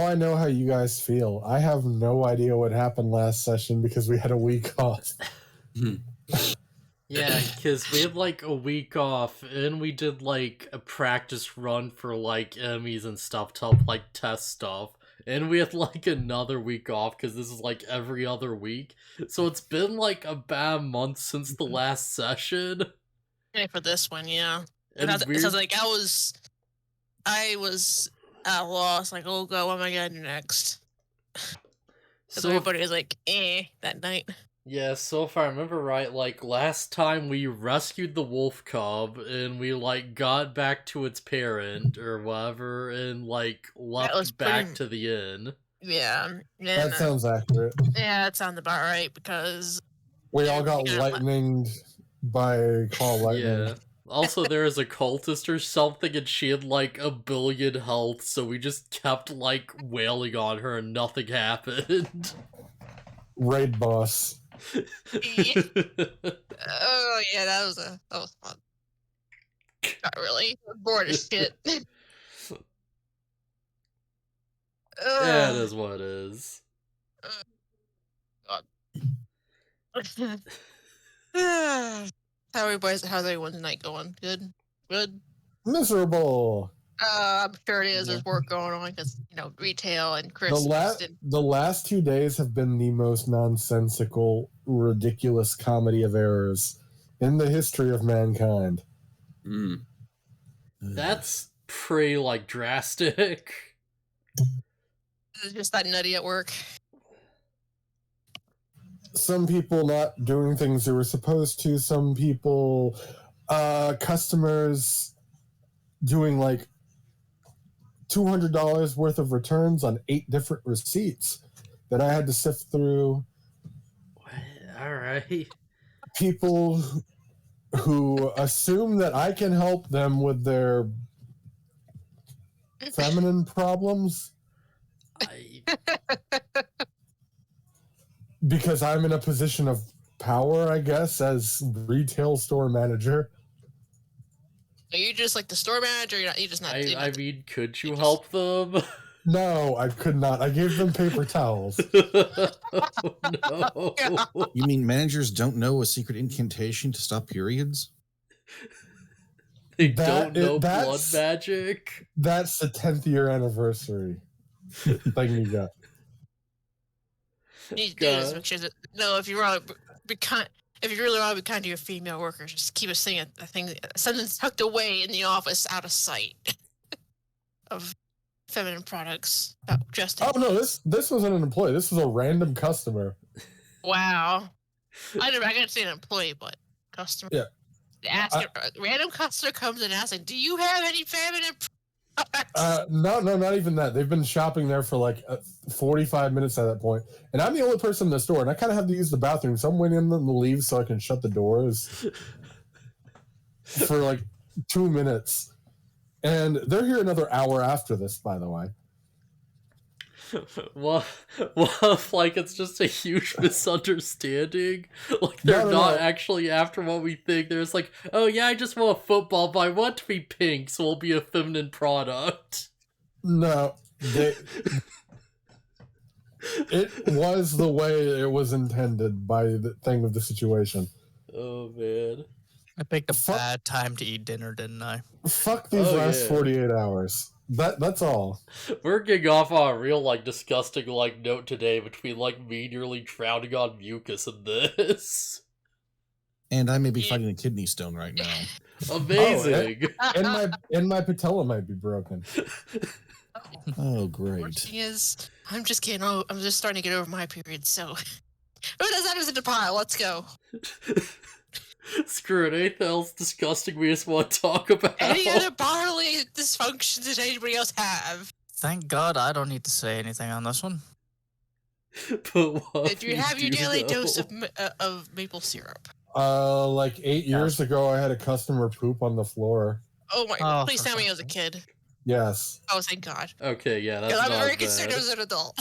I know how you guys feel. I have no idea what happened last session because we had a week off. Yeah, because we had like a week off, and we did like a practice run for like Emmys and stuff to help like test stuff. And we had like another week off because this is like every other week. So it's been like a bad month since the last session. Yeah, for this one, yeah. And so like I was at a loss, like, oh god, what am I gonna do next? So everybody was like, that night. Yeah, so if I remember right, like last time we rescued the wolf cub and we like got back to its parent or whatever and like left back to the inn. Yeah. That sounds accurate. Yeah, that sounds about right because we all got lightninged by Call Lightning. Yeah. Also, there is a cultist or something, and she had like 1 billion health, so we just kept like wailing on her and nothing happened. Raid boss. Oh yeah, that was fun. Not really. I'm bored as shit. Yeah, it is what it is. God. How's everyone's night going? Good? Good? Miserable. I'm sure it is. There's work going on because, retail and Christmas. The last 2 days have been the most nonsensical, ridiculous comedy of errors in the history of mankind. That's pretty, like, drastic. It's just that nutty at work. Some people not doing things they were supposed to. Some people, customers doing like $200 worth of returns on 8 different receipts that I had to sift through. All right. People who assume that I can help them with their feminine problems. Because I'm in a position of power, I guess, as retail store manager. Are you just like the store manager? You're just not. I mean, could you help them? No, I could not. I gave them paper towels. No. You mean managers don't know a secret incantation to stop periods? They don't know blood magic? That's the 10th year anniversary thing you got. You need to do this. Make sure that, if you really want to be kind to your female workers, just keep us saying a thing. Something's tucked away in the office, out of sight, of feminine products. No, this wasn't an employee. This was a random customer. Wow, I didn't say an employee, but customer. Yeah. Random customer comes and asks, "Do you have any feminine products?" No, not even that. They've been shopping there for like 45 minutes at that point, and I'm the only person in the store, and I kind of have to use the bathroom, so I'm waiting them to leave so I can shut the doors for like 2 minutes, and they're here another hour after this, by the way. Well, if, like, it's just a huge misunderstanding. Like, they're not actually after what we think. There's like, oh yeah, I just want a football, but I want it to be pink, so it'll be a feminine product. No. It was the way it was intended by the thing of the situation. Oh, man. I picked a bad time to eat dinner, didn't I? Fuck these last 48 hours. That's all. We're getting off on a real, like, disgusting, like, note today between, like, me nearly drowning on mucus and this. And I may be fighting a kidney stone right now. Amazing. And my patella might be broken. Oh, great. The thing is, I'm just starting to get over my period, so... that was in the pile, let's go. Screw it, anything else disgusting we just want to talk about? Any other bodily dysfunctions that anybody else have? Thank God I don't need to say anything on this one. But what did you have your daily dose of maple syrup? Like 8 years ago, I had a customer poop on the floor. Oh my God, please tell me I was a kid. Yes. Oh, thank God. Okay, yeah, that's not I'm very concerned as an adult.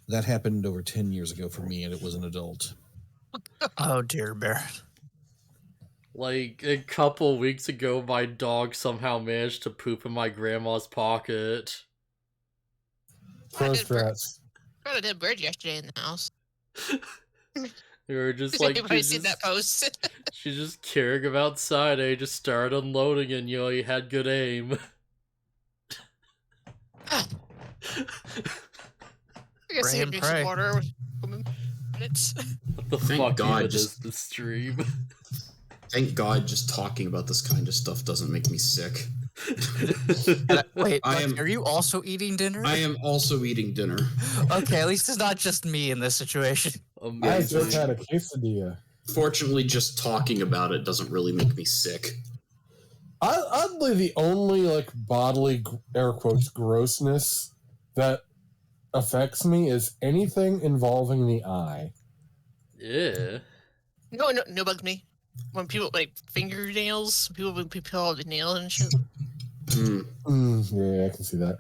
That happened over 10 years ago for me, and it was an adult. Oh, dear Baron. Like, a couple weeks ago, my dog somehow managed to poop in my grandma's pocket. Pro strats. Got a dead bird yesterday in the house. You were just Has like, anybody seen that post? she's just carrying him outside, and he just started unloading, and you had good aim. I guess Pray you and drink some pray. water. Minutes. What the Thank fuck God, even just- is the stream? Thank God, just talking about this kind of stuff doesn't make me sick. Wait, I Lucky, am- are you also eating dinner? I am also eating dinner. Okay, at least it's not just me in this situation. I Amazing. just had a quesadilla. Fortunately, just talking about it doesn't really make me sick. Oddly, the only like bodily air quotes grossness that affects me is anything involving the eye. Yeah. No bugs me. When people like fingernails, when people peel off the nails and shit. Yeah, I can see that.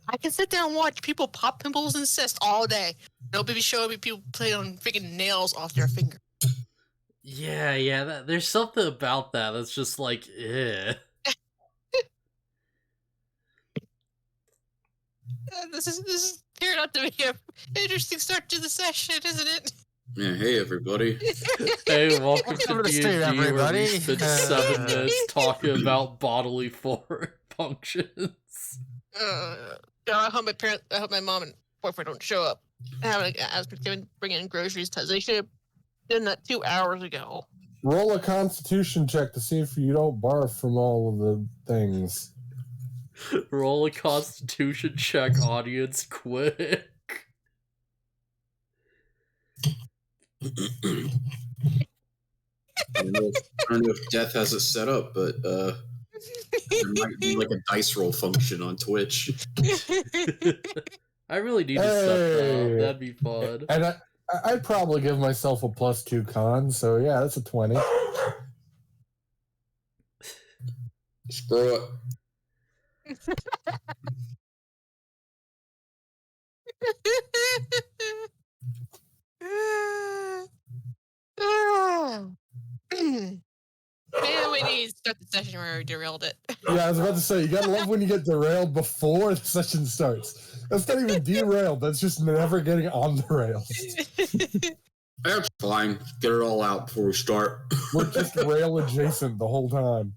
I can sit there and watch people pop pimples and cysts all day. Nobody showing me people playing on freaking nails off their finger. Yeah, there's something about that that's just like, eh. This is turned out to be an interesting start to the session, isn't it? Yeah, hey everybody. Hey, welcome to Welcome to the D&D, stream, where we everybody. spend 7 minutes talking about bodily functions. I hope my mom and boyfriend don't show up. I was bringing in groceries because they should have done that 2 hours ago. Roll a constitution check to see if you don't barf from all of the things. Roll a constitution check, audience, quick. I don't know if Death has it set up, but there might be like a dice roll function on Twitch. I really need to set that Hey. up. That'd be fun. And I'd probably give myself a +2 con, so yeah, that's a 20. Screw it. Man, we need to start the session where we derailed it. Yeah, I was about to say, you gotta love when you get derailed before the session starts. That's not even derailed, that's just never getting on the rails. That's fine. Get it all out before we start. We're just rail adjacent the whole time.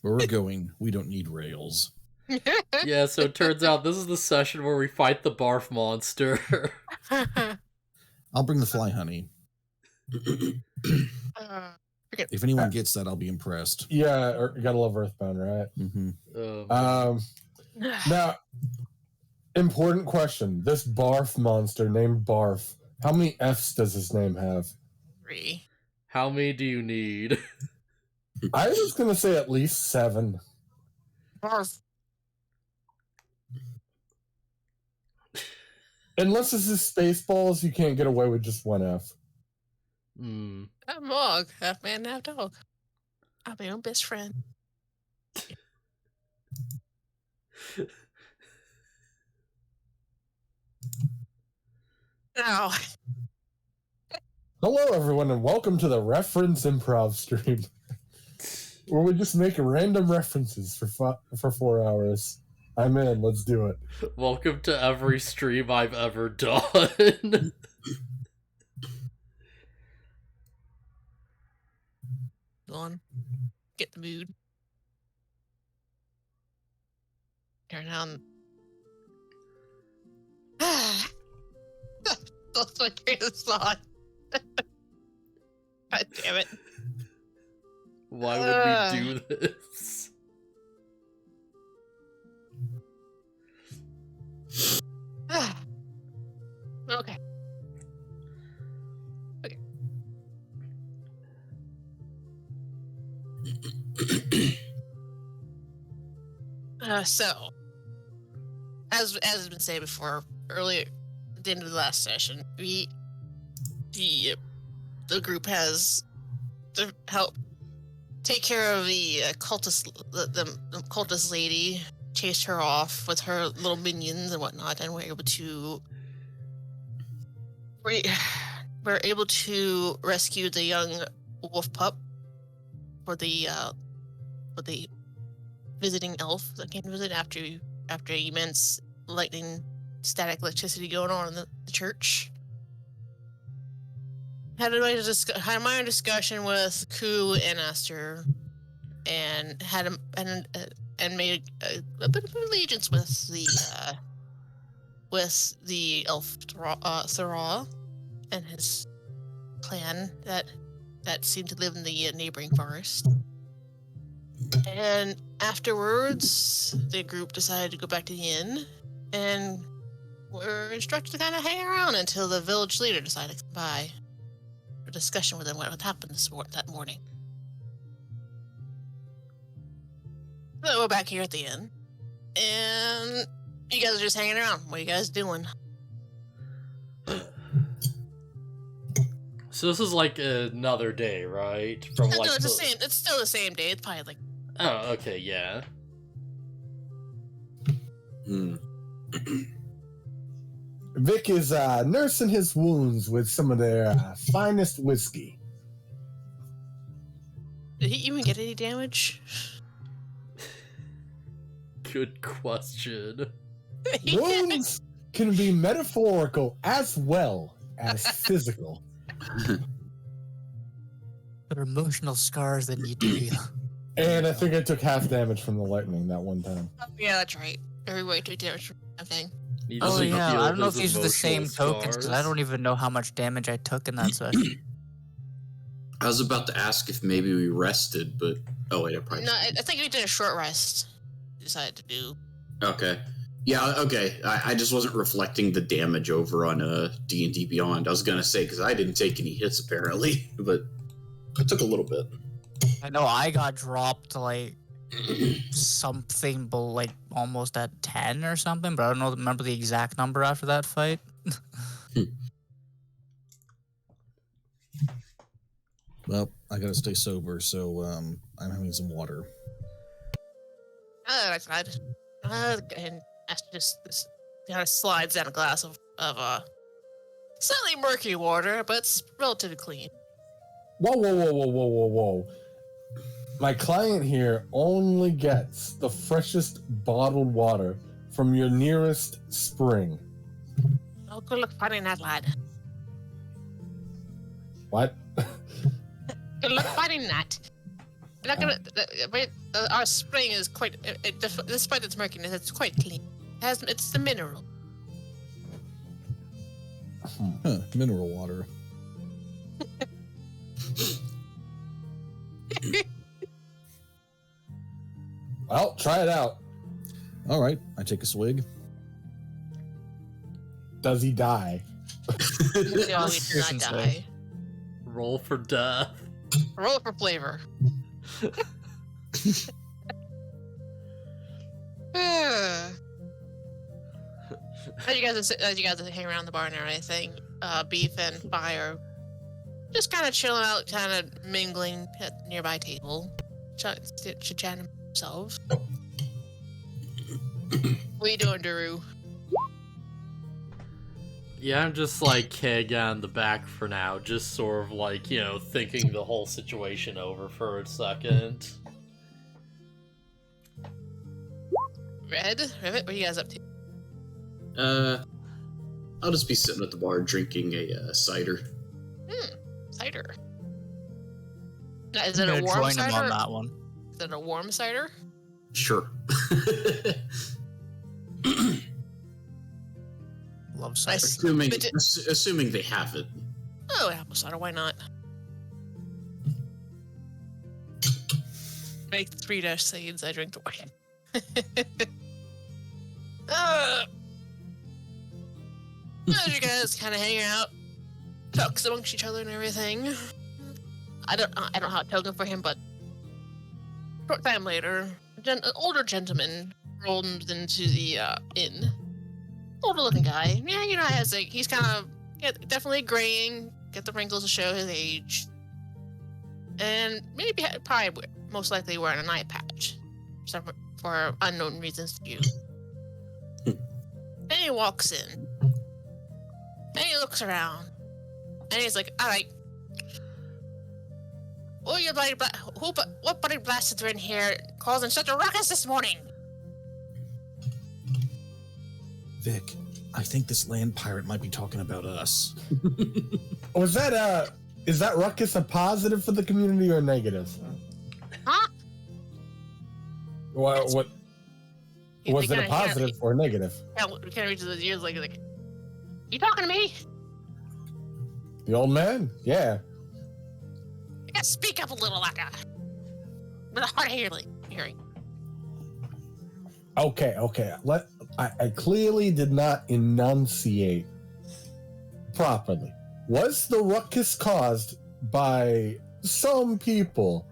Where we're going, we don't need rails. Yeah, so it turns out this is the session where we fight the barf monster. I'll bring the fly honey. If anyone gets that, I'll be impressed. Yeah, you gotta love Earthbound, right? Mm-hmm. Now, important question. This barf monster named Barf, how many F's does his name have? 3. How many do you need? I was gonna say at least 7. Barf. Unless this is Spaceballs, you can't get away with just 1 F. Hmm. Half mog, half man, half dog. I'm my own best friend. Now, Hello, everyone, and welcome to the Reference Improv stream, where we just make random references for 4 hours. I'm in. Let's do it. Welcome to every stream I've ever done. go on. Get the mood. Turn on. That's my train of thought. God damn it. Why would we do this? Okay. So, as has been said before, earlier at the end of the last session, the group has to help take care of the cultist, the cultist lady, chased her off with her little minions and whatnot, and we're able to rescue the young wolf pup for the visiting elf that came to visit after immense lightning, static electricity going on in the church. Had a minor discussion with Ku and Esther, and and made a bit of allegiance with the elf Thra and his clan that seemed to live in the neighboring forest. And afterwards, the group decided to go back to the inn, and were instructed to kind of hang around until the village leader decided to come by for discussion with them what had happened that morning. So we're back here at the inn, and you guys are just hanging around. What are you guys doing? So this is like another day, right? From No, like it's the same. It's still the same day. It's probably like. Oh, okay, yeah. Vic is nursing his wounds with some of their finest whiskey. Did he even get any damage? Good question. Wounds can be metaphorical as well as physical. They're emotional scars that need to heal. And I think I took half damage from the lightning that one time. Oh, yeah, that's right. Everybody took damage from that thing. He Oh doesn't yeah, feel I don't know if his these are the same emotional tokens because I scars. don't even know how much damage I took in that session. I was about to ask if maybe we rested, but oh wait, I probably No, I think we did a short rest. Decided to do. okay. Yeah, okay. I just wasn't reflecting the damage over on D&D Beyond. I was gonna say because I didn't take any hits apparently, but I took a little bit. I know I got dropped like something like almost at 10 or something, but I don't remember the exact number after that fight. Well, I gotta stay sober, so I'm having some water. Oh, that's right. And Esther just kind of slides down a glass of slightly murky water, but it's relatively clean. Whoa. My client here only gets the freshest bottled water from your nearest spring. Oh, good look funny in that lad. What? Good luck finding that. You're not gonna. Our spring is quite. Despite its murkiness, it's quite clean. It's the mineral. Huh, mineral water. Well, try it out. All right, I take a swig. Does he die? No, he did not Seriously. die. Roll for death. Roll for flavor. As you guys hang around the bar and everything, Beef and Fire just kind of chilling out, kind of mingling at the nearby table, chatting themselves. What are you doing, Daru? Yeah, I'm just like hanging on the back for now, just sort of like, you know, thinking the whole situation over for a second. Rivet, what are you guys up to? I'll just be sitting at the bar drinking a cider. Cider. Now, is I'm it a gonna warm join him cider? on that one. Is it a warm cider? Sure. Love cider. assuming they have it. Oh, apple cider, why not? Make 3 seeds, I drink the wine. As you guys kind of hang out, talks amongst each other and everything. I don't know how it token for him, but short time later, an older gentleman rolled into the inn. Older looking guy. Yeah, you know, he's kind of definitely graying, get the wrinkles to show his age, and maybe probably most likely wearing an eye patch, for unknown reasons to you. And he walks in, and he looks around, and he's like, "All right, what bloody bastards are in here causing such a ruckus this morning? Vic, I think this land pirate might be talking about us. Was that is that ruckus a positive for the community or a negative? Huh? What was it, a positive or a negative? We can't reach those ears like, you talking to me? The old man? Yeah. You gotta speak up a little like with a hard hearing. Okay. I clearly did not enunciate properly. Was the ruckus caused by some people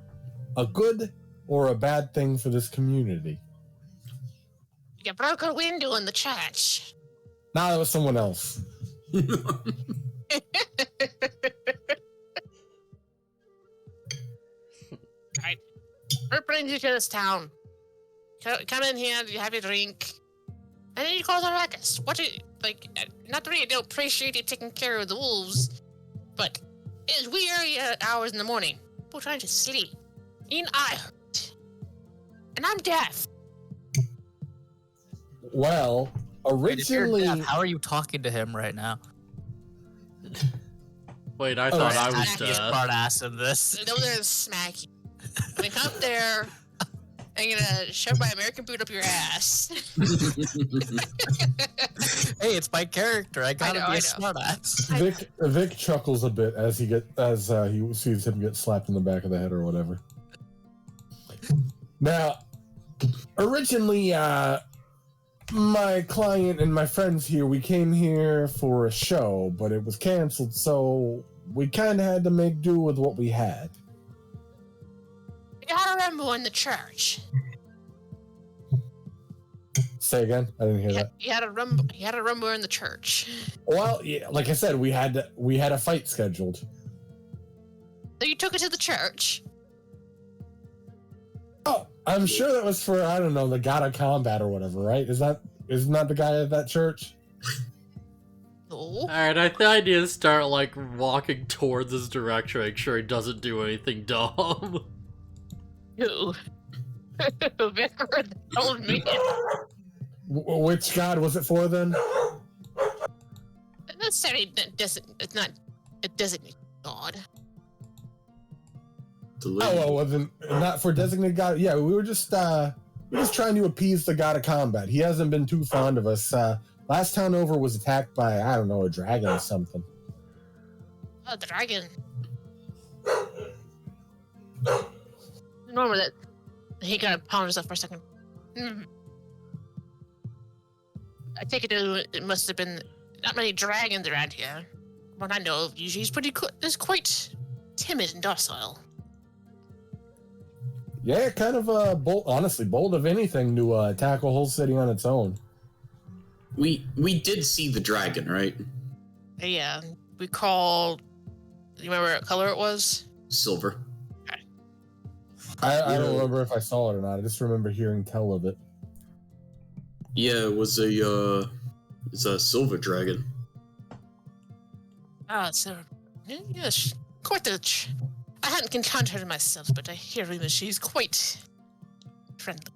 a good or a bad thing for this community? You broke a window in the church. Nah, that was someone else. Right. What brings you to this town? Come in here, you have your drink, and then you cause a ruckus. What do you, like, not really, I don't appreciate you taking care of the wolves, but it's wee early hours in the morning. People trying to sleep. Even I hurt. And I'm deaf. Well, Wait, if you're originally... deaf, how are you talking to him right now? Wait, I thought I was You're deaf. smart ass in this. Go there and smack you. When you come up there, I'm gonna shove my American boot up your ass. Hey, it's my character. I gotta know, be I a know. smart ass. Vic chuckles a bit as he sees him get slapped in the back of the head or whatever. Now, originally, my client and my friends here, we came here for a show, but it was canceled, so we kind of had to make do with what we had. You had a rumble in the church. Say again? I didn't hear that. You had a rumble in the church. Well, yeah, like I said, we had a fight scheduled. So you took it to the church. Oh, I'm sure that was for, I don't know, the god of combat or whatever, right? Isn't that the guy at that church? No. Alright, I think I need to start, like, walking towards this direction, make sure he doesn't do anything dumb. Who? Vicar told me. Which god was it for then? Not necessarily. It's not a designated god. Oh, well, wasn't not for designated god. Yeah, we were just trying to appease the god of combat. He hasn't been too fond of us. Last town over was attacked by, I don't know, a dragon or something. Oh, the dragon. Remember that he kind of pondered himself for a second. I take it must have been not many dragons around here. What I know of, usually he's is quite timid and docile. Yeah, kind of bold of anything to attack a whole city on its own. We did see the dragon, right? Yeah, we called. You remember what color it was? Silver. I don't remember if I saw it or not. I just remember hearing tell of it. Yeah, it's a silver dragon. Ah, so yes, quite the. I hadn't encountered her myself, but I hear rumors she's quite friendly.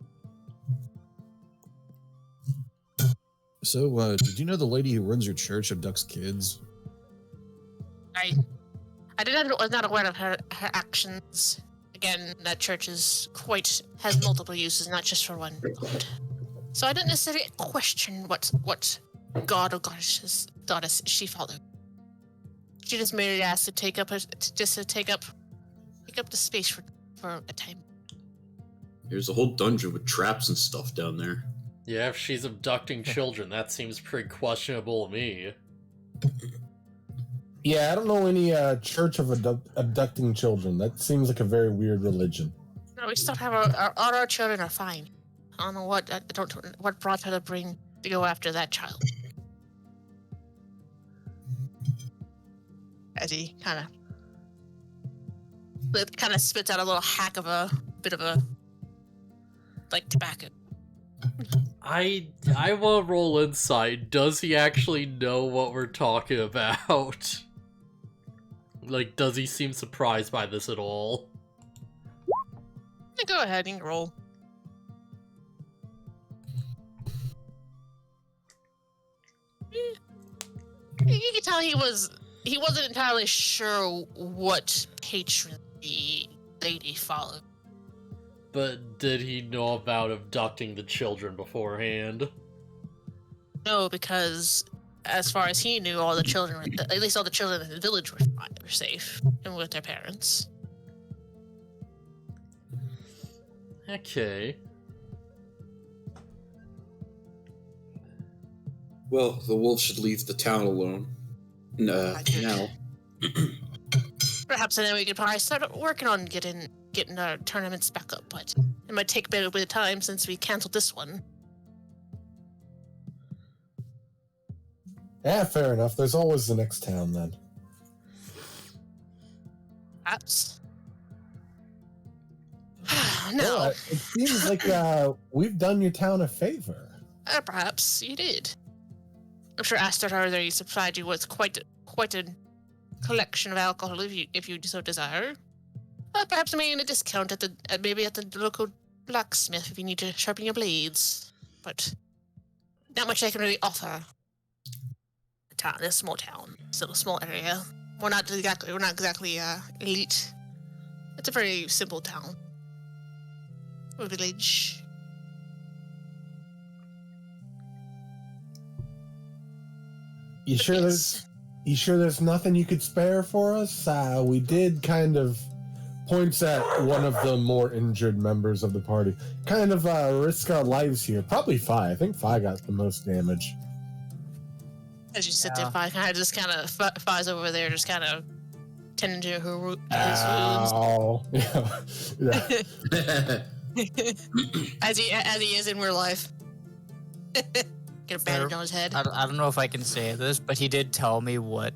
So, did you know the lady who runs your church abducts kids? I was not aware of her actions. Again, that church has multiple uses, not just for one god. So I don't necessarily question what god or goddess she followed. She just merely asked to take up the space for a time. There's a whole dungeon with traps and stuff down there. Yeah, if she's abducting children, that seems pretty questionable to me. Yeah, I don't know any church of abducting children. That seems like a very weird religion. No, we still have our children are fine. I don't know what brought her to go after that child. As he kind of spits out a little hack of a bit of a like tobacco. I want to roll insight. Does he actually know what we're talking about? Like, does he seem surprised by this at all? Yeah, go ahead and roll. You can tell he wasn't entirely sure what patron the lady followed. But did he know about abducting the children beforehand? No, because as far as he knew, all the children, at least all the children in the village were fine, were safe, and with their parents. Okay. Well, the wolf should leave the town alone. Now. Perhaps then we could probably start working on getting our tournaments back up, but it might take a bit of time since we canceled this one. Yeah, fair enough. There's always the next town then. Perhaps. Well, No, it seems like we've done your town a favor. perhaps you did. I'm sure Astor already supplied you with quite a collection of alcohol if you so desire. Perhaps maybe a discount at the local blacksmith if you need to sharpen your blades. But not much I can really offer. This small town, still a small area. We're not exactly elite. It's a very simple town. Or village. You sure there's nothing you could spare for us? We did kind of points at one of the more injured members of the party. Kind of risk our lives here. Probably Phi. I think Phi got the most damage. As you sit there, Phi's Phi's over there, just kind of tending to his wounds. Oh, yeah. as he is in real life. Get a bandage on his head. I don't know if I can say this, but he did tell me what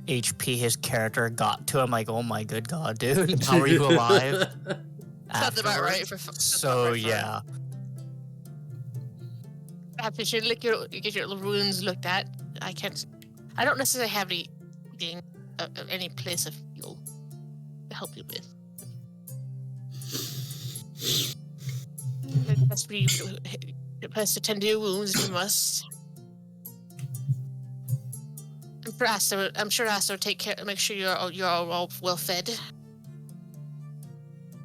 HP his character got to. I'm like, oh my good god, dude, how are you alive? Sounds about right. So yeah. Perhaps you should get your wounds looked at. I don't necessarily have any place of heal to help you with. Best to tend to your wounds if you must. I'm sure Aster will take care, make sure you're all well fed.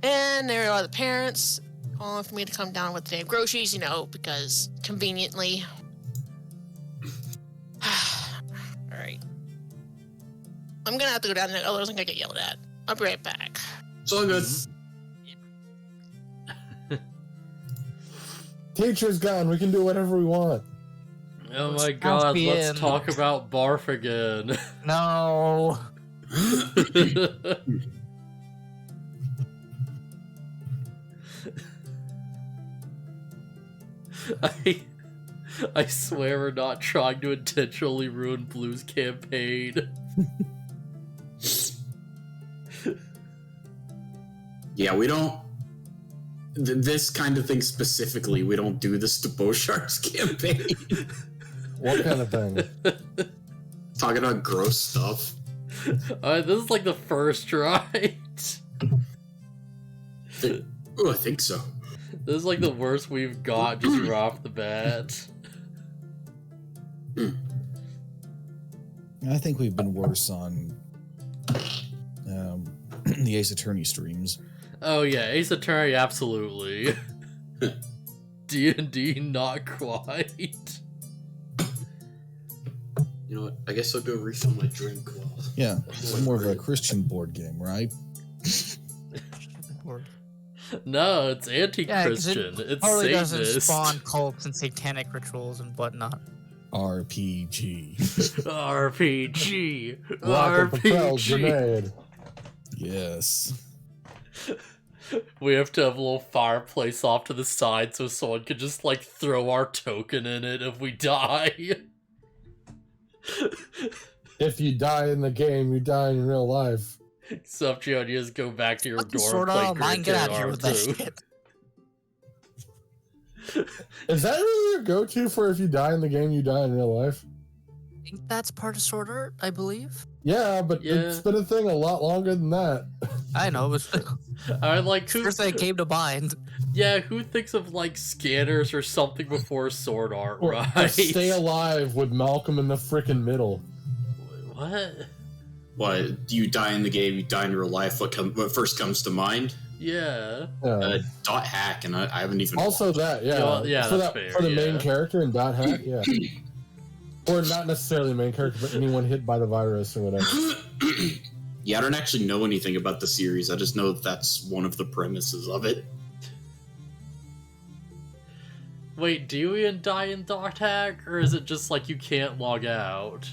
And there are the parents calling for me to come down with the damn groceries, because conveniently. Alright. I'm gonna have to go down there, otherwise I'm gonna get yelled at. I'll be right back. It's all good. Teacher's gone. We can do whatever we want. Oh my god, let's talk about Barf again. No. I swear we're not trying to intentionally ruin Blue's campaign. Yeah, we don't. This kind of thing specifically, we don't do this to BluFuzzyHat's campaign. What kind of thing? Talking about gross stuff. This is like the first, right? Oh, I think so. This is like the worst we've got just right off the bat. I think we've been worse on the Ace Attorney streams. Oh yeah, Ace Attorney, absolutely. D&D, not quite. You know what? I guess I'll go refill my drink. Yeah, it's more of a Christian board game, right? No, it's anti-Christian. It it's probably Satanist. doesn't spawn cults and satanic rituals and whatnot. RPG. RPG. Rocket propelled RPG. grenade. Yes. We have to have a little fireplace off to the side so someone could just, like, throw our token in it if we die. If you die in the game, you die in real life. Except you just go back to your Fucking door sort and play of mine, get out of here with that too. shit. Is that really your go-to for if you die in the game, you die in real life? I think that's part of Sword Art, I believe. Yeah, but Yeah. it's been a thing a lot longer than that. I know, but I like who. first thing that came to mind. Yeah, who thinks of like scanners or something before sword art, Or right? Stay Alive with Malcolm in the frickin' middle. What? What, you die in the game, you die in real life, what first comes to mind? Yeah. Dot hack, and I haven't even... Also that, yeah. Well, yeah, for that's that, fair, for the main yeah. character in Dot Hack, yeah. Or not necessarily the main character, but anyone hit by the virus or whatever. Yeah, I don't actually know anything about the series. I just know that's one of the premises of it. Wait, do you even die in Dot Hack, or is it just like you can't log out?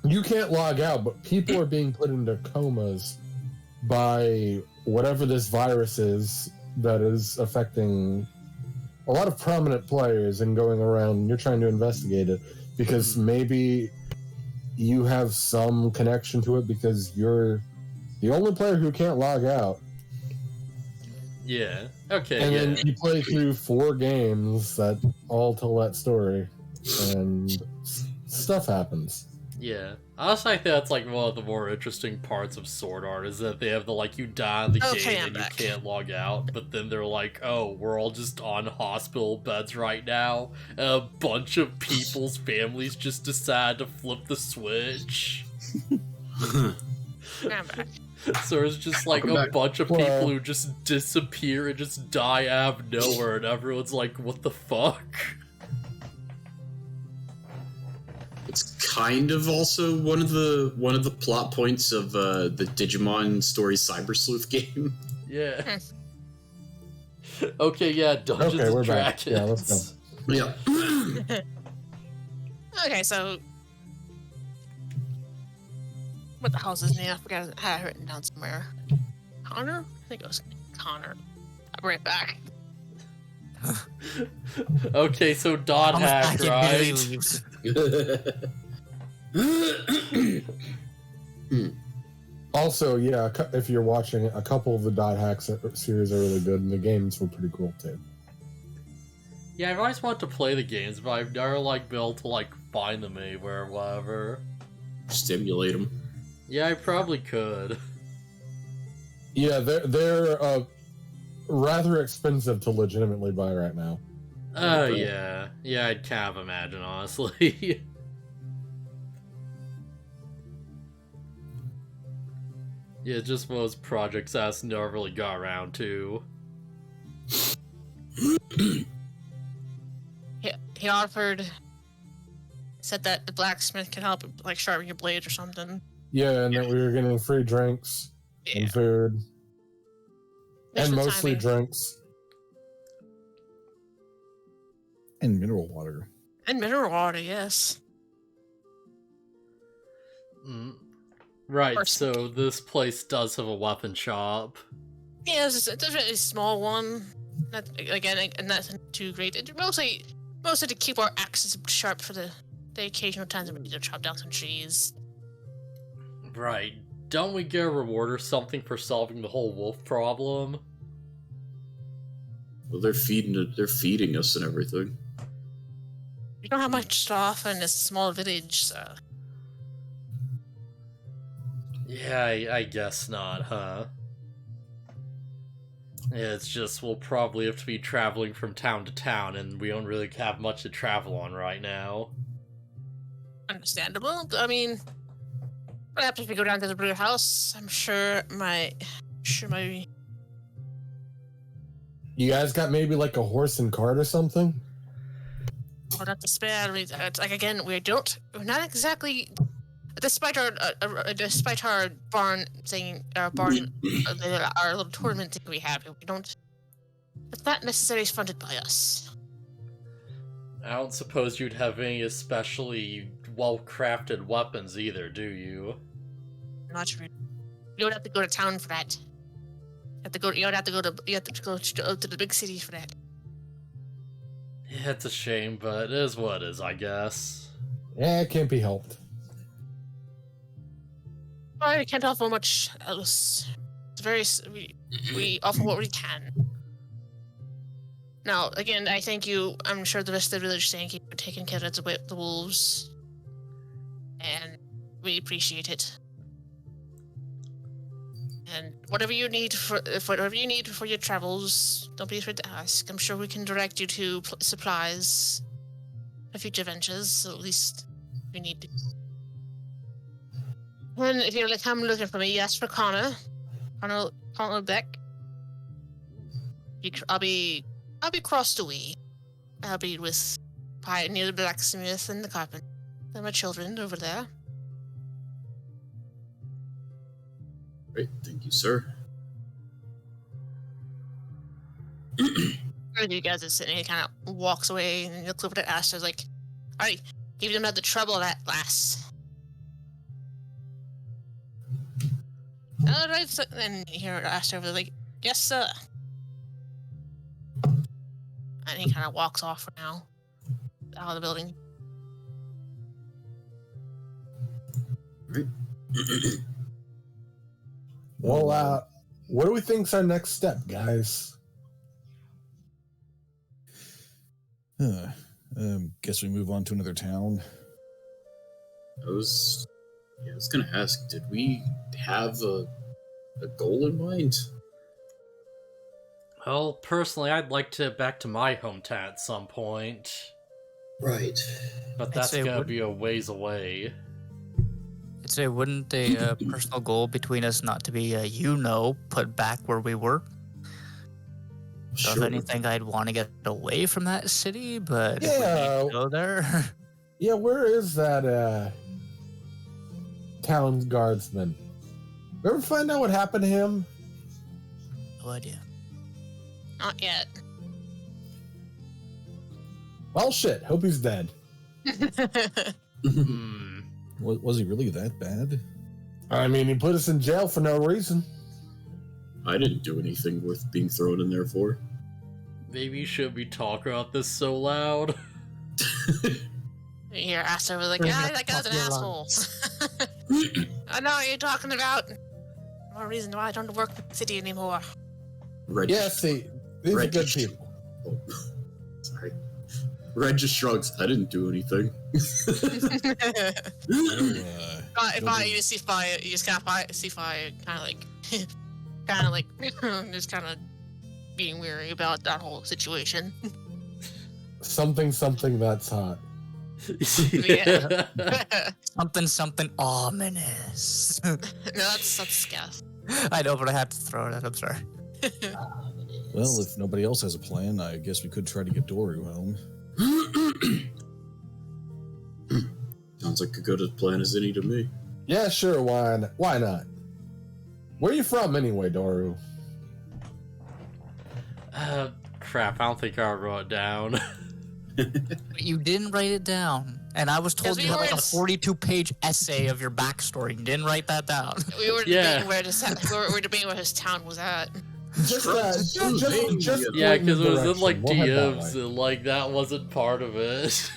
You can't log out, but people are being put into comas by whatever this virus is that is affecting a lot of prominent players and going around. You're trying to investigate it because maybe you have some connection to it because you're the only player who can't log out. Yeah. Okay. And yeah. then you play through 4 games that all tell that story, and stuff happens. Yeah. Honestly, I think that's like one of the more interesting parts of Sword Art is that they have the like you die in the game and you can't log out, but then they're like, oh, we're all just on hospital beds right now, and a bunch of people's families just decide to flip the switch. I'm back. So it's just like a bunch of people who just disappear and just die out of nowhere, and everyone's like, what the fuck? It's kind of also one of the plot points of the Digimon Story Cyber Sleuth game. Yeah. Okay, yeah, Dungeons Okay, we're and back. Dragons. Yeah, let's go. Yeah. Okay, so what the hell's his name? I forgot. I had it written down somewhere. Connor? I think it was Connor. I'll bring it back. Okay, so Dot Comes Hack, back and immediately right? leaves. Also, yeah, if you're watching, a couple of the Dot Hack series are really good, and the games were pretty cool too. Yeah, I've always wanted to play the games, but I've never like been able to like find them anywhere, or whatever. Stimulate them. Yeah, I probably could. Yeah, they're rather expensive to legitimately buy right now. Oh, yeah. Yeah, I'd kind of imagine, honestly. Yeah, just one of those projects I never really got around to. He offered, said that the blacksmith can help, like, sharpen your blades or something. Yeah, and that we were getting free drinks Yeah. and food. Thanks And for the mostly timing. drinks. And mineral water. And mineral water, yes. Right, Person. so this place does have a weapon shop. Yeah, it's a really small one. Not, again, and that's not too great. It mostly to keep our axes sharp for the occasional times that we need to chop down some trees. Right. Don't we get a reward or something for solving the whole wolf problem? Well, they're feeding us and everything. We don't have much stuff in this small village, so... Yeah, I guess not, huh? Yeah, it's just we'll probably have to be traveling from town to town, and we don't really have much to travel on right now. Understandable. I mean, perhaps if we go down to the brew house, I'm sure my... You guys got maybe like a horse and cart or something? Oh, not to spare. It's like, again, we're not exactly... Despite our barn thing, our little tournament thing we have, we don't... It's not necessarily funded by us. I don't suppose you'd have any especially well-crafted weapons either, do you? Not really. You don't have to go to town for that. You have to go to the big city for that. Yeah, it's a shame, but it is what it is, I guess. Yeah, it can't be helped. I can't offer much else. It's we offer what we can. Now, again, I thank you. I'm sure the rest of the village thank you for taking care of the wolves. And we appreciate it. And whatever you need for your travels, don't be afraid to ask. I'm sure we can direct you to supplies for future ventures. So at least if you need to. And if you're like, come looking for me, ask for Connor Beck. I'll be across the way. I'll be with near the blacksmith and the carpenter. They're my children over there. Great, thank you, sir. You guys are sitting. He kind of walks away and looks over at Aster. Like, all right, give them the trouble at last. All right, so, and you hear Aster over there, like, yes, sir. And he kind of walks off for now, out of the building. Right. Well, what do we think's our next step, guys? Guess we move on to another town. I was gonna ask, did we have a goal in mind? Well, personally, I'd like to back to my hometown at some point. Right. But that's gonna be a ways away. I'd say, wouldn't a personal goal between us not to be, put back where we were? So Sure. if anything, I'd want to get away from that city, but if we Yeah. need to go there... Yeah, where is that town guardsman? Ever find out what happened to him? No idea. Not yet. Well, shit. Hope he's dead. Was he really that bad? I mean, he put us in jail for no reason. I didn't do anything worth being thrown in there for. Maybe should we talk about this so loud? You hear Aster over like, Bring yeah, up that guy's an your asshole. I know what you're talking about. No reason why I don't work with the city anymore. Yeah, see, these are good people. Oh, sorry. Red just shrugs. I didn't do anything. You just kind of see Fire just kind of being weary about that whole situation. Something that's hot. Yeah. Something ominous. No, that's Scath. I know, but I had to throw it out. I'm sorry. Well, if nobody else has a plan, I guess we could try to get Doru home. Sounds like a good plan as any to me. Yeah, sure. Why not? Where are you from anyway, Doru? Crap, I don't think I wrote it down. You didn't write it down. And I was told Because you we had like were a 42-page essay of your backstory. You didn't write that down. We were Yeah. debating were debating where his town was at. Just Yeah, because it was in direction. like We'll head that DMs way. and like that wasn't part of it.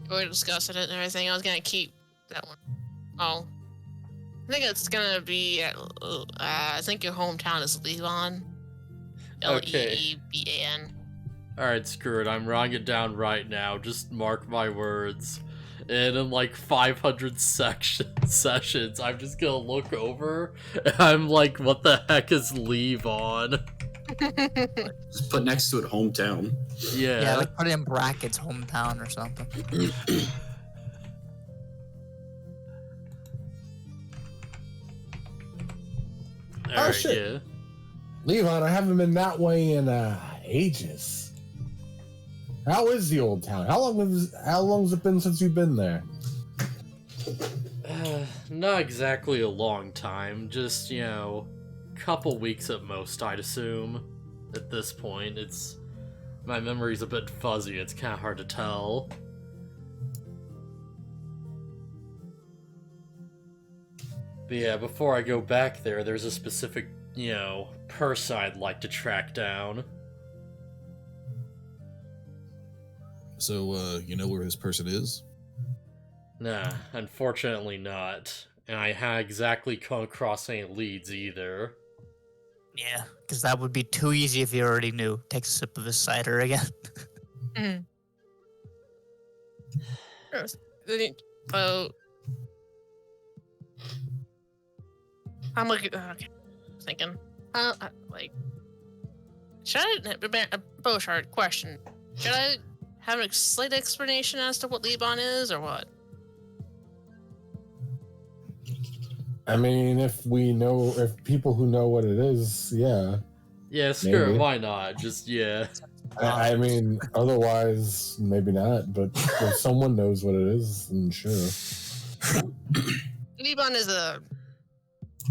We were discussing it and everything. I was gonna keep that one. Oh, I think it's gonna be at. I think your hometown is Levan. Okay. Leeban. Alright, screw it. I'm writing it down right now. Just mark my words. And in like 500 sessions, I'm just gonna look over and I'm like, what the heck is leave on? Just put next to it hometown. Yeah. Yeah, like put it in brackets, hometown or something. Alright, shit. yeah. Levon, I haven't been that way in ages. How is the old town? How long has it been since you've been there? Not exactly a long time. Just, couple weeks at most, I'd assume. At this point, my memory's a bit fuzzy. It's kind of hard to tell. But yeah, before I go back there, there's a specific, person I'd like to track down. So, you know where his person is? Nah, unfortunately not. And I haven't exactly come across any leads either. Yeah, because that would be too easy if you already knew. Takes a sip of his cider again. I'm looking. Okay, thinking. Like, should I? BluFuzzyHat question. Should I have a slight explanation as to what Liban is, or what? I mean, if people who know what it is, yeah. Yeah, sure, Maybe. why not? Just, yeah. I mean, otherwise, maybe not. But if someone knows what it is, then sure. Liban is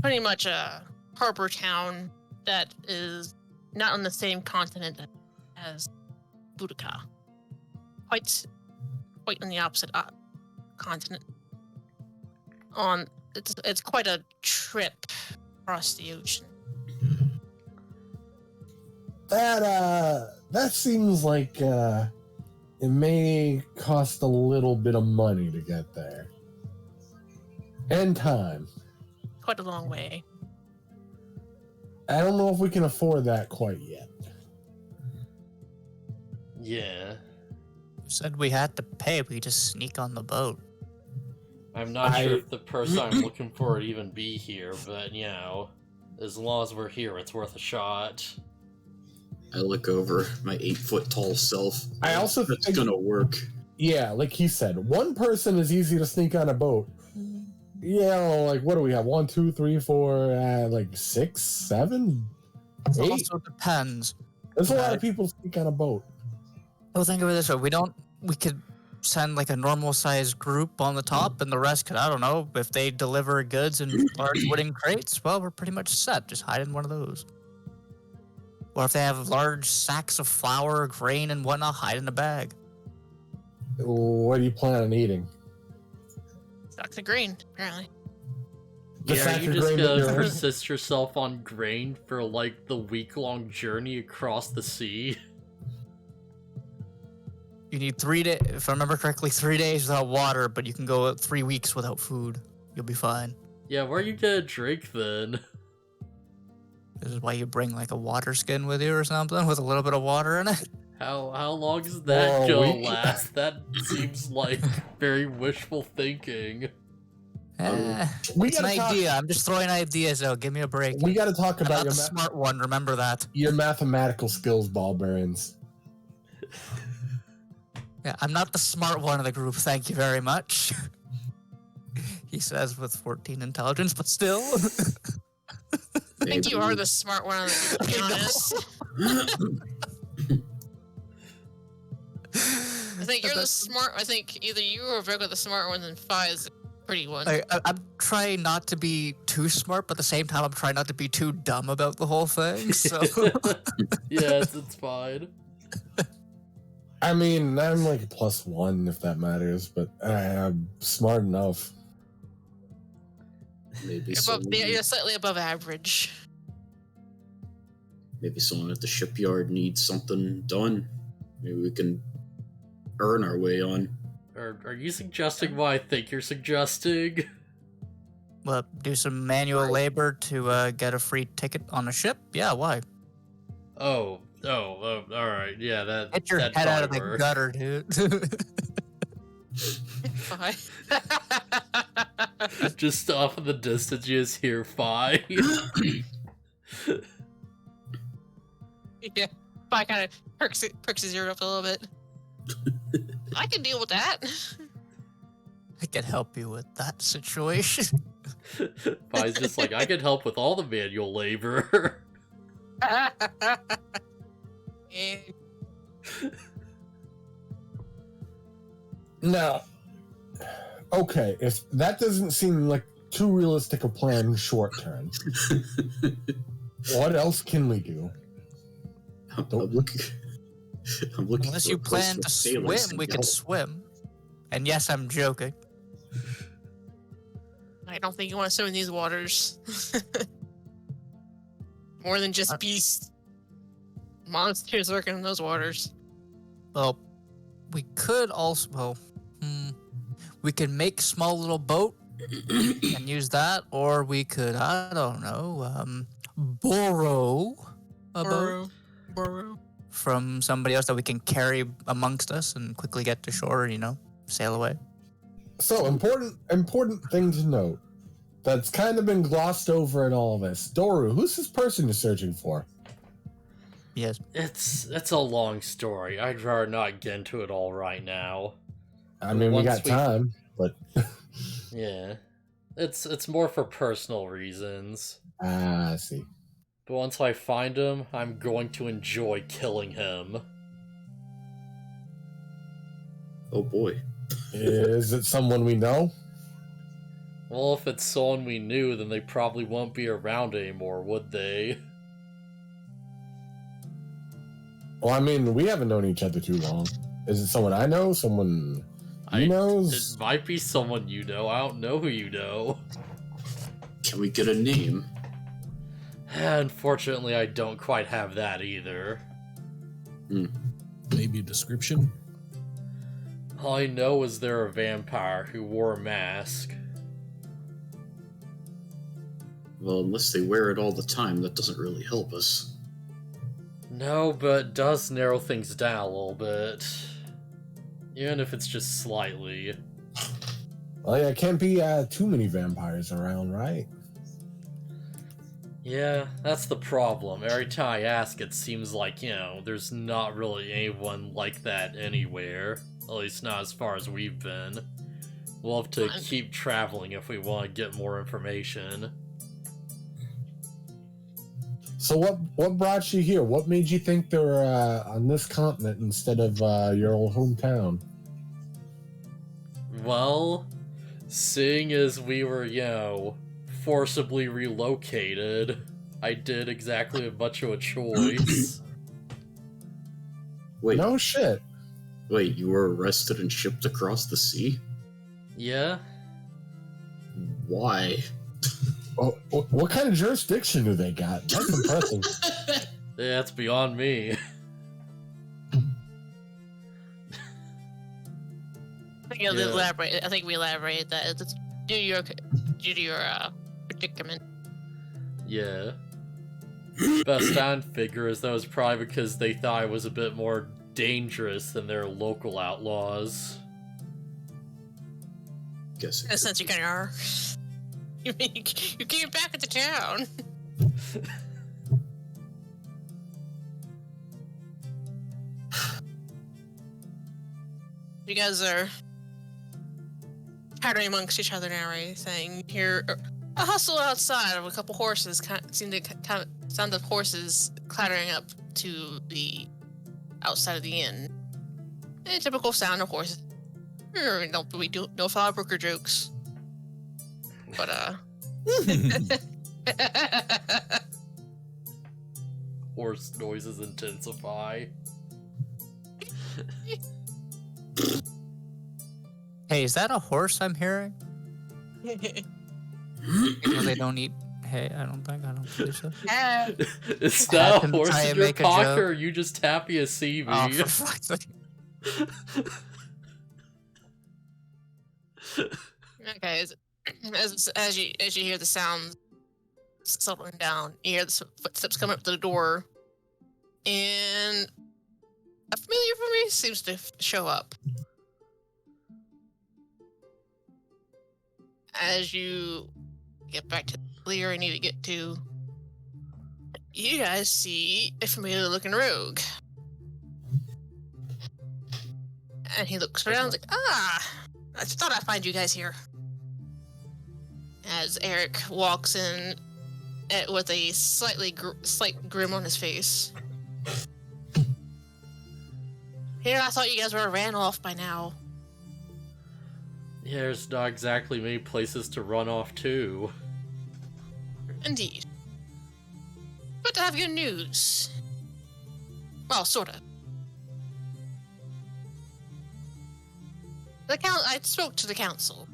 pretty much a harbor town that is not on the same continent as Boudica. Quite on the opposite continent. It's quite a trip across the ocean. That seems like it may cost a little bit of money to get there. And time. Quite a long way. I don't know if we can afford that quite yet. Yeah. You said we had to pay, we just sneak on the boat. I'm not sure if the person I'm looking for would even be here, but, you know, as long as we're here, it's worth a shot. I look over my 8-foot tall self. I also That's think- gonna work. Yeah, like he said, one person is easy to sneak on a boat. Yeah, like what do we have? 1, 2, 3, 4, like 6, 7, It 8. also depends. There's a lot of people sneak on a boat. Well, think of it this way: we could send like a normal sized group on the top, and the rest could, I don't know, if they deliver goods in large wooden crates. Well, we're pretty much set. Just hide in one of those. Or if they have large sacks of flour, grain, and whatnot, hide in a bag. What do you plan on eating? Stocks of grain, apparently. The Yeah, sack are you of just grain gonna that you're- persist yourself on grain for, like, the week-long journey across the sea? You need 3 days, if I remember correctly, 3 days without water, but you can go 3 weeks without food. You'll be fine. Yeah, where are you gonna drink, then? This is why you bring like a water skin with you or something with a little bit of water in it. How long is that Well, gonna we- last? That seems like very wishful thinking. We It's an gotta talk. idea. I'm just throwing ideas out. Give me a break. We got to talk I'm about not the smart one. Remember that. your mathematical skills, Barbarians. Yeah, I'm not the smart one of the group. Thank you very much. He says with 14 intelligence, but still. I think you are the smart one, to be honest. I think you're the smart. I think either you or Vic are the smart ones, and Fi is the pretty one. I'm trying not to be too smart, but at the same time, I'm trying not to be too dumb about the whole thing. So Yeah, it's fine. I mean, I'm like +1 if that matters, but I'm smart enough. Maybe You're slightly above average. maybe someone at the shipyard needs something done. Maybe we can earn our way on. Are you suggesting what I think you're suggesting? well, do some manual labor to get a free ticket on a ship. Yeah, why? Oh, alright, yeah, that Get your that head out of the probably works. gutter, dude. Fi. Just off in the distance, you just hear Fi. Yeah. Fi kind of perks his ear up a little bit. I can deal with that. I can help you with that situation. Fi's just like, I can help with all the manual labor. Yeah. Now, okay, if that doesn't seem like too realistic a plan short term, what else can we do? I'm looking. Unless for you a place plan with to sailors swim, and we could help. swim. And yes, I'm joking. I don't think you want to swim in these waters. More than just beasts. Monsters lurking in those waters. Well, we could also, we could make small little boat and use that, or we could, I don't know, borrow a boat Burrow. from somebody else that we can carry amongst us and quickly get to shore, sail away. So important thing to note: that's kind of been glossed over in all of this. Doru, who's this person you're searching for? Yes. It's a long story. I'd rather not get into it all right now. I mean, we got time, but yeah, it's more for personal reasons. I see. But once I find him, I'm going to enjoy killing him. Oh boy. Is it someone we know? Well, if it's someone we knew, then they probably won't be around anymore, would they? Well, I mean, we haven't known each other too long. Is it someone I know? Someone he knows? It might be someone you know. I don't know who you know. Can we get a name? Unfortunately, I don't quite have that either. Maybe a description? All I know is they're a vampire who wore a mask. Well, unless they wear it all the time, that doesn't really help us. No, but it does narrow things down a little bit. Even if it's just slightly. Well, yeah, can't be too many vampires around, right? Yeah, that's the problem. Every time I ask, it seems like, there's not really anyone like that anywhere. At least not as far as we've been. We'll have to keep traveling if we want to get more information. So what brought you here? What made you think they were on this continent instead of your old hometown? Well, seeing as we were, forcibly relocated, I did exactly much of a choice. Wait, No shit. wait, you were arrested and shipped across the sea? Yeah? Why? Oh, what kind of jurisdiction do they got? That's impressive. Yeah, that's beyond me. I think we elaborated that it's due to your predicament. Yeah. Best I figure is that was probably because they thought I was a bit more dangerous than their local outlaws. Guess In a sense, you kind of are. You came back into town. You guys are chattering amongst each other now, right? Saying hear a hustle outside of a couple horses. Seem to sound of horses clattering up to the outside of the inn. A typical sound of horses. We do no flower broker jokes. But Horse noises intensify. Hey, is that a horse I'm hearing? Because they don't eat hay, I don't believe so. Is that a Can horse I in your make a pocket, joke? or are you just happy to see me? Oh, for fuck's sake. Okay, as you hear the sound settling down, you hear the footsteps coming up to the door, and a familiar face seems to show up. As you get back to the clear you need to get to, you guys see a familiar-looking rogue. And he looks around and is like, I thought I'd find you guys here. As Eric walks in with a slight grin on his face. Here, I thought you guys would have ran off by now. Yeah, there's not exactly many places to run off to. Indeed. But I have good news. Well, sort of. I spoke to the council.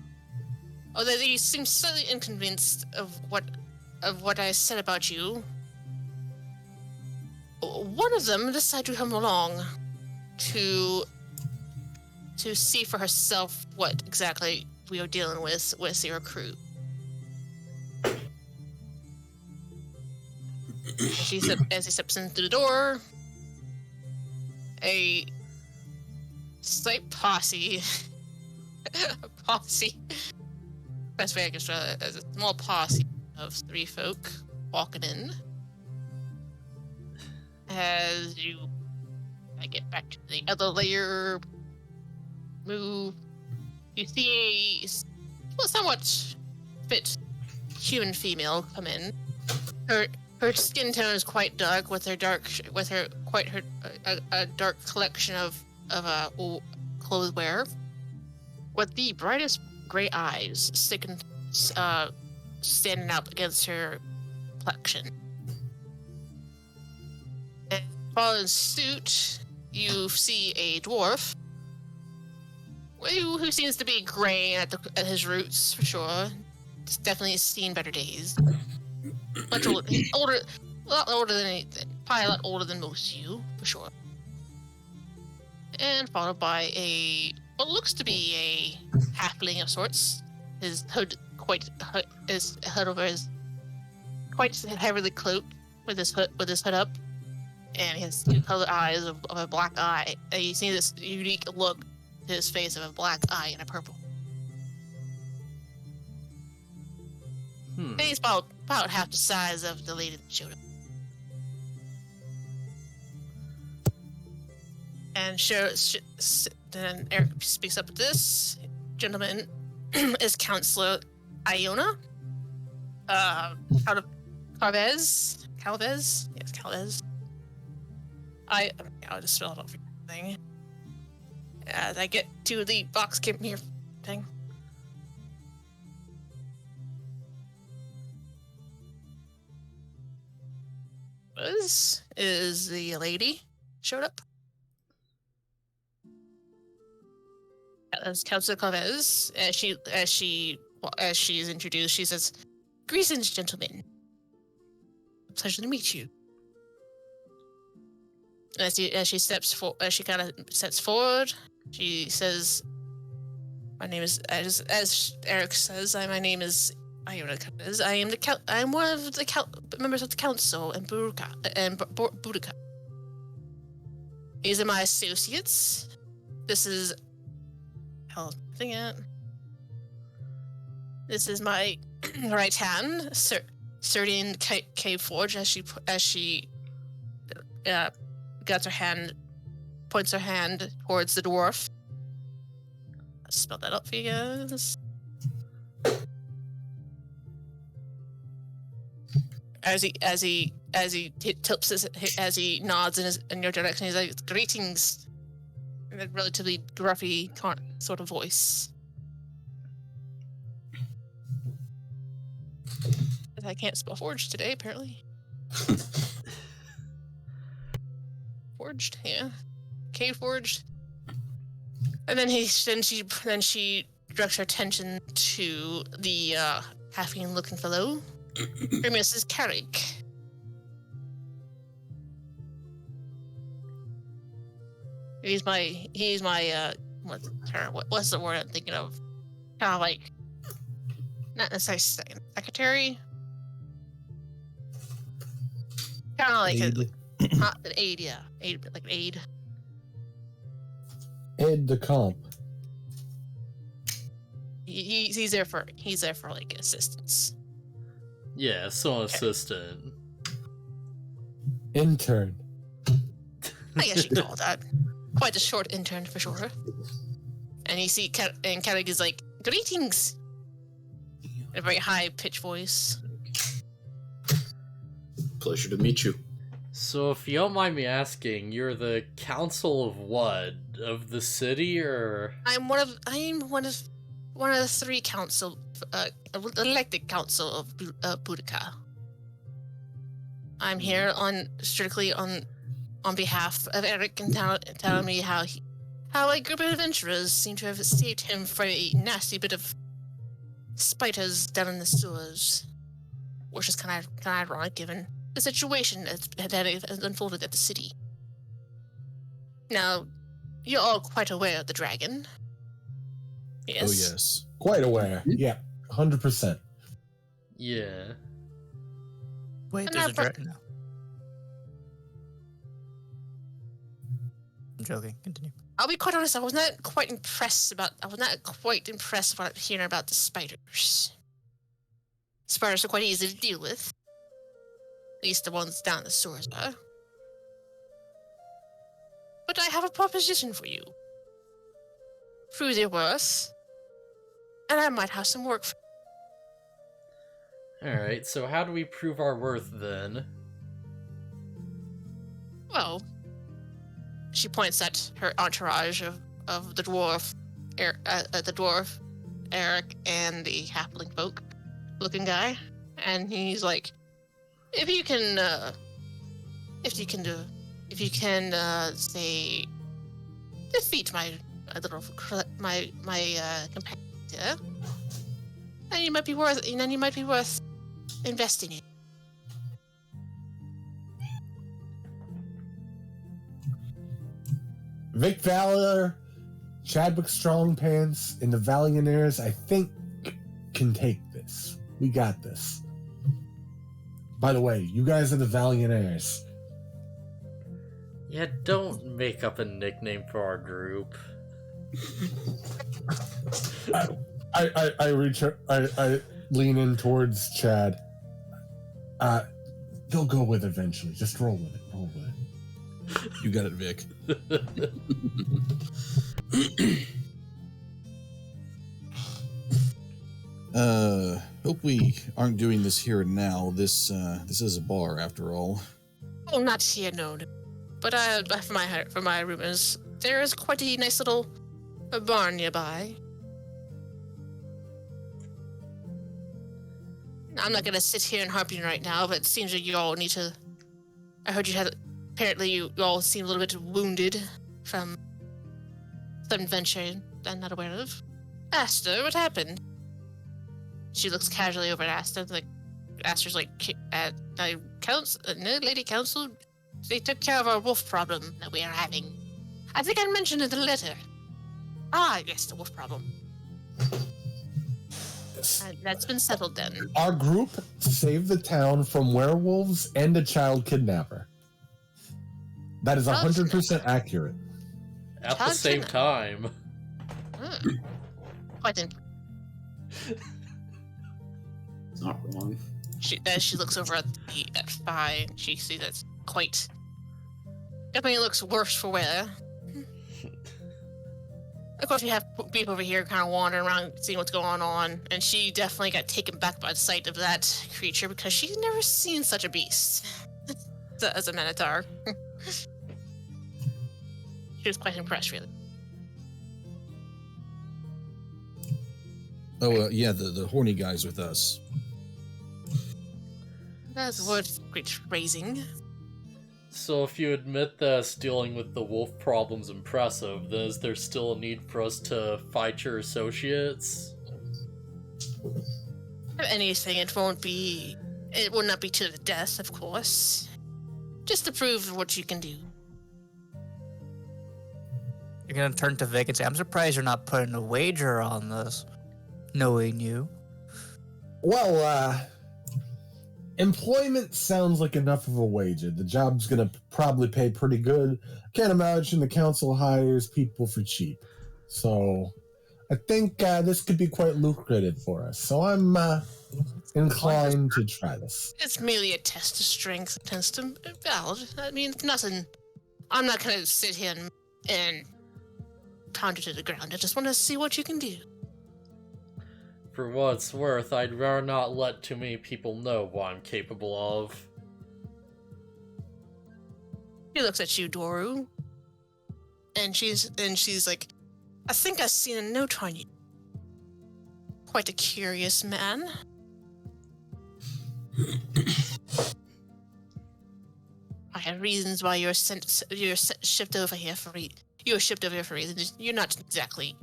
Although they seem slightly inconvinced of what I said about you. One of them decided to come along to see for herself what exactly we are dealing with your crew. As he steps in through the door, a slight posse best way I can show it as a small posse of 3 folk walking in. As I get back to the other layer, move. You see a somewhat fit human female come in. Her skin tone is quite dark, with her dark collection of clothes wear, with the brightest gray eyes standing out against her complexion. And following suit, you see a dwarf who seems to be gray at his roots for sure. He's definitely seen better days. Much older, a lot older than anything. Probably a lot older than most of you, for sure. And followed by what looks to be a halfling of sorts. His hood over his quite heavily cloaked with his hood up, and he has 2 colored eyes of a black eye. And you see this unique look to his face of a black eye and a purple. And he's about half the size of the lady that showed up. And then Eric speaks up with this gentleman is Counselor Iona. Out of Calvez. Yes, Calvez. I'll just spell it out for you. Thing. As I get to the box camp here thing. This is the lady showed up. As Counselor Chavez, as she is introduced, she says, "Greetings, gentlemen. Pleasure to meet you." As she steps forward, she says, "My name is," as Eric says, "My name is Iona Chavez. I'm one of the members of the council in Boudica. These are my associates. This is This is my right hand, Serdian Cave Forge, as she points her hand towards the dwarf. I'll spell that out for you guys. As he tilts as he nods in your direction, he's like, "Greetings," in a relatively gruffy sort of voice. I can't spell forged today, apparently. Forged, yeah. Cave forged. And then she directs her attention to the halfling-looking fellow. Her Mrs. Carrick. He's my what's the word I'm thinking of? Kind of like, not necessarily secretary. Kind of like an aide, yeah. Like an aide. Aide de camp. He's there for like assistance. Yeah, so assistant. Intern. I guess you could call that. Quite a short intern for sure. And you see, and Carrick is like, "Greetings," in a very high pitched voice. Pleasure to meet you. So, if you don't mind me asking, you're the council of what? Of the city, or? I'm one of the 3 council, elected council of Boudica. I'm here strictly on behalf of Eric and telling me how a group of adventurers seem to have saved him from a nasty bit of spiders down in the sewers, which is kind of ironic given the situation that has unfolded at the city. Now, you're all quite aware of the dragon. Yes. Oh, yes. Quite aware. Yeah, 100%. Yeah. Wait, And there's a dragon. I'm joking. Continue. I'll be quite honest, I was not quite impressed what I'm hearing about the spiders. Spiders are quite easy to deal with. At least the ones down the sewers are. But I have a proposition for you. Prove your worth, and I might have some work for you. Alright, so how do we prove our worth then? Well, she points at her entourage of the dwarf, Eric, and the halfling folk looking guy, and he's like, if you can say defeat my companion here, then you might be worth investing in. Vic Valor, Chadwick Strongpants, and the Valianaires, I think, can take this. We got this. By the way, you guys are the Valianaires. Yeah, don't make up a nickname for our group. I lean in towards Chad. They'll go with it eventually. Just roll with it. Roll with it. You got it, Vic. Hope we aren't doing this here and now. This is a bar after all. Well, not here, no. But for my rumors, there is quite a nice little barn nearby. I'm not gonna sit here and harp you right now, but it seems like you all need to. I heard apparently you all seem a little bit wounded from some adventure I'm not aware of. Aster, what happened? She looks casually over at Aster, like Aster's like, Lady Council, they took care of our wolf problem that we are having. I think I mentioned in the letter. Ah, yes, the wolf problem. That's been settled then. Our group saved the town from werewolves and a child kidnapper. That is 100% accurate. At the same time. Quite interesting. It's not wrong. She looks over at Phi, and she sees that's quite. Definitely looks worse for wear. Of course, we have people over here kind of wandering around, seeing what's going on, and she definitely got taken back by the sight of that creature because she's never seen such a beast as a Minotaur. She was quite impressed, really. Oh, yeah, the horny guy's with us. That's worth great raising. So if you admit that us dealing with the wolf problem's impressive, then is there still a need for us to fight your associates? If anything, it will not be to the death, of course. Just to prove what you can do. You're gonna turn to Vic and say, I'm surprised you're not putting a wager on this, knowing you. Well, employment sounds like enough of a wager. The job's gonna probably pay pretty good. Can't imagine the council hires people for cheap. So I think this could be quite lucrative for us. So I'm inclined to try this. It's merely a test of strength, test of valid. I mean, nothing. I'm not gonna sit here and pound it to the ground. I just want to see what you can do. For what it's worth, I'd rather not let too many people know what I'm capable of. She looks at you, Doru, and she's like, I think I've seen a note on you. Quite a curious man. I have reasons why you're shipped over here for reasons. You're not exactly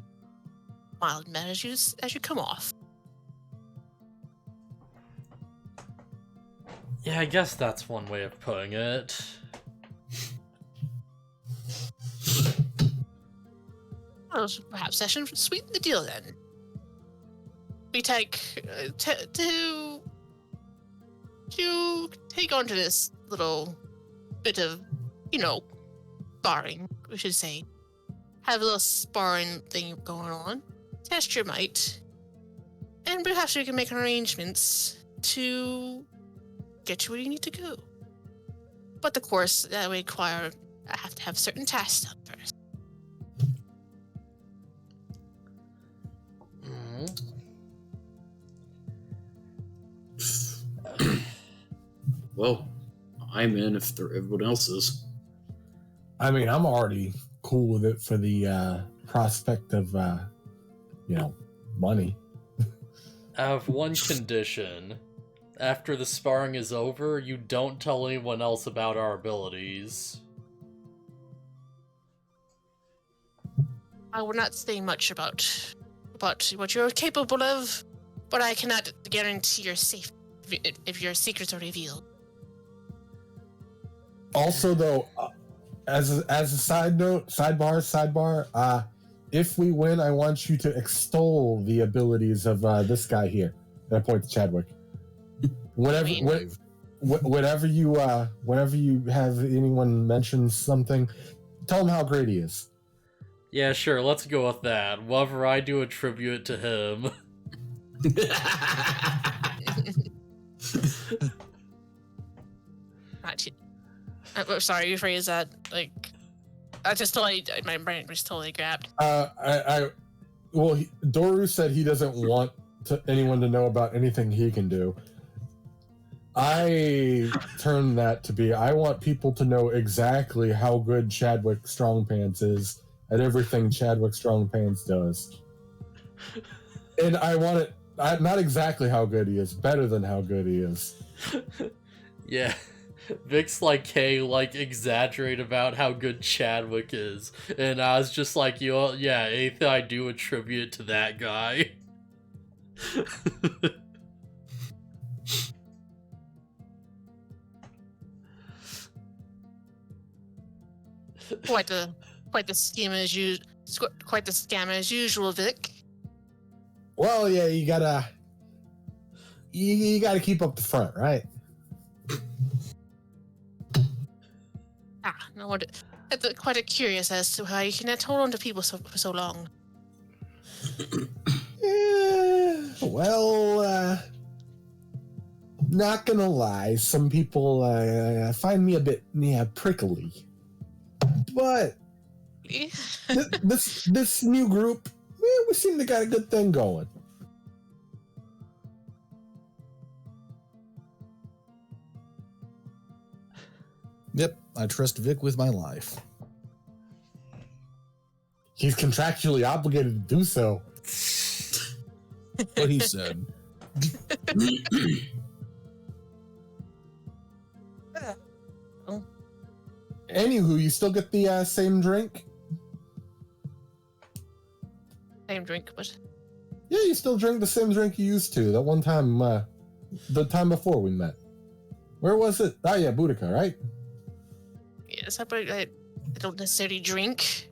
mild mannered as you come off. Yeah, I guess that's one way of putting it. Well, perhaps session sweeten the deal then. We take to take on to this little bit of, barring we should say, have a little sparring thing going on, test your might, and perhaps we can make arrangements to get you where you need to go. But of course, that would require I have to have certain tasks done first. Well, I'm in if everyone else is. I mean, I'm already cool with it for the prospect of, money. I have one condition. After the sparring is over, you don't tell anyone else about our abilities. I will not say much about what you're capable of, but I cannot guarantee your safety if your secrets are revealed. Also, though, as a side note, sidebar, if we win, I want you to extol the abilities of this guy here. And I point to Chadwick. Whenever you have anyone mention something, tell him how great he is. Yeah, sure, let's go with that. Whatever I do, attribute it to him. I'm sorry, you phrase that like I just totally my brain was totally grabbed. Doru said he doesn't want anyone to know about anything he can do. I turned that to be I want people to know exactly how good Chadwick Strongpants is at everything Chadwick Strongpants does. And I want it not exactly how good he is, better than how good he is. Yeah. Vic's like, hey, like, exaggerate about how good Chadwick is. And I was just like, yeah, anything I do attribute it to that guy. Quite the scam as usual, Vic. Well, yeah, you gotta keep up the front, right? No, I'm quite curious as to how you can hold on to people for so long. Not gonna lie, some people find me a bit prickly. But this new group, we seem to got a good thing going. Yep, I trust Vic with my life. He's contractually obligated to do so. What he said. Anywho, you still get the same drink? Same drink, but... Yeah, you still drink the same drink you used to. That one time, the time before we met. Where was it? Oh yeah, Boudica, right? Yes, I don't necessarily drink.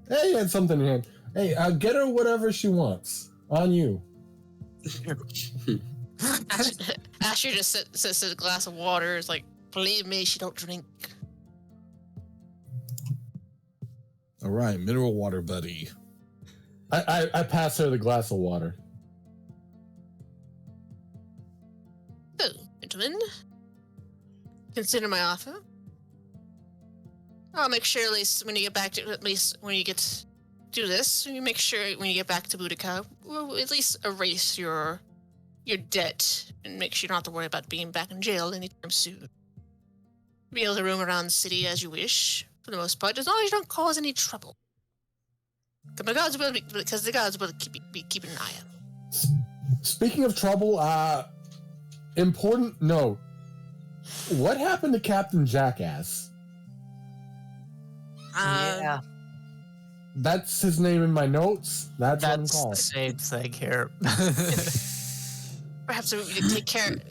Hey, you had something in hand. Hey, get her whatever she wants. On you. Asher just sits at a glass of water. It's like, believe me, she don't drink. All right, mineral water, buddy. I pass her the glass of water. So, gentlemen, consider my offer. I'll make sure at least when you get back to Boudica, we'll at least erase your debt and make sure you don't have to worry about being back in jail anytime soon. Be able to roam around the city as you wish, for the most part, as long as you don't cause any trouble. Because the gods will be keeping an eye out. Speaking of trouble, important note. What happened to Captain Jackass? Yeah, That's his name in my notes. That's what I'm that's called. the same thing here. Perhaps we can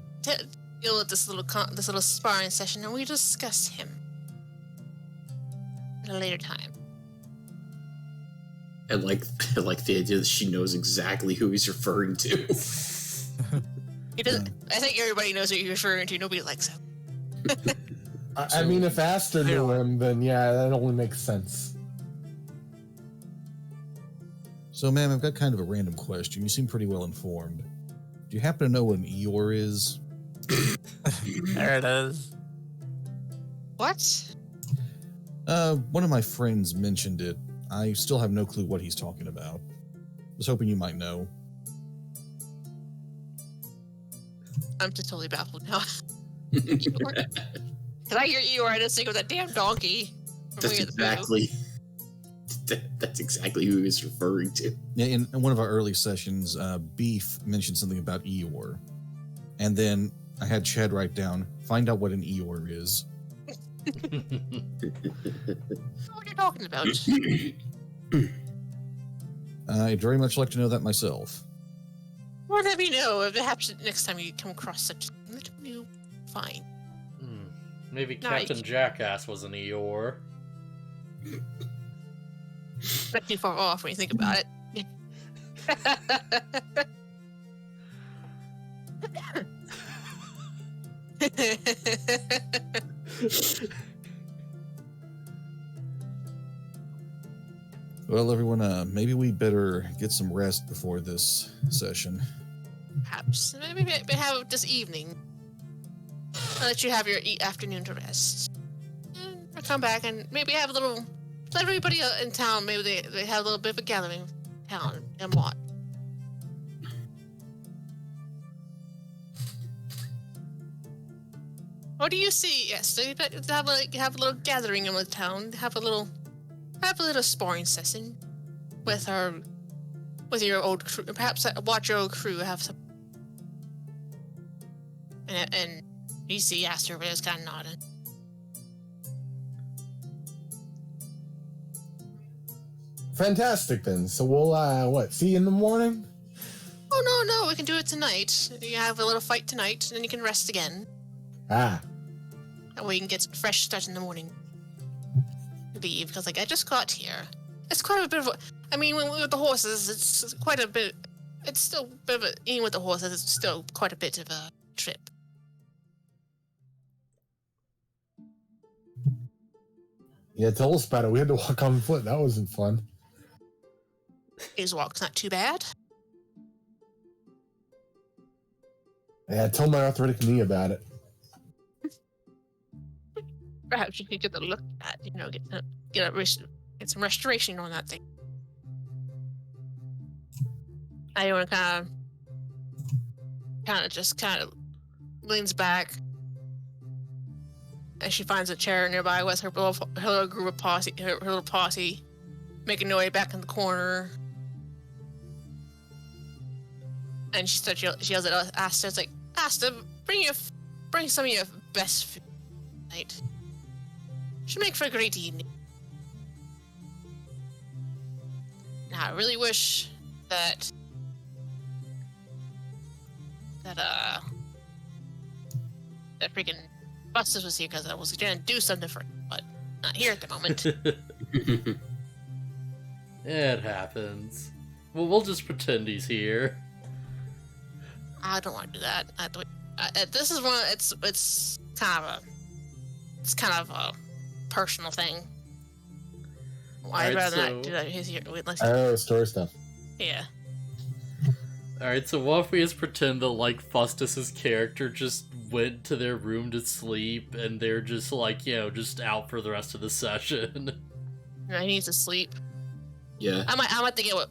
deal with this little sparring session, and we discuss him at a later time. I like the idea that she knows exactly who he's referring to. He doesn't. I think everybody knows what you're referring to. Nobody likes him. I mean, if Aster knew him, then yeah, that only makes sense. So, ma'am, I've got kind of a random question. You seem pretty well informed. Do you happen to know what an Eeyore is? There it is. What? One of my friends mentioned it. I still have no clue what he's talking about. Was hoping you might know. I'm just totally baffled now. Eeyore? Can I hear Eeyore? I just think of that damn donkey. That's exactly. That's exactly who he was referring to. Yeah, in one of our early sessions, Beef mentioned something about Eeyore. And then I had Chad write down, find out what an Eeyore is. What are you talking about? I'd very much like to know that myself. Or let me know if it happens next time you come across such let me fine. Maybe No, Captain Jackass was an Eeyore. Not too far off when you think about it. Well, everyone, maybe we better get some rest before this session. Perhaps. Maybe have this evening. I'll let you have your afternoon to rest. And I'll come back and maybe have a little... Let everybody in town, maybe they have a little bit of a gathering in town and what. What do you see? Yes, so you have a little gathering in the town. Have a little sparring session with your old crew. Perhaps watch your old crew have some. And you see Aster over there is kind of nodding. Fantastic then. So we'll see you in the morning? Oh no, we can do it tonight. You have a little fight tonight, and then you can rest again. Ah. That way you can get some fresh start in the morning. Leave, because I just got here. It's quite a bit of I mean, when we with the horses, it's quite a bit. It's still a bit of even with the horses, it's still quite a bit of a trip. Yeah, tell us about it. We had to walk on foot. That wasn't fun. His walk's not too bad. Yeah, tell my arthritic knee about it. Perhaps you could get the look at, get some restoration on that thing. I want to kind of leans back, and she finds a chair nearby with her little group of posse, her little posse, making their way back in the corner. And she yells at Asta, it's like, Asta, bring some of your best food tonight. Should make for a great evening. Now, I really wish that freaking Phustus was here, because I was gonna do something for him, but not here at the moment. It happens. Well, we'll just pretend he's here. I don't want to do that. This is one. It's kind of a personal thing. I'd rather not do that. He's here. Oh, story stuff. Yeah. Alright, so what if we just pretend that, Phustus's character just went to their room to sleep, and they're just, just out for the rest of the session? He needs to sleep. Yeah. I might have to get with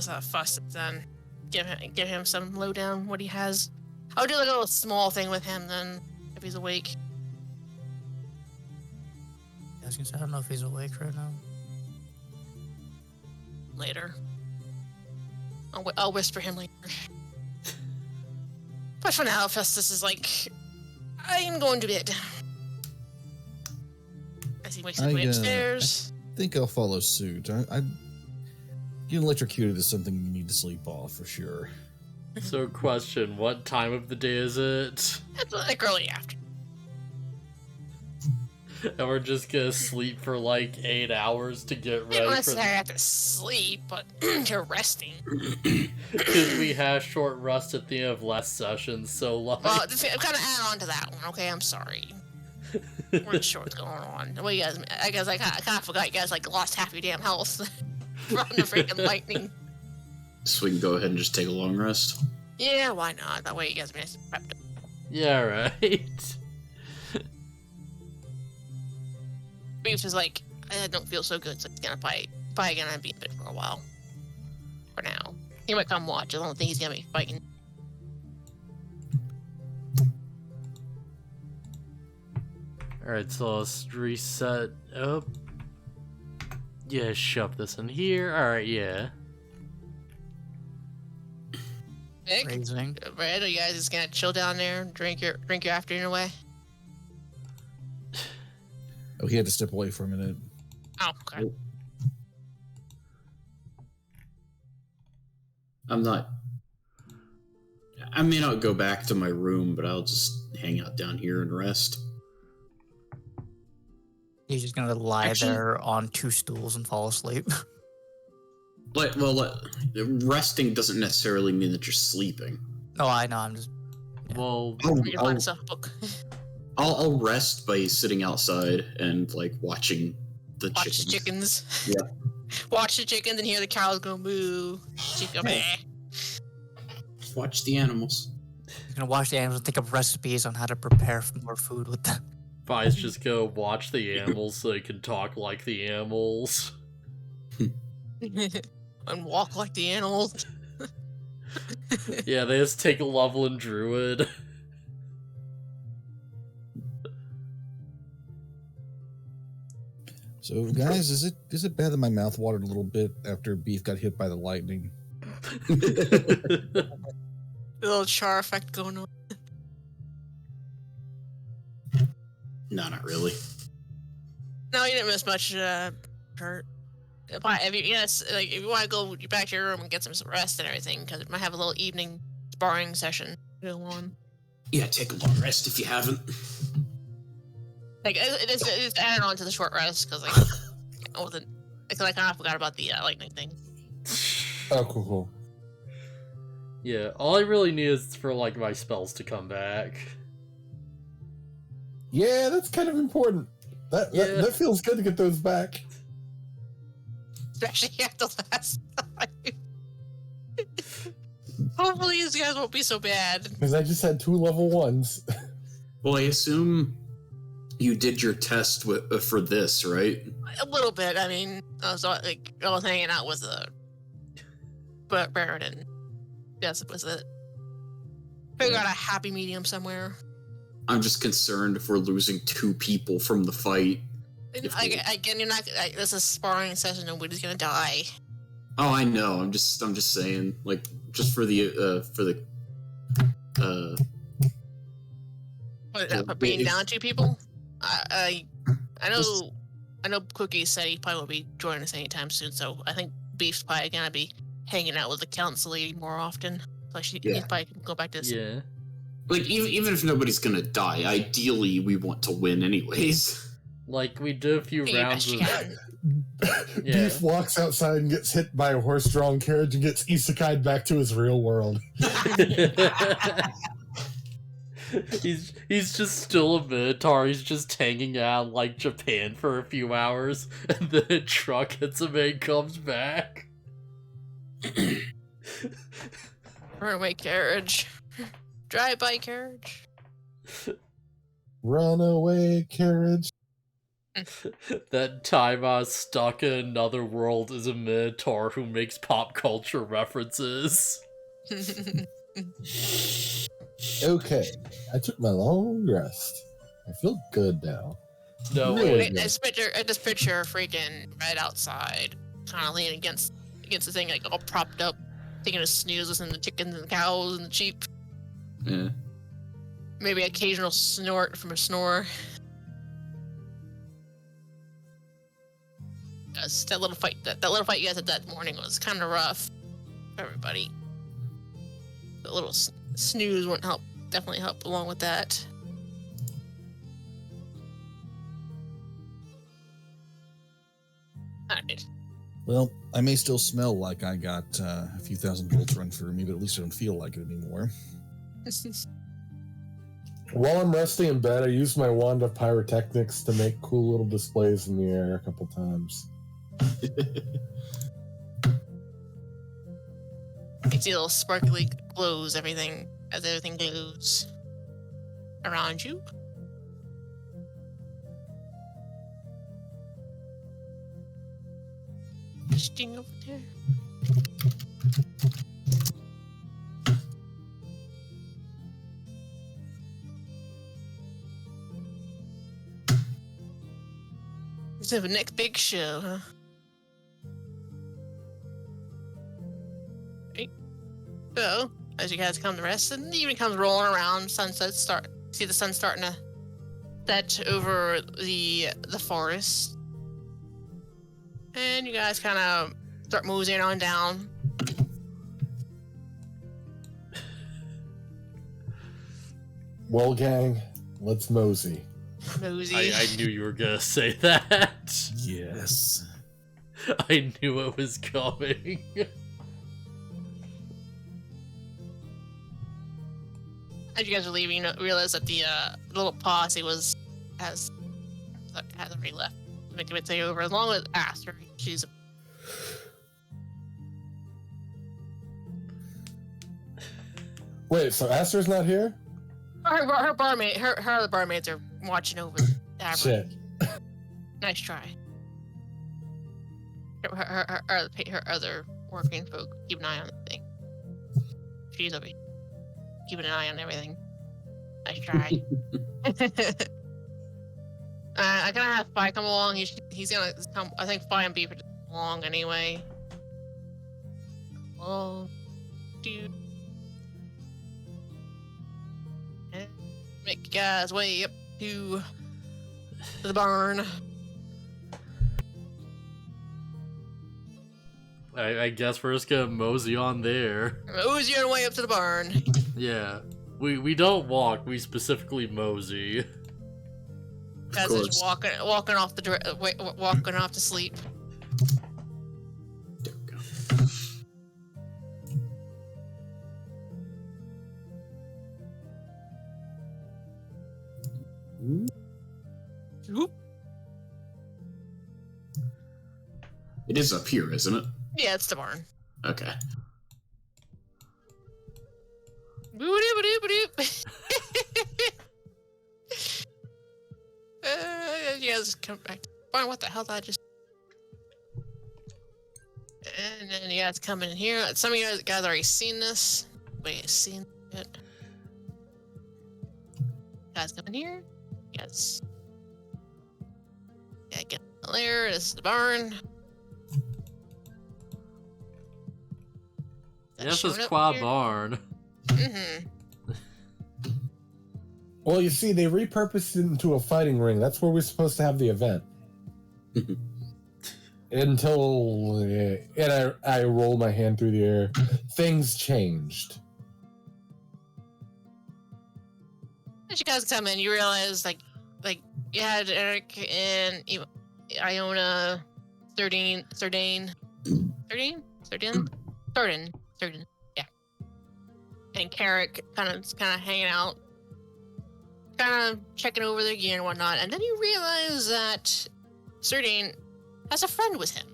Phustus then. Give him some lowdown what he has. I'll do a little small thing with him then, if he's awake. I was gonna say, I don't know if he's awake right now. Later. I'll whisper him later. But for now, Phustus is like, I'm going to bed. As he wakes his way upstairs. I think I'll follow suit. Getting electrocuted is something you need to sleep off for sure. So, question, what time of the day is it? It's early after. And we're just gonna sleep for 8 hours to get ready Unless for I have to sleep, but you're resting. Because we had short rest at the end of last session, so Well, I'm kind of add on to that one, okay? I'm sorry. Weren't sure what's going on. Well, you guys, I guess I kind of forgot you guys like lost half your damn health from the freaking lightning. So we can go ahead and just take a long rest. Yeah, why not? That way you guys be nice and prepped up. Yeah, right. Beef is like, I don't feel so good, so he's gonna probably gonna be in bed for a while. For now. He might come watch, I don't think he's gonna be fighting. Alright, so let's reset up. Yeah, shove this in here. Alright, yeah. Nick, Amazing. Brad, are you guys just gonna chill down there and drink your afternoon away? Oh, he had to step away for a minute. Oh, okay. I may not go back to my room, but I'll just hang out down here and rest. He's just gonna lie Actually- there on 2 stools and fall asleep. Resting doesn't necessarily mean that you're sleeping. Oh, I know. I'm just. Well, You can find yourself a book. I'll rest by sitting outside and like watching the Watch chickens. the chickens. Yeah. Watch the chickens and hear the cows go moo. Chicken meh. Watch the animals. You're gonna watch the animals and think of recipes on how to prepare more food with them. Vi's just go watch the animals so they can talk like the animals. And walk like the animals. Yeah, they just take a level in Druid. So, guys, is it bad that my mouth watered a little bit after Beef got hit by the lightning? The little char effect going on. No, not really. No, you didn't miss much, Kurt. If you want to go back to your room and get some rest and everything, because it might have a little evening sparring session go on. Yeah, take a long rest if you haven't. Like it's added on to the short rest because like I kind of forgot about the lightning thing. Oh, cool. Yeah, all I really need is for like my spells to come back. Yeah, that's kind of important. That feels good to get those back. Especially after last time. Hopefully these guys won't be so bad. Because I just had 2 level 1s. Well, I assume you did your test for this, right? A little bit. I mean, I was hanging out with Baron, and yes, it was it. Figure out a happy medium somewhere. I'm just concerned if we're losing 2 people from the fight. Again, you're not. This is a sparring session. Nobody's gonna die. Oh, I know. I'm just saying, like, just for the But being down 2 people. I know Cookie said he probably won't be joining us anytime soon. So I think Beef's probably gonna be hanging out with the council lady more often. So he's probably gonna go back to this. Yeah. like even if nobody's gonna die, ideally we want to win anyways. Like, we did a few Do your rounds best of... you can. Yeah. Beef walks outside and gets hit by a horse-drawn carriage and gets isekai'd back to his real world. he's just still a Minotaur. He's just hanging out in, like, Japan for a few hours, and then a truck hits him and comes back. Runaway carriage. Drive-by carriage. Runaway carriage. That time I was stuck in another world as a Minotaur who makes pop culture references. Okay, I took my long rest. I feel good now. No, Really? wait. I just picture freaking Red outside, kind of leaning against the thing, like all propped up, taking a snooze, listening to the chickens and the cows and the sheep. Yeah. Maybe occasional snort from a snore. That little fight you guys had that morning was kind of rough for everybody. The little snooze wouldn't help. Definitely help along with that. Alright. Well, I may still smell like I got a few thousand volts run through me, but at least I don't feel like it anymore. While I'm resting in bed, I use my wand of pyrotechnics to make cool little displays in the air a couple times. You see little sparkly glows, everything as everything glows around you. Sting over there. This is the next big show, huh? Right. So, as you guys come to rest, and the evening comes rolling around, sunset see the sun starting to set over the forest. And you guys kind of start moseying on down. Well, gang, let's mosey. Mosey. I knew you were gonna say that. Yes. I knew it was coming. As you guys are leaving, you realize that the little posse has already left. Making its way over, along with Aster. She's Wait, so Aster's not here? her barmaid, her other barmaids are watching over Avery. Shit. Nice try. Her other working folk keep an eye on the thing. She's over here, keeping an eye on everything. Nice try. I gotta have Fi come along. He's gonna come. I think Fi and Beef are along anyway. Oh, dude. And make you guys way up to the barn. I guess we're just gonna mosey on there. Mosey on way up to the barn. Yeah. We don't walk, we specifically mosey. Guys are just walking off to sleep. There we go. Oop. It is up here, isn't it? Yeah, it's the barn. Okay. Boop-a-doop-a-doop-a-doop. You guys come back to the barn. What the hell did I just... And then you guys come in here. Some of you guys already seen this. Wait, seen it? Guys come in here. Yes. Yeah, get there. This is the barn. This is Qua Barn. Mm-hmm. Well, you see, they repurposed it into a fighting ring. That's where we're supposed to have the event. Until... and I roll my hand through the air. Things changed. As you guys come in, you realize, like you had Eric and Iona, Sardine, yeah, and Carrick kind of hanging out, kind of checking over their gear and whatnot, and then you realize that Sardine has a friend with him.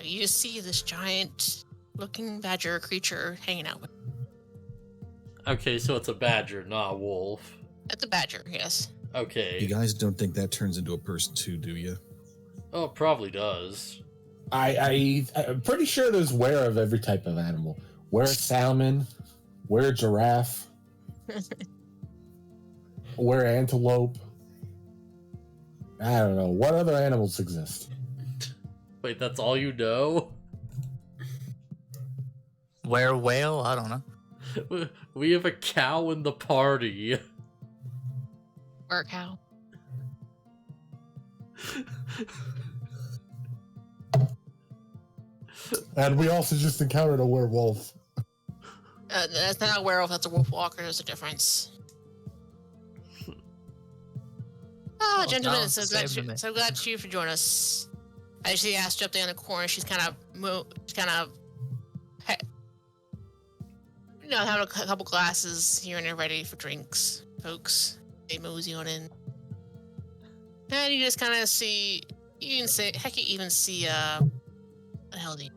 You just see this giant-looking badger creature hanging out with him. Okay, so it's a badger, not a wolf. It's a badger, yes. Okay. You guys don't think that turns into a person too, do you? Oh, it probably does. I'm pretty sure there's were of every type of animal. Were salmon, were giraffe, were antelope. I don't know. What other animals exist? Wait, that's all you know? Where whale? I don't know. We have a cow in the party. Or a cow. And we also just encountered a werewolf. That's not a werewolf, that's a wolf walker. There's a difference. Oh, Gentlemen, no, so glad you for joining us. I see Astrid up there in the corner. She's kind of have a couple glasses here and there ready for drinks, folks. They mosey on in. And you just kind of see, you even say, heck, you even see, what the hell do you?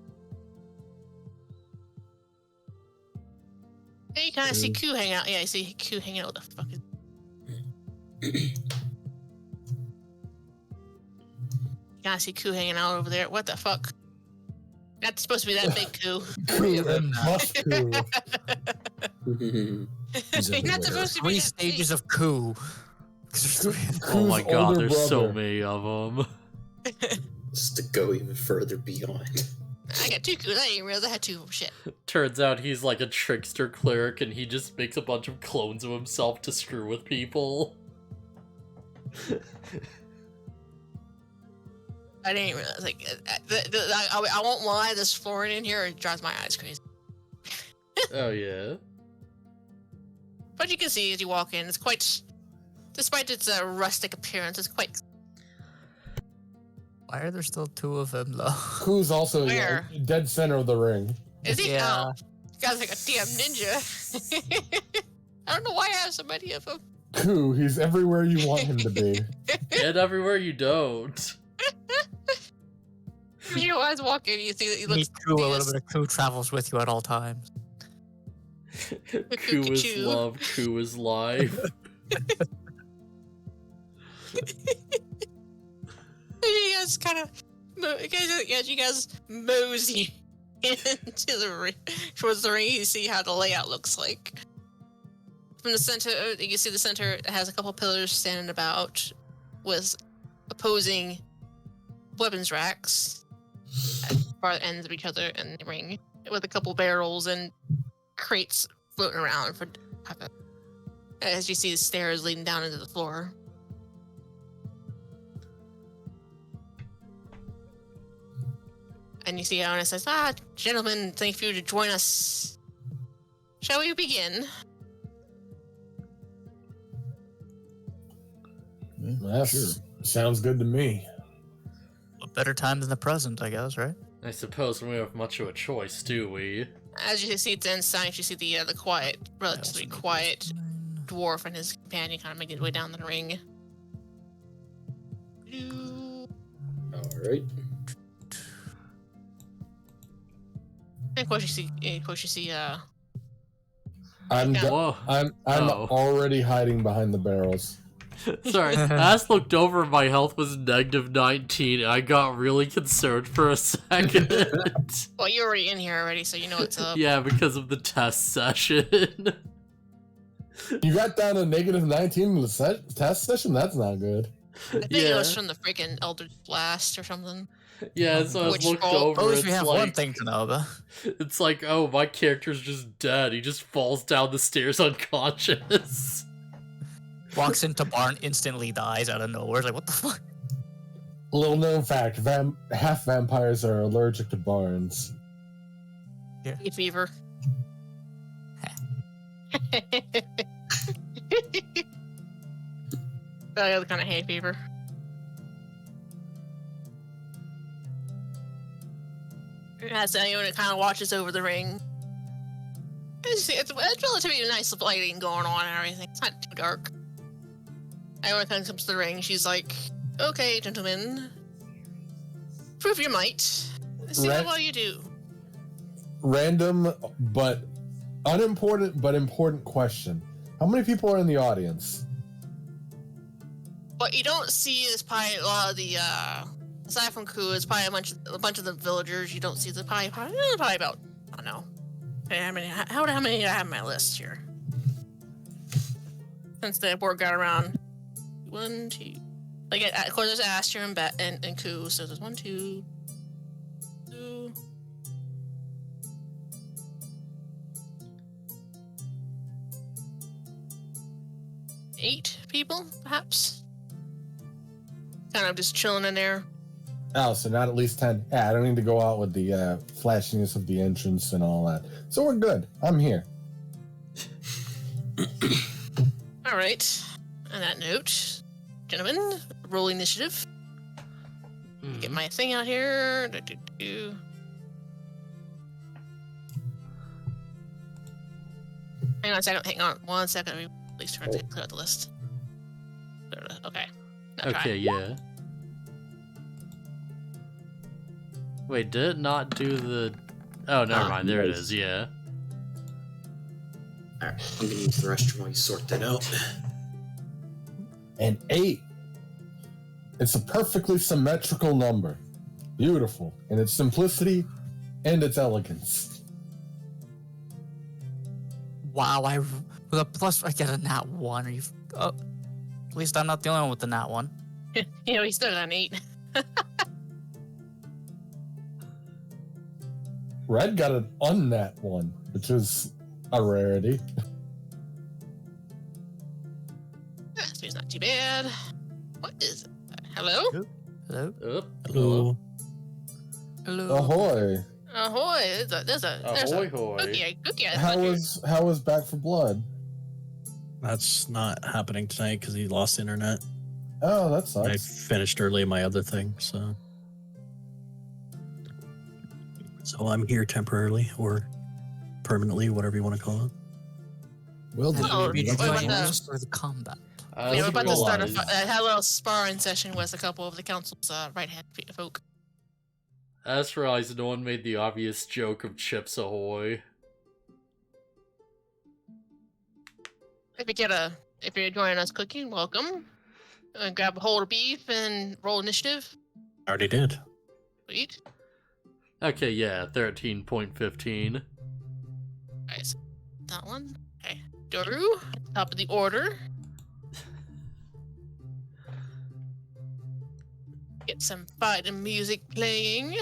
And you kind of see Q hang out. Yeah, you see Q hanging out. What the fuck is? You kind of see Q hanging out over there. What the fuck? Not supposed to be that big, Q. Must Coup. You're not supposed to be 3 that stages of coup. Oh my Coup's god, older there's so brother. many of them. Just to go even further beyond. I got 2 Qs. I didn't realize I had 2 of them. Shit. Turns out he's like a trickster cleric and he just makes a bunch of clones of himself to screw with people. I didn't realize. Like, I won't lie. This flooring in here drives my eyes crazy. Oh yeah. But you can see as you walk in, it's quite. Despite its rustic appearance, it's quite. Why are there still 2 of them though? Who's also Where? dead center of the ring. Is he? Yeah. Oh, this guy's like a damn ninja. I don't know why I have so many of them. Coup, he's everywhere you want him to be. And everywhere you don't. You always walk in, you see that he Me looks. too, a little bit of coup travels with you at all times. Coup is Cuckoo. love, coup is life. You guys kind of, you guys mosey into the ring, towards the ring. You see how the layout looks like. From the center, you can see the center has a couple pillars standing about with opposing weapons racks at far ends of each other in the ring, with a couple barrels and crates floating around for as you see the stairs leading down into the floor. And you see Anna says, gentlemen, thank you to join us. Shall we begin? Yes, Sure. sounds good to me. A better time than the present, I guess, right? I suppose we don't have much of a choice, do we? As you see to inside, you see the quiet, relatively quiet dwarf and his companion kind of making their way down the ring. Alright. And of course you see, I'm Yeah. Whoa. I'm Oh. already hiding behind the barrels. Sorry, I just looked over and my health was -19 and I got really concerned for a second. well, you're already in here already, so you know what's up. Yeah, because of the test session. You got down to -19 in the test session? That's not good. I think it was from the freaking Eldritch Blast or something. Yeah, so I was Which looked fault? over, At least we it's have like, one thing to know, though. it's like, oh, my character's just dead. He just falls down the stairs unconscious. Walks into barn, instantly dies out of nowhere. It's like, what the fuck? Little known fact: half vampires are allergic to barns. Hay fever. The other kind of hay fever. As anyone kind of watches over the ring. It's relatively nice lighting going on and everything. It's not too dark. Everyone kind of comes to the ring. She's like, okay, gentlemen. Prove your might. See how well you do. Random but unimportant but important question. How many people are in the audience? What you don't see is probably a lot of the, aside from Ku, it's probably a bunch of the villagers. You don't see the probably about, I don't know. How many do I have on my list here? Since the board got around. 1, 2. Like, of course, there's Aster and Ku, so there's 1, 2, 2. 8 people, perhaps? Kind of just chilling in there. Oh, so not at least 10. Yeah, I don't need to go out with the flashiness of the entrance and all that. So we're good. I'm here. All right. On that note, gentlemen, roll initiative. Get my thing out here. Hang on a second. Hang on 1 second. Let me at least try to clear out the list. Okay. Now try. Okay, yeah. Wait, did it not do the... Oh, never mind. There it nice. is, yeah. Alright, I'm gonna use the restroom while you sort that out. And 8. It's a perfectly symmetrical number. Beautiful. In its simplicity and its elegance. Wow, with a plus I get a nat 1. Are you? Oh, at least I'm not the only one with the nat 1. You know, he's still got an 8. Red got an unnat 1, which is a rarity. So he's not too bad. What is it? Hello? Hello. Hello. Hello. Ahoy! Ahoy! There's a Ahoy hoy. cookie. How was Back for Blood? That's not happening tonight because he lost internet. Oh, that I sucks. finished early in my other thing, so I'm here temporarily or permanently, whatever you want to call it. Well, then, Oh, Maybe what about join the- us for the combat. We were about to start realized- I had a little sparring session with a couple of the council's right-hand folk. I just realized no one made the obvious joke of Chips Ahoy. If you're joining us cooking, welcome. Grab a hold of beef and roll initiative. I already did. Sweet. Okay, yeah, 13.15. Alright, so that one. Okay. Doru, top of the order. Get some fighting music playing.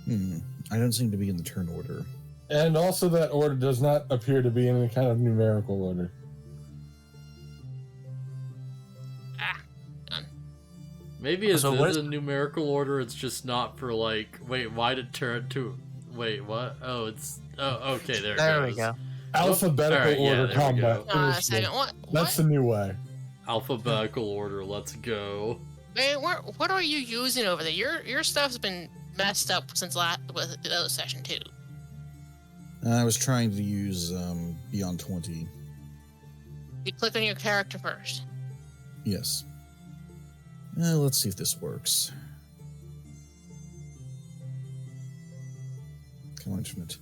I don't seem to be in the turn order. And also that order does not appear to be in any kind of numerical order. Maybe it So is what is- a numerical order, it's just not for like... Wait, why did turn to... Wait, what? Oh, it's... Oh, okay, there it There goes. we go. Alphabetical Alright, yeah, order there we combat. go. A initiative. second. What? That's the new way. Alphabetical order, let's go. Man, what are you using over there? Your stuff's been messed up since with the other session too. I was trying to use Beyond 20. You click on your character first. Yes. Let's see if this works. Come on, internet.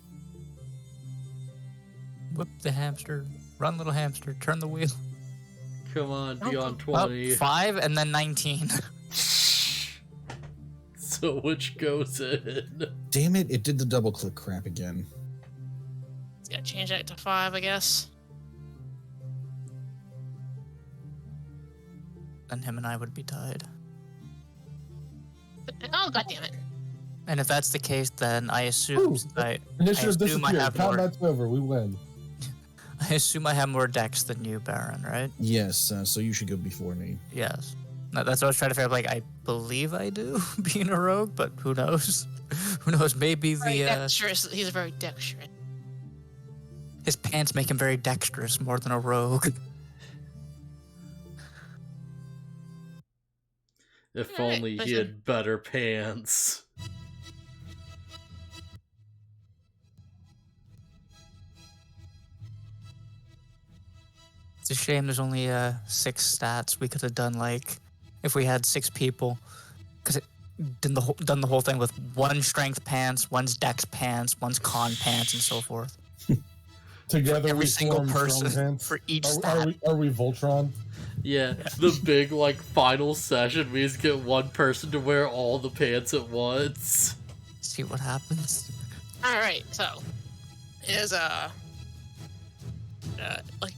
Whip the hamster. Run, little hamster. Turn the wheel. Come on, beyond Up 20. 5 and then 19. So which goes in? Damn it, it did the double click crap again. Gotta change that to 5, I guess. Then him and I would be tied. Oh, god damn it. And if that's the case, then I assume Initiative assume I disappeared. have more. Combat's over. We win. I have more decks than you, Baron, right? Yes, so you should go before me. Yes. No, that's what I was trying to figure out. Like, I believe I do, being a rogue, but who knows? Who knows? Maybe Very the dexterous. He's very dexterous. his pants make him very dexterous more than a rogue. If Alright, only he listen. had better pants. It's a shame there's only 6 stats. We could have done like if we had 6 people, because it done the whole thing with 1 strength pants, 1's dex pants, 1's con pants, and so forth. Together Every we single form person strong hands. for each Are stat. we Voltron? Yeah, the big, like, final session, we just get one person to wear all the pants at once. See what happens. Alright, so. Is, Lucky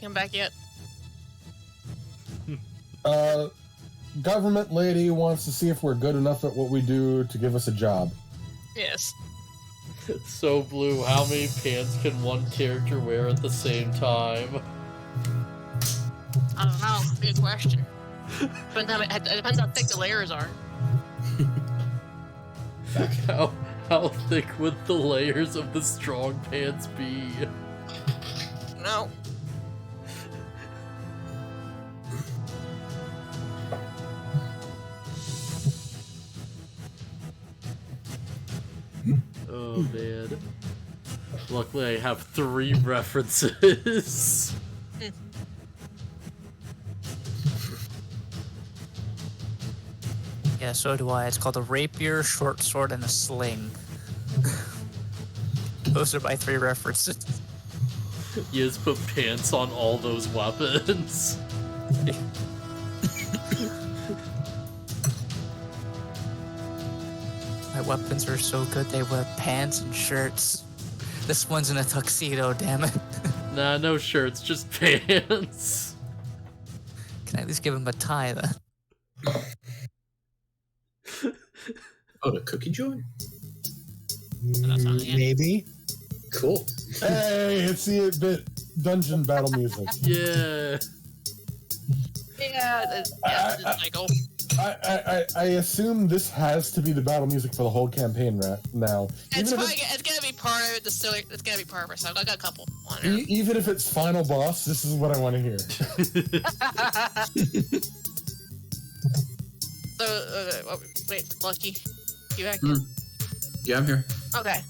come back yet? Government lady wants to see if we're good enough at what we do to give us a job. Yes. So, Blue, how many pants can one character wear at the same time? I don't know. Good question. It depends how thick the layers are. How thick would the layers of the strong pants be? No. Oh, man. Luckily, I have 3 references. Yeah, so do I. It's called a rapier, short sword, and a sling. Those are my 3 references. You just put pants on all those weapons. My weapons are so good, they wear pants and shirts. This one's in a tuxedo, damn it. Nah, no shirts, just pants. Can I at least give him a tie, then? Oh, the cookie joint? Maybe. Cool. Hey, it's the 8-bit dungeon battle music. Yeah. Yeah, Michael. I assume this has to be the battle music for the whole campaign now. It's gonna be part of it. It's gonna be part of it. So I got a couple on there. Even if it's final boss, this is what I want to hear. So, wait, Lucky, you back? Yeah, I'm here. Okay.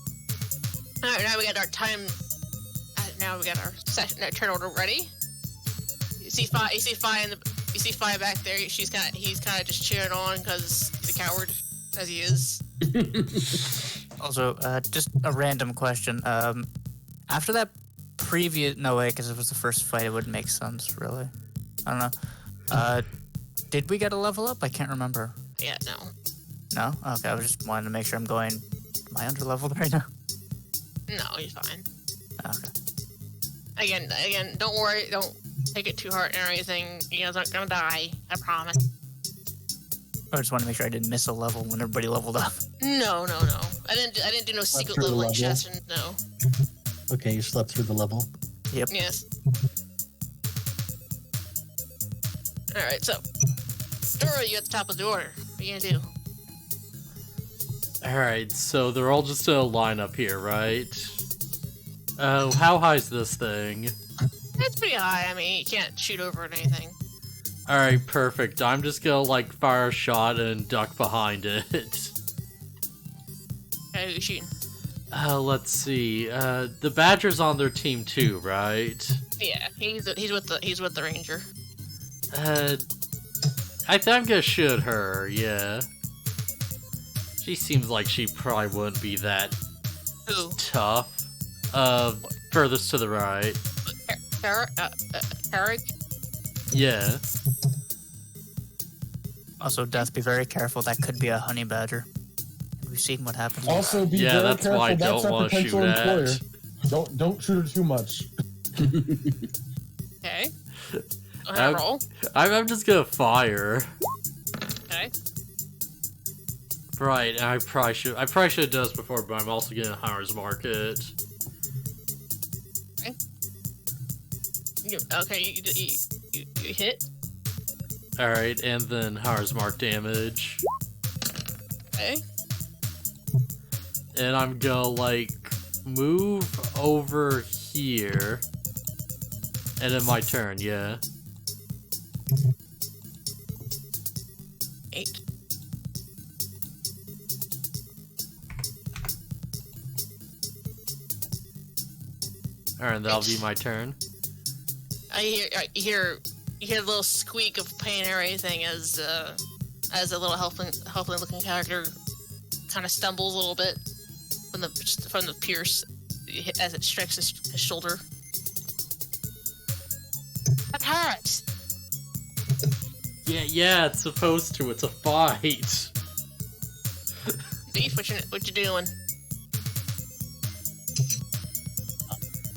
All right, now we got our time. Now we got our session turn order ready. You see Fi back there. He's kind of just cheering on because he's a coward, as he is. Also, just a random question. After that previous... No way, because it was the first fight, it wouldn't make sense, really. I don't know. Did we get a level up? I can't remember. Yeah, no. No? Okay, I was just wanting to make sure I'm going... Am I under-leveled right now? No, he's fine. Okay. Again, don't worry. Don't take it too hard or anything. You guys aren't gonna die. I promise. I just want to make sure I didn't miss a level when everybody leveled up. No. I didn't do no secret through the leveling level? chests. No. Okay, you slept through the level. Yep. Yes. All right. So, Dora, you at the top of the order. What are you gonna do? Alright, so they're all just in a lineup here, right? Oh, how high is this thing? It's pretty high. I mean, you can't shoot over it or anything. Alright, perfect. I'm just gonna, like, fire a shot and duck behind it. Okay, who's shooting? Let's see. The Badger's on their team too, right? Yeah, he's with the ranger. I think I'm gonna shoot her, yeah. She seems like she probably wouldn't be that Who? tough. Furthest to the right. Eric? Yeah. Also, Death, be very careful. That could be a honey badger. We've seen what happens. Also, be Yeah, very that's careful. why I That's don't our wanna potential shoot at. employer. Don't shoot her too much. Okay. Go ahead and roll. I'm just gonna fire. Okay. Right, I probably should have done this before, but I'm also getting a Hunter's Market. Okay, you hit. Alright, and then Hunter's Mark damage. Okay. And I'm gonna, like, move over here. And then my turn, yeah. 8. Alright, that'll be my turn. You hear a little squeak of pain or anything as a little healthy looking character kind of stumbles a little bit from the pierce as it strikes his shoulder. That hurts. Yeah, it's supposed to. It's a fight. Beef, what you doing?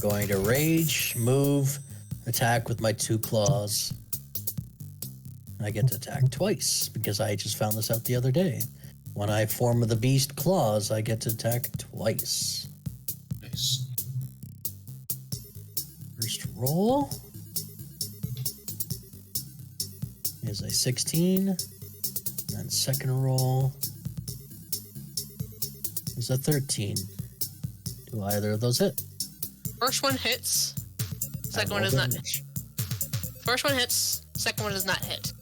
Going to rage, move, attack with my 2 claws. I get to attack twice because I just found this out the other day. When I form the beast claws, I get to attack twice. Nice. First roll is a 16. Then second roll is a 13. Do either of those hit? First one hits. Second one roll does not. damage. First one hits. Second one does not hit.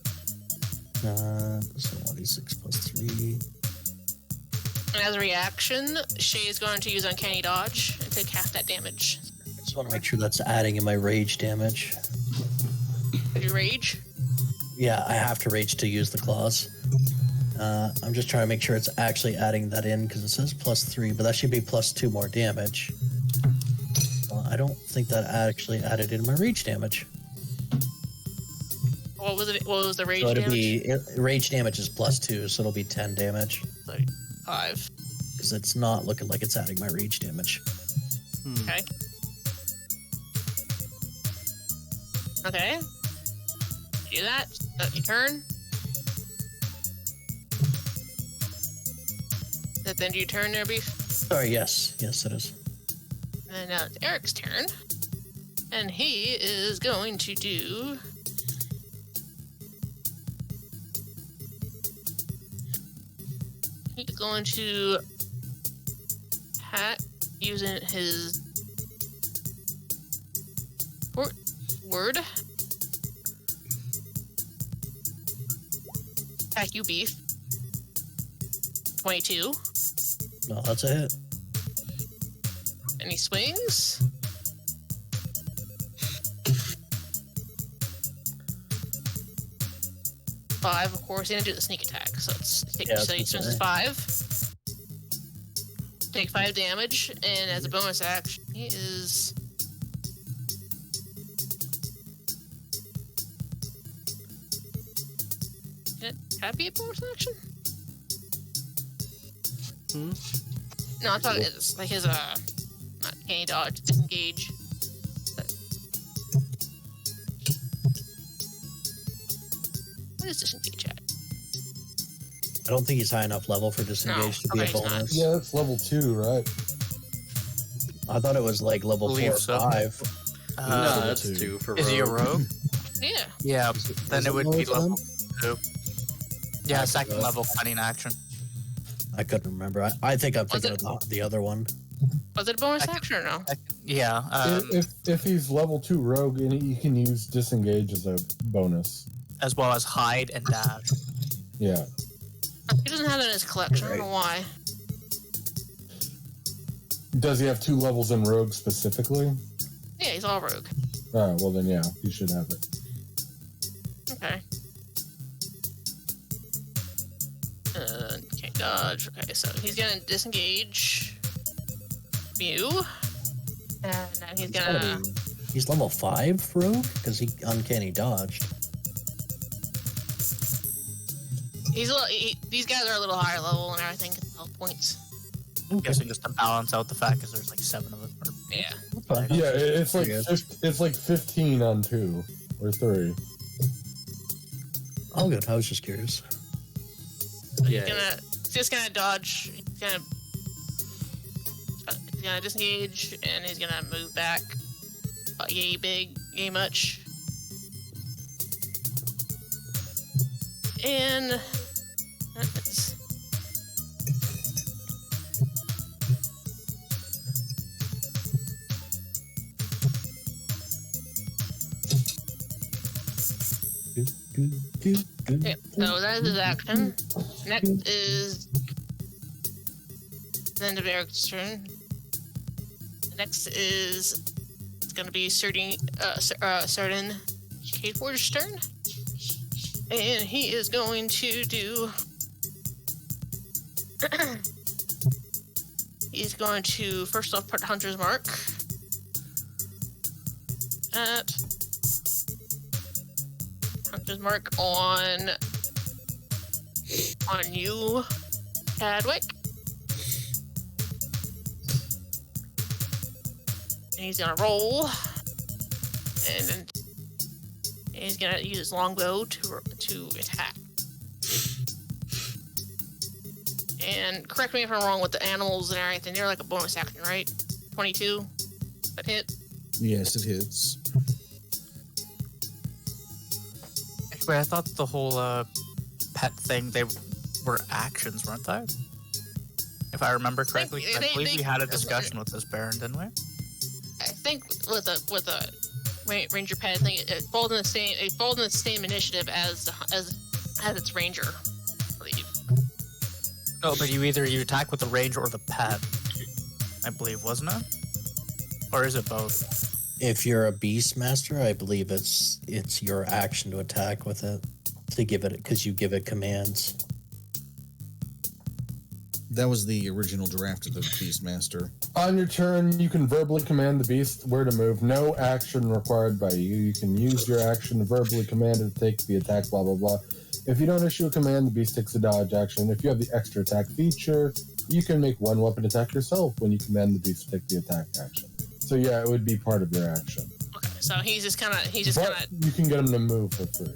So 1d6 plus 3. And as a reaction, Shay is going to use Uncanny Dodge and take half that damage. Just want to make sure that's adding in my rage damage. Did you rage? Yeah, I have to rage to use the claws. I'm just trying to make sure it's actually adding that in because it says +3, but that should be +2 more damage. I don't think that actually added in my rage damage. What was it? What was the rage So it'll damage? rage damage is +2, so it'll be 10 damage. 5. Because it's not looking like it's adding my rage damage. Okay. Okay. Do that. Your turn. Is that the end of your turn there, Beef? Sorry, yes. Yes, it is. And now it's Eric's turn. And he is going to do... He's going to hat using his word. Attack you, Beef. 22. No, that's a hit. And he swings. Five, of course, he's gonna do the sneak attack. So it's so he swings 5. Take 5 damage, and as a bonus action, he is can it be a bonus action? No, I'm talking it's like his not candy dodge, disengage. What is disengage at? I don't think he's high enough level for disengage to be a he's not. bonus. Yeah, it's level 2, right? I thought it was like level 4 or Believe so. 5. No, level that's 2. 2 for Is he a rogue. rogue? Yeah. Yeah, then Is it it would lower be for them? level 2. Yeah, second level cutting action. I couldn't remember. I think I'm Was thinking of the other one. Was it a bonus I can- action or no? Yeah. If he's level 2 rogue, and you can use disengage as a bonus. As well as hide and dash. Yeah. He doesn't have that in his collection. I don't know why. Does he have 2 levels in rogue specifically? Yeah, he's all rogue. Oh, well then yeah, he should have it. Okay. Can't dodge. Okay, so he's gonna disengage Mew. And then he's gonna... He's level 5 rogue? Because he uncanny dodged. These guys are a little higher level and everything. Health points. I'm guessing just to balance out the fact because there's like 7 of them. Yeah. Fine. Yeah, it's like Yes. it's like 15 on 2 or 3. All good. I was just curious. So Yeah. he's just gonna dodge. He's gonna disengage and he's gonna move back. Yay big, yay much. And that's okay, so that is his action. Next is the end of Eric's turn. Next is it's gonna be certain Cade Forge's turn. And he is going to do he's going to first off put Hunter's Mark at Hunter's Mark on you, Chadwick. And he's gonna roll. And then he's gonna use his longbow to attack. And correct me if I'm wrong with the animals and everything. They're like a bonus action, right? 22. That hit. Yes, it hits. Actually, I thought the whole pet thing, they were actions, weren't they? If I remember correctly, I believe we had a discussion with this Baron, didn't we? I think with a ranger pet thing, it falls in the same. It falls in the same initiative as its ranger, I believe. No, but you attack with the range or the pet, I believe, wasn't it? Or is it both? If you're a Beastmaster, I believe it's your action to attack with it, to give it, because you give it commands. That was the original draft of the Beastmaster. On your turn, you can verbally command the beast where to move. No action required by you. You can use your action to verbally command it to take the attack, blah, blah, blah. If you don't issue a command, the beast takes a dodge action. If you have the extra attack feature, you can make one weapon attack yourself when you command the beast to take the attack action. So yeah, it would be part of your action. Okay, so he's just kind of you can get him to move for free.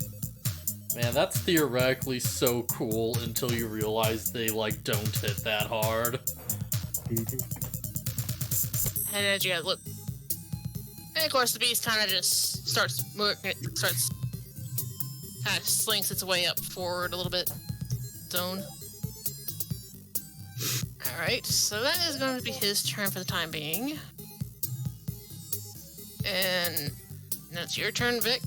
Man, that's theoretically so cool until you realize they like don't hit that hard. And as you guys look, and of course the beast kind of just starts kind of slinks its way up forward a little bit. Zone. All right, so that is going to be his turn for the time being. And that's your turn, Vic.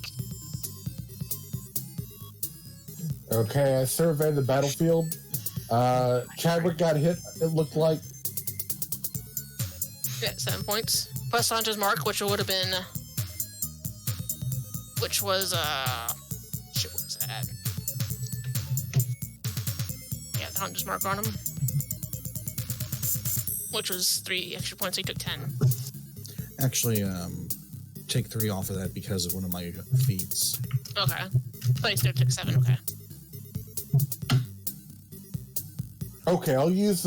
Okay, I surveyed the battlefield. Chadwick got hit, it looked like. Yeah, 7 points. Plus Hunter's Mark, which would have been... Which was, shit, what was that? Yeah, the Hunter's Mark on him. Which was 3 extra points, so he took 10. Actually, take 3 off of that because of one of my feats. Okay. But he still took 7, okay. Okay, I'll use,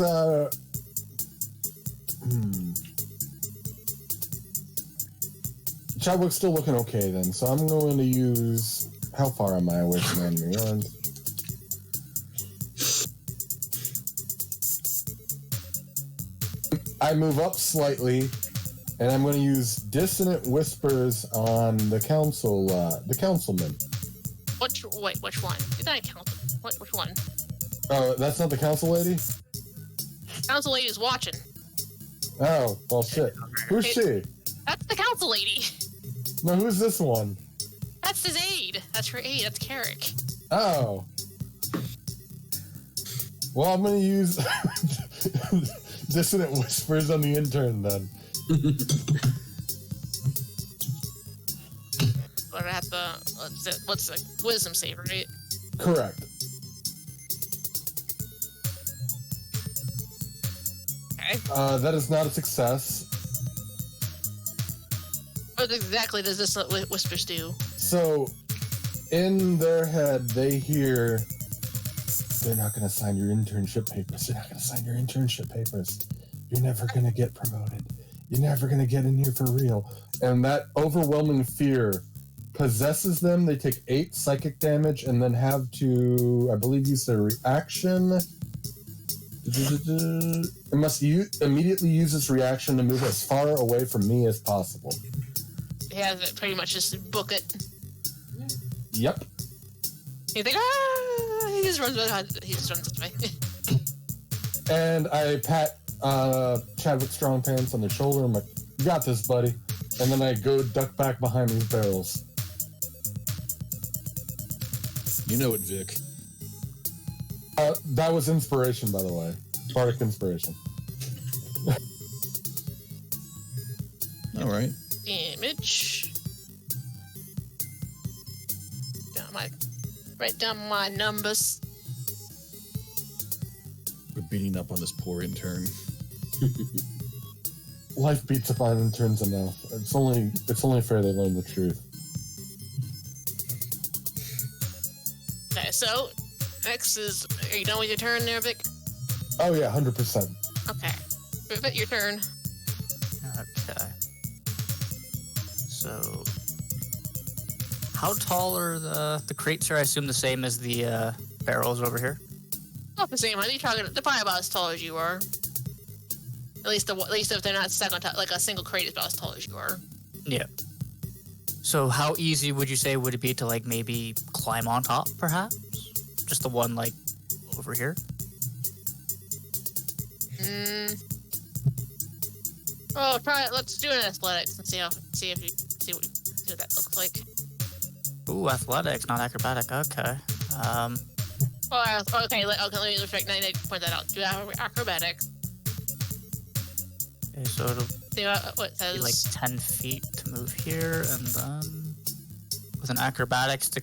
Chadwick's still looking okay then, so I'm going to use... How far am I away from the enemy? I move up slightly, and I'm going to use Dissonant Whispers on the councilman. Wait, which one? Is that a council? Which one? Oh, that's not the council lady? Council lady is watching. Oh, well, shit. Who's she? That's the council lady. No, who's this one? That's his aide. That's her aide. That's Carrick. Oh. Well, I'm going to use Dissonant Whispers on the intern then. But I have to... What's the wisdom save, right? Correct. Okay. That is not a success. What exactly does this whispers do? So, in their head, they hear, they're not going to sign your internship papers. They're not going to sign your internship papers. You're never going to get promoted. You're never going to get in here for real. And that overwhelming fear possesses them. They take 8 psychic damage and then have to, I believe, use their reaction. It must immediately use its reaction to move as far away from me as possible. He has it pretty much just book it. Yep. You think, he just runs this way. And I pat Chadwick Strong Pants on the shoulder. I'm like, you got this, buddy. And then I go duck back behind these barrels. You know it, Vic. That was inspiration, by the way. Bardic inspiration. All right. Damage. Write down my numbers. We're beating up on this poor intern. Life beats up on interns enough. It's only fair they learn the truth. Okay, so next is, are you done with your turn there, Vic? Oh yeah, 100%. Okay. Vic, your turn. Okay. So, how tall are the crates here? I assume the same as the barrels over here. Not the same. I think they're probably about as tall as you are. At least if they're not stuck on top, like a single crate is about as tall as you are. Yeah. So how easy would you say would it be to like maybe climb on top, perhaps? Just the one like over here. Oh, let's do an athletics and see what that looks like. Ooh, athletics, not acrobatic. Okay. Well, Oh, okay, let me point that out. Do acrobatics. Okay, so it'll See what it be like says. 10 feet to move here, and then with an acrobatics to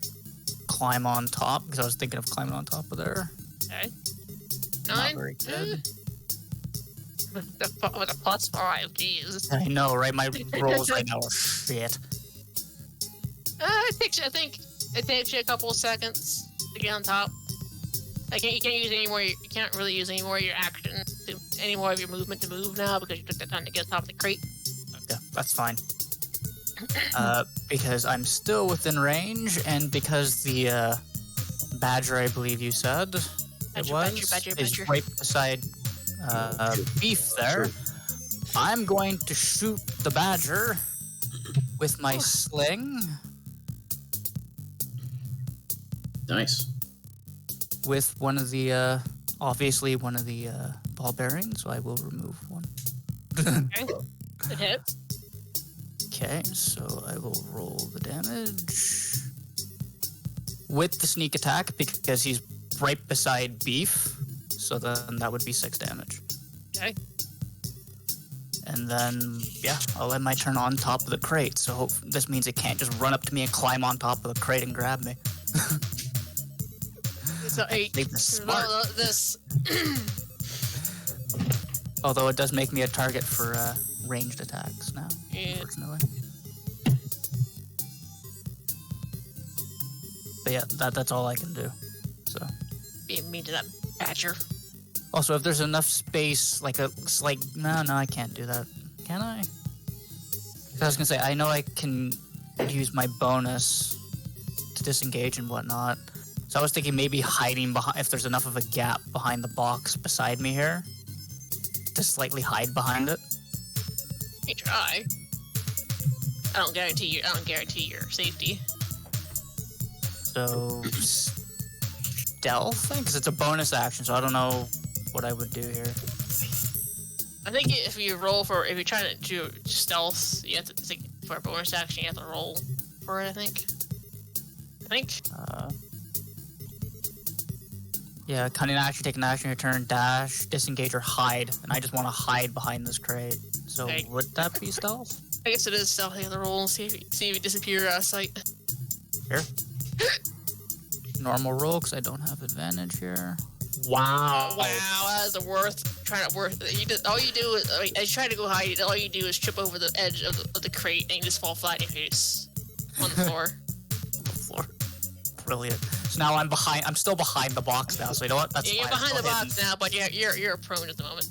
climb on top, because I was thinking of climbing on top of there. Okay. Not 9. very good. With a +5, jeez. I know, right? My rolls right now are shit. I think it takes you a couple of seconds to get on top. You can't use any more. You can't really use any more of your action, any more of your movement to move now because you took the time to get on top of the crate. Yeah, that's fine. Because I'm still within range, and because the badger, I believe you said Badger. is right beside Beef there. I'm going to shoot the badger with my sling. Nice. With one of the, obviously one of the ball bearings, so I will remove one. Okay. It hits. Okay, so I will roll the damage with the sneak attack because he's right beside Beef, so then that would be 6 damage. Okay. And then, yeah, I'll end my turn on top of the crate, so this means it can't just run up to me and climb on top of the crate and grab me. So this. Although it does make me a target for ranged attacks now, unfortunately. But yeah, that's all I can do. So. Being mean to that badger. Also, if there's enough space, like no, I can't do that. Can I? 'Cause I was gonna say, I know I can use my bonus to disengage and whatnot. So I was thinking maybe hiding behind, if there's enough of a gap behind the box beside me here, to slightly hide behind it. You try. I don't guarantee your safety. So stealth, because it's a bonus action, so I don't know what I would do here. I think if you're trying to do stealth, you have to for a bonus action. You have to roll for it. I think. Yeah, cunning action, take an action, your turn, dash, disengage, or hide. And I just want to hide behind this crate. So Okay. would that be stealth? I guess it is stealth. You have to roll and see if you disappear out of sight. Here. Normal roll, because I don't have advantage here. Wow, that is the worst. All you do is, as you try to go hide, all you do is trip over the edge of the crate and you just fall flat in your face on the floor. Brilliant. So now I'm still behind the box now, so you know what? That's You're fine. behind the box hidden. now, but you're prone at the moment.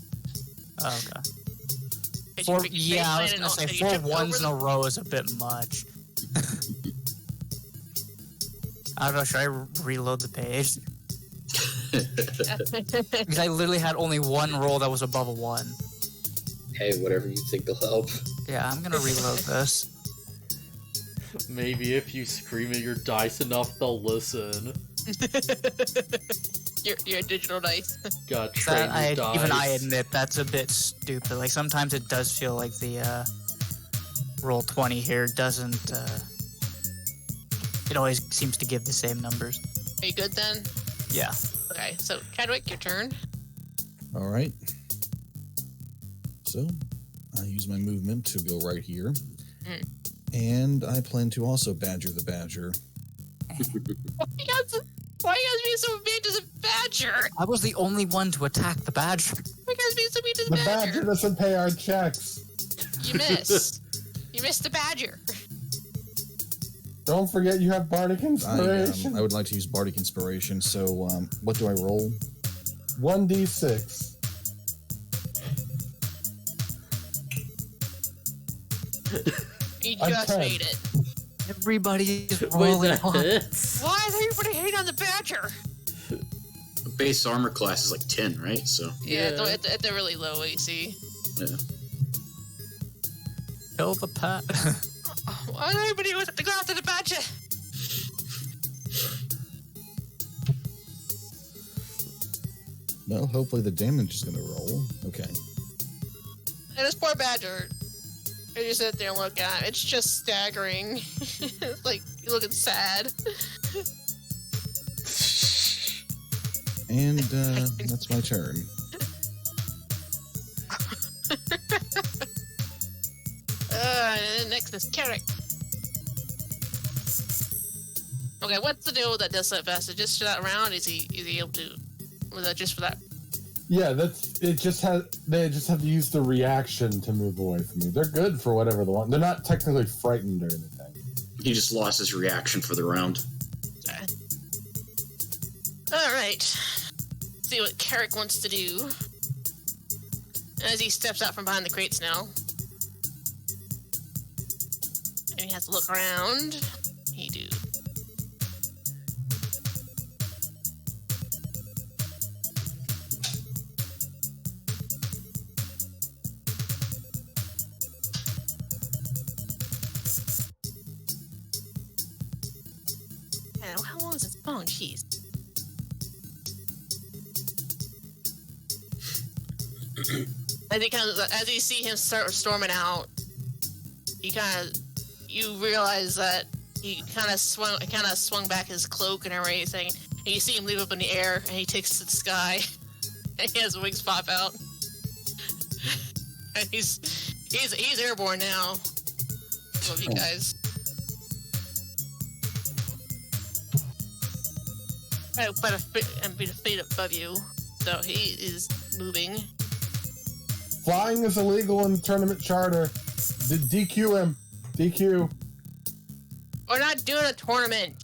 Oh, okay. 'Cause I was you gonna say you 4 tripped ones in over a row is a bit much. I don't know, should I reload the page? Because I literally had only one roll that was above a 1. Hey, whatever you think will help. Yeah, I'm gonna reload this. Maybe if you scream at your dice enough, they'll listen. Your digital dice. Gotta train your dice. Even I admit that's a bit stupid. Like sometimes it does feel like the roll 20 here doesn't. It always seems to give the same numbers. Are you good then? Yeah. Okay, so Chadwick, your turn. All right. So I use my movement to go right here. And I plan to also badger the badger. Why you guys being so mean to the badger? I was the only one to attack the badger. Why you guys being so mean to the The badger? badger doesn't pay our checks. You missed. You missed the badger. Don't forget you have bardic inspiration. I would like to use bardic inspiration. So what do I roll? 1d6. You I'm just 10. made it. Everybody's Wait, rolling that on. hits? Why is everybody hating on the badger? Base armor class is like 10, right? So Yeah, Yeah. at the really low AC. yeah. Kill the pet. Why does everybody want to go after the badger? Well, hopefully the damage is going to roll. Okay. And this poor badger. You just sit there and look at it. It's just staggering. It's like, you're looking sad. And that's my turn. Next is Carrick. Okay, what's the deal with that Death Vest? Is it just for that round? Is he able to? Was that just for that? Yeah, they just have to use the reaction to move away from me. They're good for whatever they want. They're not technically frightened or anything. He just lost his reaction for the round. Okay. All right. See what Carrick wants to do. As he steps out from behind the crates now. And he has to look around. He do. And how long is this phone? Jeez. As you see him start storming out, you realize that he kind of swung back his cloak and everything. And you see him leap up in the air, and he takes to the sky, and he has wings pop out, and he's airborne now. Love you guys. Right, but be the feet above you, so he is moving. Flying is illegal in tournament charter. DQ him. DQ. We're not doing a tournament.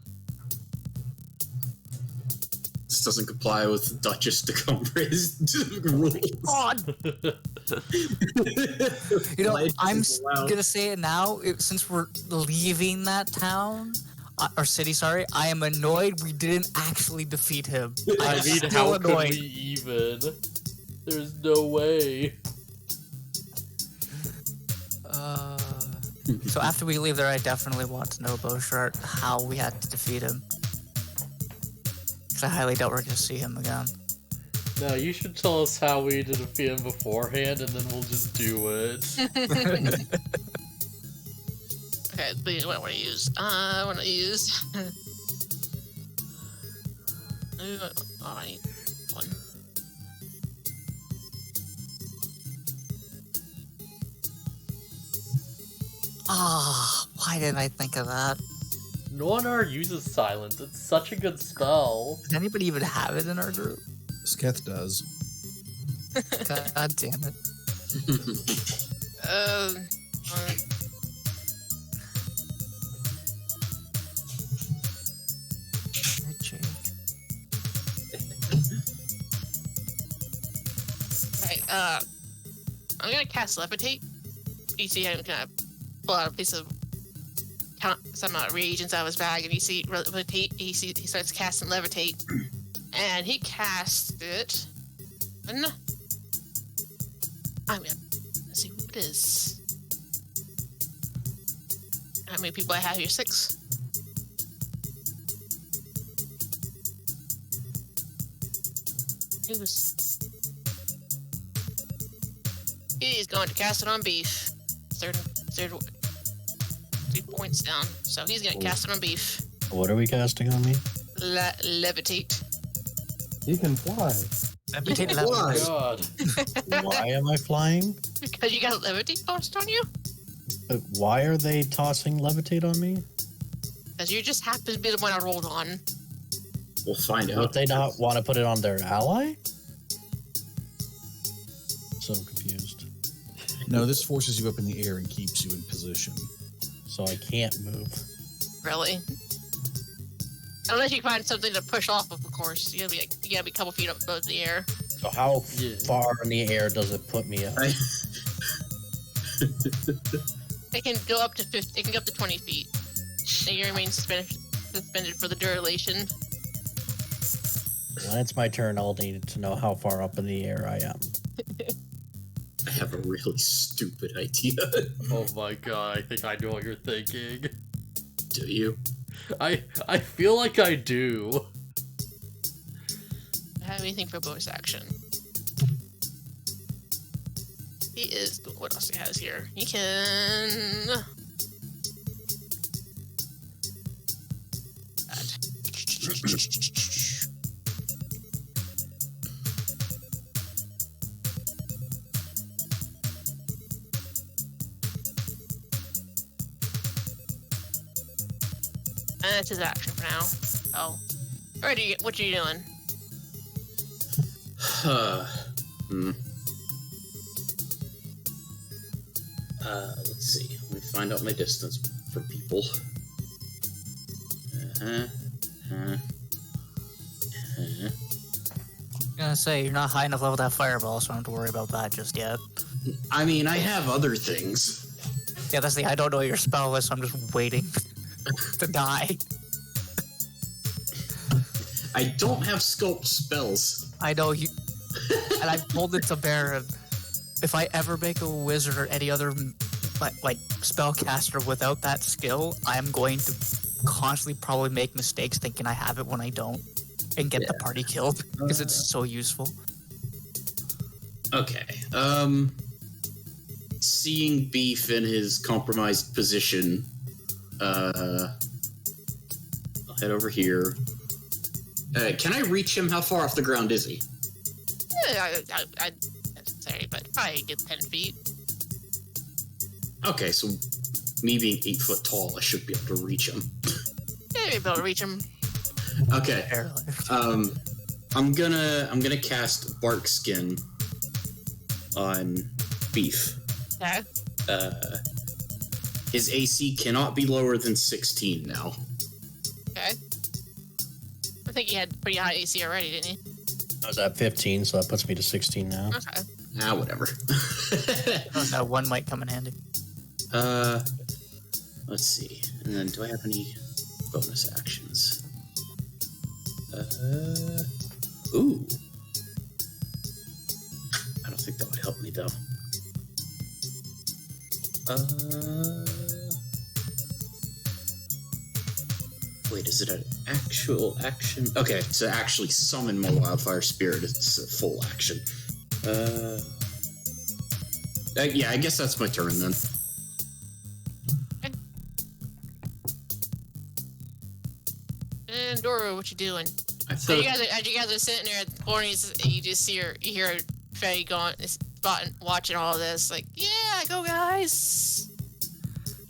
This doesn't comply with Duchess de Cumbre's rules. God. You know, Legend I'm is allowed. gonna say it now. Since we're leaving that town, or city, sorry, I am annoyed we didn't actually defeat him. I I'm mean, still how annoyed. could we even? There's no way. So after we leave there, I definitely want to know, BluFuzzyHat, how we had to defeat him. Because I highly doubt we're going to see him again. No, you should tell us how we did defeat him beforehand, and then we'll just do it. Okay, but what I want to use? I want to use. I need one. Why didn't I think of that? No one ever uses silence. It's such a good spell. Does anybody even have it in our group? Sketh does. God damn it. Right, I'm gonna cast Levitate. You see him kind of pull out a piece of some reagents out of his bag, and you see Levitate. He starts casting Levitate, and he casts it. And I'm gonna see who it is. How many people I have here? 6. He's going to cast it on Beef. Third 3 points down. So he's going to cast it on Beef. What are we casting on me? Levitate. He can fly. Levitate Why? Oh levitate. god. Why am I flying? Because you got Levitate tossed on you? Why are they tossing levitate on me? Because you just happen to be the one I rolled on. We'll find out. Would they not want to put it on their ally? So confused. No, this forces you up in the air and keeps you in position. So I can't move. Really? Unless you find something to push off of course. You gotta be a couple feet up above the air. So how Yeah. far in the air does it put me up? It can go up to 50. It can go up to 20 feet. And you remain suspended for the duration. When it's my turn, I'll need to know how far up in the air I am. I have a really stupid idea. Oh my god, I think I know what you're thinking. Do you? I feel like I do. Have anything for bonus action? He is. What else he has here? He can. That's his action for now. Oh. Alright, what are you doing? Let's see. Let me find out my distance for people. I'm gonna say, you're not high enough level with that fireball, so I don't have to worry about that just yet. I mean, I have other things. Yeah, that's the I don't know your spell list, so I'm just waiting to die. I don't have sculpt spells. I know you... And I've told it to Baron, if I ever make a wizard or any other like spellcaster without that skill, I'm going to constantly probably make mistakes thinking I have it when I don't, and get the party killed because it's so useful. Okay. Seeing Beef in his compromised position, I'll head over here. Can I reach him? How far off the ground is he? I necessary, but probably a good 10 feet. Okay, so me being 8 foot tall, I should be able to reach him. Yeah, you'll be able to reach him. Okay. I'm gonna cast Bark Skin on Beef. Okay. His AC cannot be lower than 16 now. Okay. I think he had pretty high AC already, didn't he? I was at 15, so that puts me to 16 now. Okay. Whatever. That one might come in handy. Let's see. And then, do I have any bonus actions? Ooh. I don't think that would help me, though. Wait, is it an actual action? Okay, to actually summon my Wildfire Spirit, it's a full action. Yeah, I guess that's my turn then. And Dora, what you doing? So you guys are sitting there at the corner, you just hear Faye going, watching all this, like, yeah, go guys.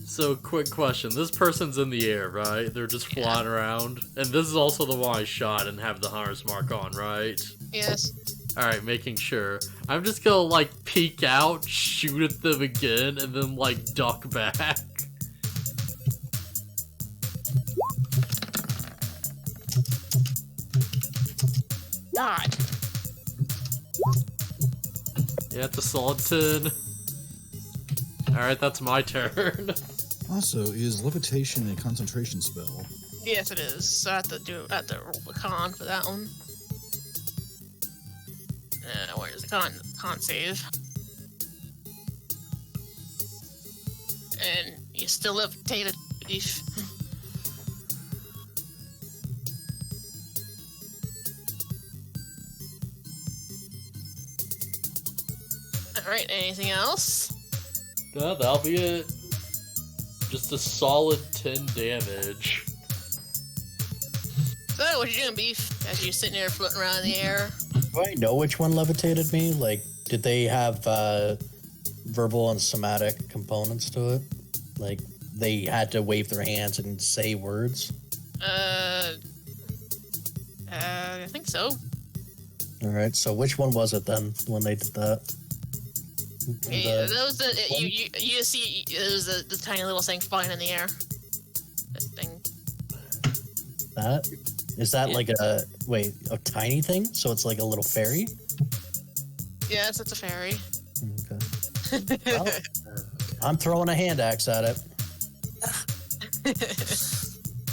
So, quick question. This person's in the air, right? They're just flying around. And this is also the one I shot and have the hunter's mark on, right? Yes. Alright, making sure. I'm just gonna, like, peek out, shoot at them again, and then, like, duck back. God. Yeah, it's a solid 10. Alright, that's my turn. Also, is levitation a concentration spell? Yes, it is. So I have to roll the con for that one. Where's the con save? And you still levitated, Beef. Alright, anything else? No, that'll be it. Just a solid 10 damage. So, what you doing, Beef? As you're sitting there floating around in the air? Do I know which one levitated me? Like, did they have verbal and somatic components to it? Like, they had to wave their hands and say words? I think so. Alright, so which one was it then when they did that? Yeah, that was you see it was the tiny little thing flying in the air. That thing. That? Is that like a tiny thing? So it's like a little fairy? Yes, it's a fairy. Okay. Well, I'm throwing a hand axe at it.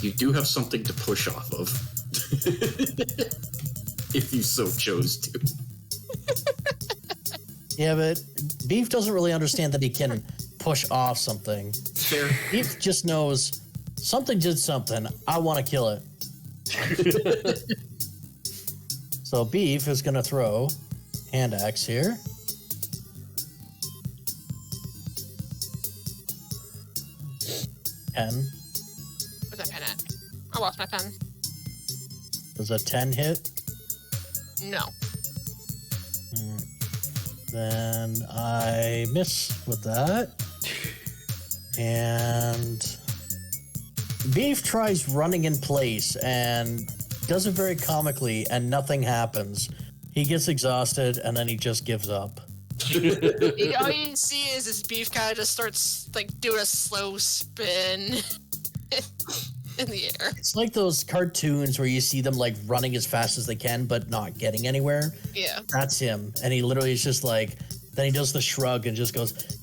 You do have something to push off of. If you so chose to. Yeah, but Beef doesn't really understand that he can push off something. Fair. Beef just knows something did something. I want to kill it. So Beef is going to throw hand axe here. Pen. Where's that pen at? I lost my pen. Does a 10 hit? No. Then I miss with that. And Beef tries running in place and does it very comically, and nothing happens. He gets exhausted, and then he just gives up. All you see is this Beef kind of just starts like doing a slow spin in the air. It's like those cartoons where you see them like running as fast as they can, but not getting anywhere. Yeah. That's him. And he literally is just like, then he does the shrug and just goes,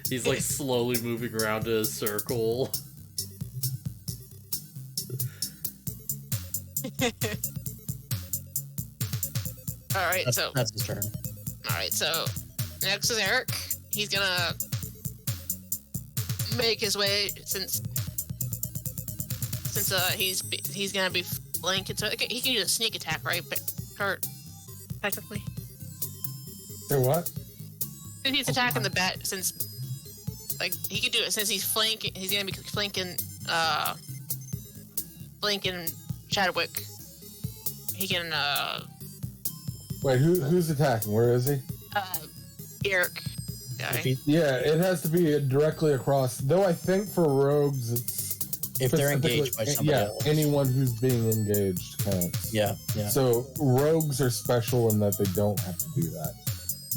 He's like slowly moving around in a circle. Alright, so that's his turn. alright, so next is Eric. He's gonna make his way since he's gonna be flanked, so okay, he can use a sneak attack, right? Kurt, technically. Say what? Since he's attacking the bat, since like he could do it since he's flanking. He's gonna be flanking Chadwick. He can Wait, who's attacking? Where is he? Eric guy. Yeah, it has to be directly across. Though I think for rogues, it's If they're engaged by somebody else. anyone who's being engaged counts. Yeah. So rogues are special in that they don't have to do that,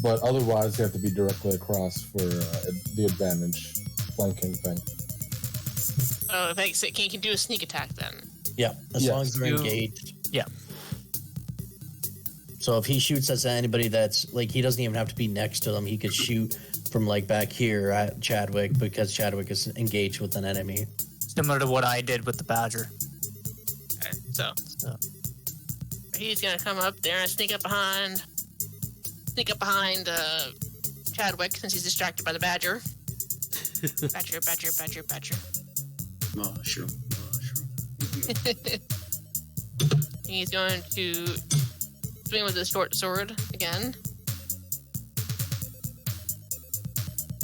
but otherwise they have to be directly across for the advantage flanking thing. Oh, thanks. He can do a sneak attack then. Yeah, as long as they're You- engaged. Yeah. So if he shoots at anybody that's like, he doesn't even have to be next to them. He could shoot from like back here at Chadwick because Chadwick is engaged with an enemy. Similar to what I did with the Badger. Okay, so he's gonna come up there and sneak up behind Chadwick since he's distracted by the Badger. Badger. Mushroom. He's going to swing with his short sword again.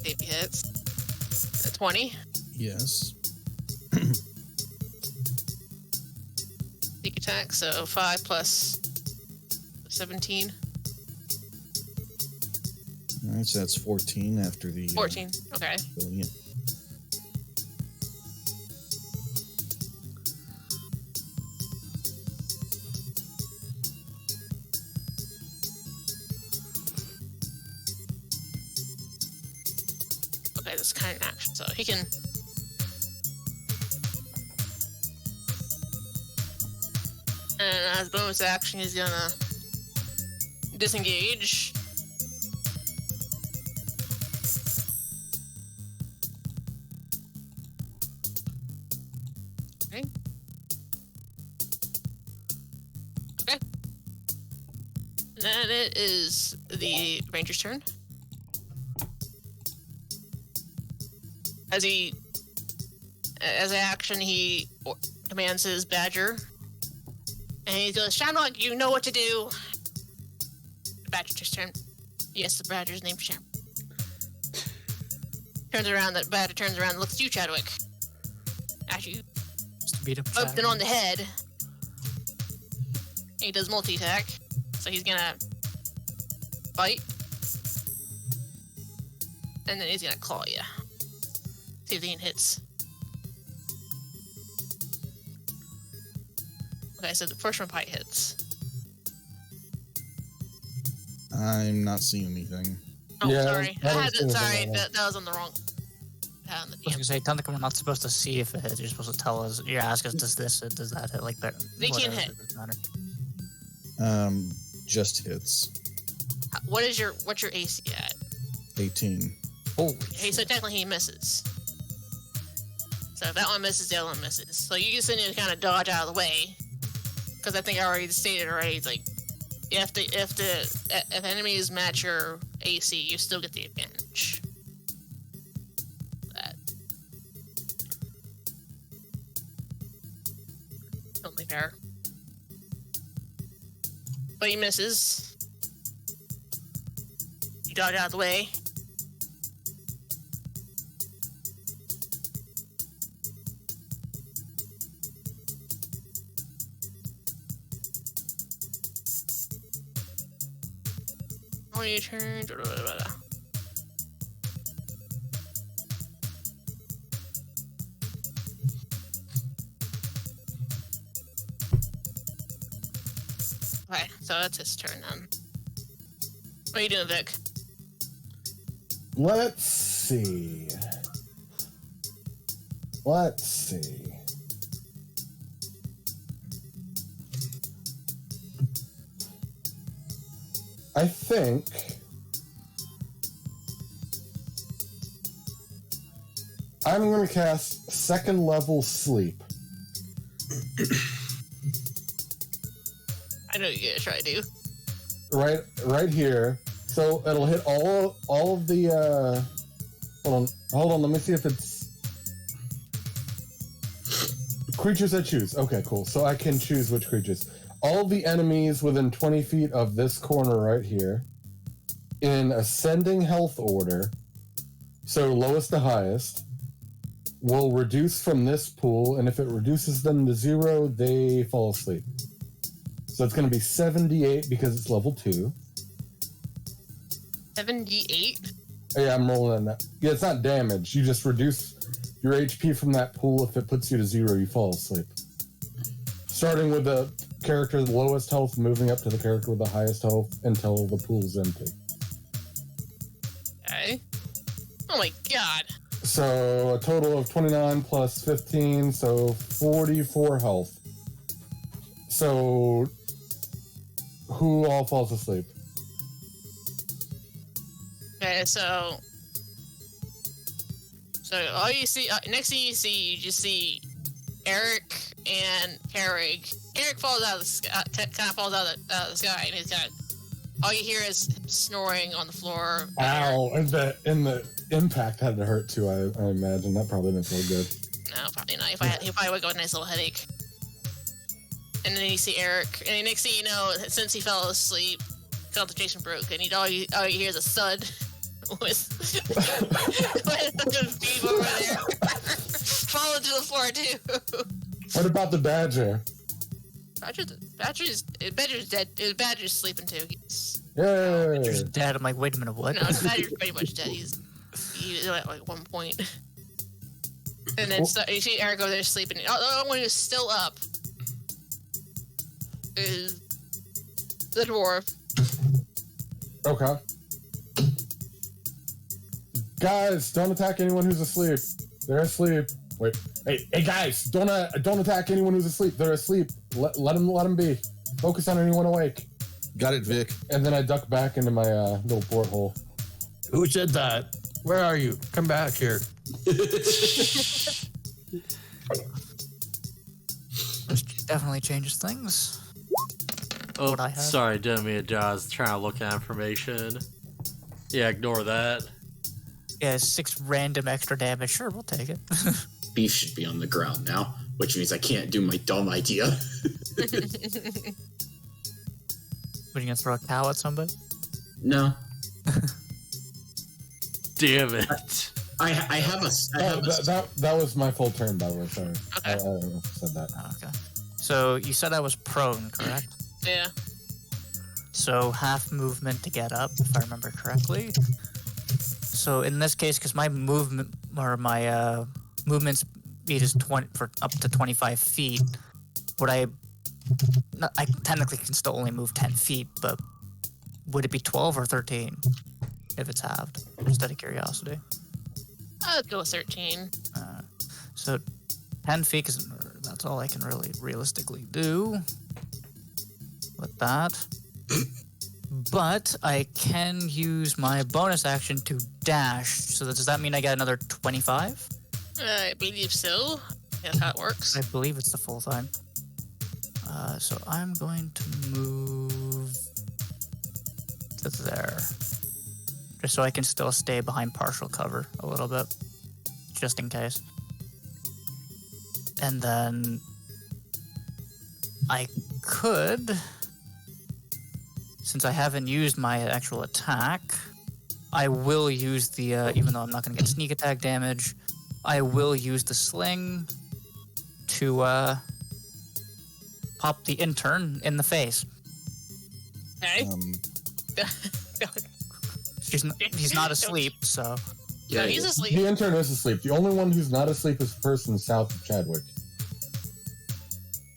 See if he hits. A 20. Yes. Sneak attack, so 5 plus 17. All right, so that's 14 after the 14. Okay. brilliant. Okay, that's kind of action, so he can. And as bonus action, he's gonna disengage. Okay. Okay. Then it is the ranger's turn. As an action, he commands his Badger. And he goes, Shamrock, you know what to do. The Badger's turn. Yes, the Badger's named Shamrock. Turns around, that Badger turns around and looks at you, Chadwick. As you Just to beat up poked it on the head. And he does multi-attack. So he's gonna bite. And then he's gonna claw you. See if he hits. Okay, so the first one probably hits. I'm not seeing anything. Oh, Yeah, sorry. I don't see anything Sorry, on that. that was on the wrong. On the I was gonna say, technically, we're not supposed to see if it hits. You're supposed to tell us. You ask us, does this hit? Does that hit? Like that. They can whatever, hit. it doesn't matter. Just hits. What's your AC at? 18. Oh, Hey, so technically he misses. So if that one misses, the other one misses. So you just need to kind of dodge out of the way. Because I think I already stated already, it's like if enemies match your AC, you still get the advantage. That only fair. But he misses. You dodge out of the way. On your turn. So that's his turn then. What are you doing, Vic? Let's see. I think I'm going to cast second level sleep. I know you're gonna try to do. Right here. So it'll hit all of the hold on, let me see if it's creatures I choose. Okay, cool. So I can choose which creatures. All the enemies within 20 feet of this corner right here in ascending health order, so lowest to highest, will reduce from this pool, and if it reduces them to 0, they fall asleep. So it's going to be 78 because it's level 2. 78? Yeah, I'm rolling on that. Yeah, it's not damage. You just reduce your HP from that pool. If it puts you to 0, you fall asleep. Starting with the character with the lowest health, moving up to the character with the highest health until the pool is empty. Okay. Oh my god. So a total of 29 plus 15, so 44 health. So who all falls asleep? Okay, so all you see, next thing you just see Eric and Herrig. Eric falls out of the sky, kind of falls out of the sky, and he's got, all you hear is him snoring on the floor. Ow! And the impact had to hurt too. I imagine that probably didn't feel good. No, probably not. He probably would go a nice little headache. And then you see Eric, and the next thing you know, since he fell asleep, concentration broke, and all you hear is a thud with the beam over there, falling to the floor too. What about the badger? Badger's dead. Badger's sleeping too. Yay! Badger's dead. I'm like, wait a minute, what? No, Badger's pretty much dead. He's at like 1 point. And then you see Eric over there sleeping. The only one who's still up is the dwarf. Okay. Guys, don't attack anyone who's asleep. They're asleep. Wait. Hey guys, don't attack anyone who's asleep. They're asleep. Let them be. Focus on anyone awake. Got it, Vic. And then I duck back into my little porthole. Who said that? Where are you? Come back here. This definitely changes things. Oh, What I have. sorry, didn't mean to. I was trying to look at information. Yeah, ignore that. Yeah, 6 random extra damage. Sure, we'll take it. Beef should be on the ground now, which means I can't do my dumb idea. What, are you gonna throw a cow at somebody? No. Damn it. I have a... That was my full turn, by the way. Sorry. Okay. I don't know if I said that. Oh, okay. So you said I was prone, correct? Yeah. So half movement to get up, if I remember correctly. So in this case, because my movement or my movement speed is 20 for up to 25 feet, would I technically can still only move 10 feet, but would it be 12 or 13 if it's halved? Just out of curiosity. I'll go with 13. So 10 feet, because that's all I can really realistically do with that. But I can use my bonus action to dash. So does that mean I get another 25? I believe so. That's how it works. I believe it's the full time. So I'm going to move to there. Just so I can still stay behind partial cover a little bit. Just in case. And then I could, since I haven't used my actual attack, I will use the, even though I'm not going to get sneak attack damage, I will use the sling to pop the intern in the face. Okay. He's not asleep, so... No, he's asleep. The intern is asleep. The only one who's not asleep is the person south of Chadwick.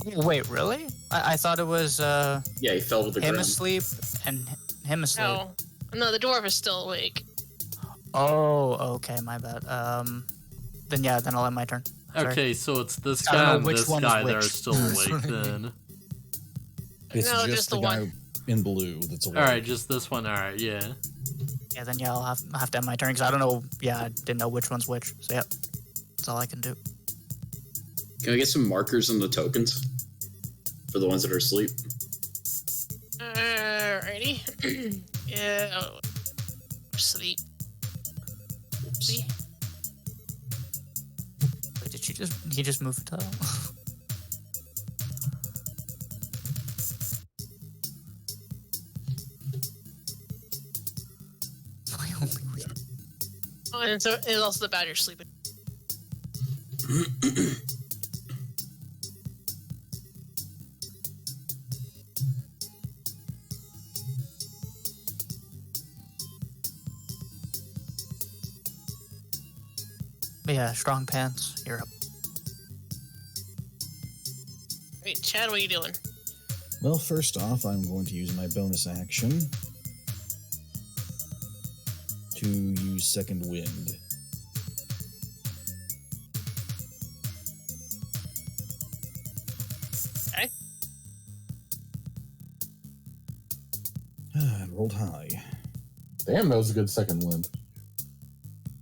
Wait, really? I thought it was Yeah, he fell to the him ground. asleep and him asleep. No, the dwarf is still awake. Oh, okay, my bad. Then I'll end my turn. Sorry. Okay, so it's this I don't guy know and which this one is guy that are which. still awake then. It's No, just just the the guy one. in blue that's awake. Alright, just this one. Alright, yeah. Yeah, then I'll have to end my turn because I don't know. Yeah, I didn't know which one's which. So that's all I can do. Can I get some markers on the tokens for the ones that are asleep? Alrighty. Yeah. Oh. Sleep. See? Wait, did he just move the tile? My only week. Oh, and so it's also the bad you're sleeping. But yeah, strong pants. You're up. Wait, Chad, what are you doing? Well, first off, I'm going to use my bonus action to use Second Wind. Okay. I rolled high. Damn, that was a good second wind.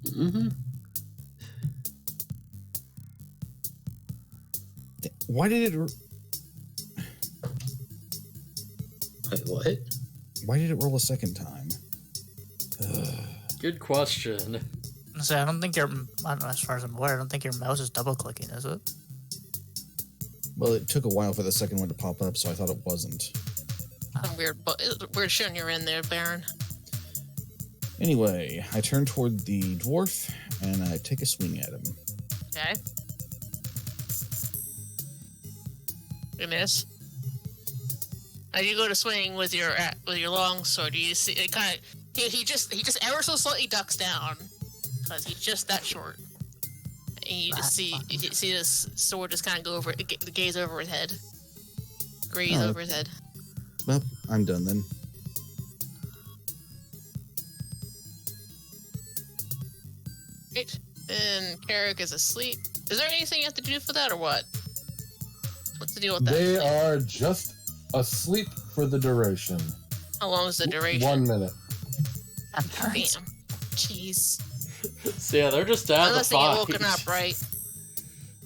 Mm-hmm. Why did it? Wait, what? Why did it roll a second time? Good question. So I don't think I don't know, as far as I'm aware, I don't think your mouse is double clicking, is it? Well, it took a while for the second one to pop up, so I thought it wasn't. Weird showing you're in there, Baron. Anyway, I turn toward the dwarf and I take a swing at him. Okay. You miss. As you go to swing with your long sword, you see it kind of he just ever so slightly ducks down because he's just that short. And you just see this sword just kind of go over, gaze over his head, graze over his head. Well, I'm done then. Great. And Carrick is asleep. Is there anything you have to do for that, or what? What's the deal with that? They are just asleep for the duration. How long is the duration? 1 minute. Damn. Jeez. So yeah, they're just out Unless the they get fight. woken up, right?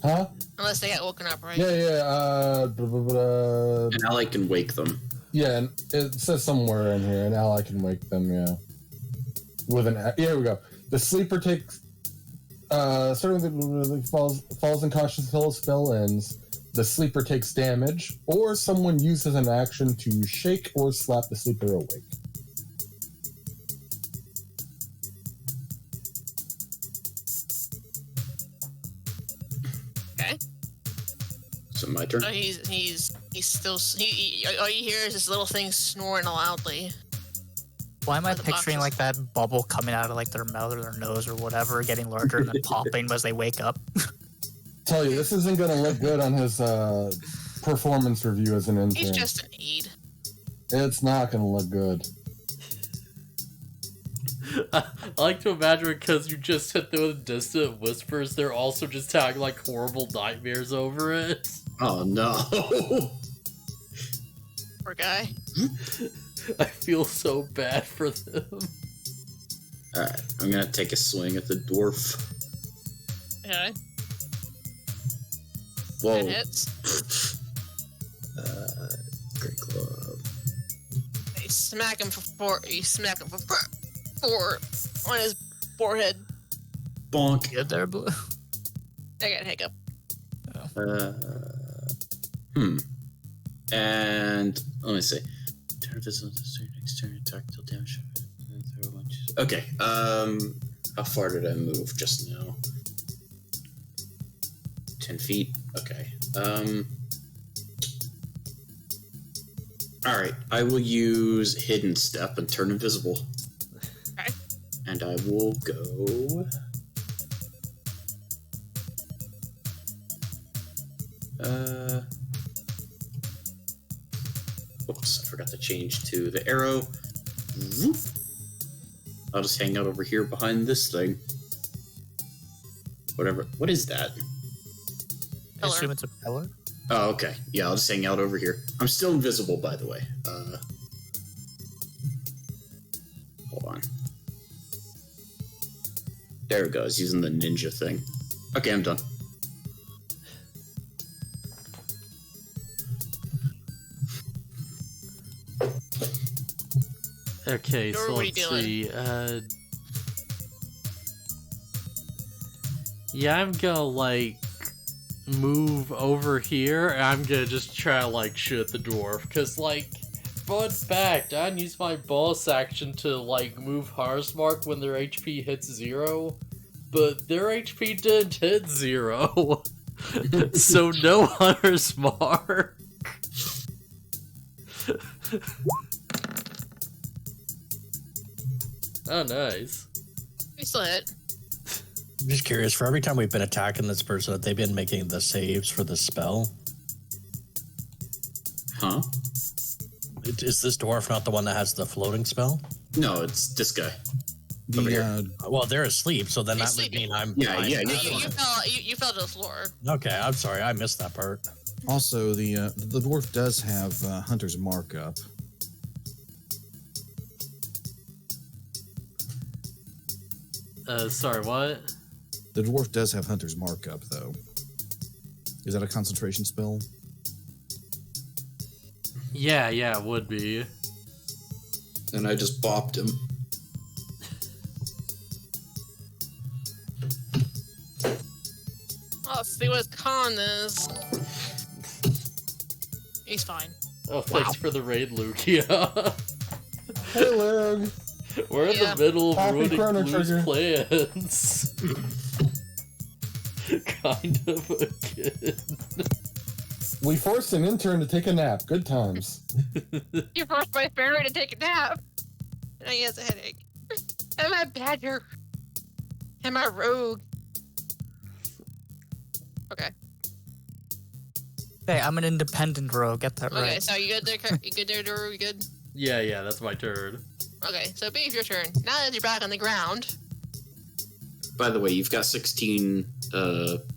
Huh? Unless they get woken up, right? Yeah. And Ally can wake them. Yeah, and it says somewhere in here, an ally can wake them, yeah. With an... Yeah, here we go. The sleeper takes... starting with falls unconscious until the spell ends. The sleeper takes damage, or someone uses an action to shake or slap the sleeper awake. Okay. So my turn. So he's still all you hear is this little thing snoring loudly. Why am I Where the picturing boxes- like that bubble coming out of like their mouth or their nose or whatever, getting larger and then popping as they wake up? Tell you, this isn't going to look good on his performance review as an intern. He's just an aide. It's not going to look good. I like to imagine because you just hit those distant whispers, they're also just having like horrible nightmares over it. Oh no. Poor guy. I feel so bad for them. Alright, I'm gonna take a swing at the dwarf. Okay. Whoa. It hits. Great club. You smack him for four. You smack him for four on his forehead. Bonk. Good there, Blue. I got a hiccup. And let me see. Turn visible to turn next turn attack till damage. Okay. How far did I move just now? 10 feet. Okay. All right. I will use hidden step and turn invisible. Okay. And I will go. Oops, I forgot to change to the arrow. Whoop. I'll just hang out over here behind this thing. Whatever. What is that? I assume it's a pillar. Oh, okay. Yeah, I'll just hang out over here. I'm still invisible, by the way. Hold on. There it goes, using the ninja thing. Okay, I'm done. Okay, Dora, so what are you let's doing? see. Yeah, I'm gonna like move over here, and I'm gonna just try to like shoot the dwarf, cause like, fun fact, I use my bonus action to like move Hunter's Mark when their HP hits 0, but their HP didn't hit 0, so no Hunter's Mark. Oh, nice. We still hit. I'm just curious, for every time we've been attacking this person, have they been making the saves for the spell? Huh? Is this dwarf not the one that has the floating spell? No, it's this guy. Over here. Well, they're asleep, so then They're that would sleeping. mean I'm... Yeah, yeah, You fell to the floor. Okay, I'm sorry, I missed that part. Also, the dwarf does have Hunter's Mark up. Sorry, what? The dwarf does have Hunter's Mark up, though. Is that a concentration spell? Yeah, it would be. And I just bopped him. Let's see what con is. He's fine. Oh, thanks for the raid, Lugia. Hey, Lug. We're in Yeah. the middle of Happy ruining Chrono Blue's Trigger. plans. Kind of again. We forced an intern to take a nap. Good times. You forced my fairy to take a nap. Now he has a headache. And my badger. And my rogue. Okay. Hey, I'm an independent rogue. Get that Okay, right. so you good there? You good there, Doru? You good? Yeah, that's my turn. Okay, so Beef, your turn. Now that you're back on the ground. By the way, you've got 16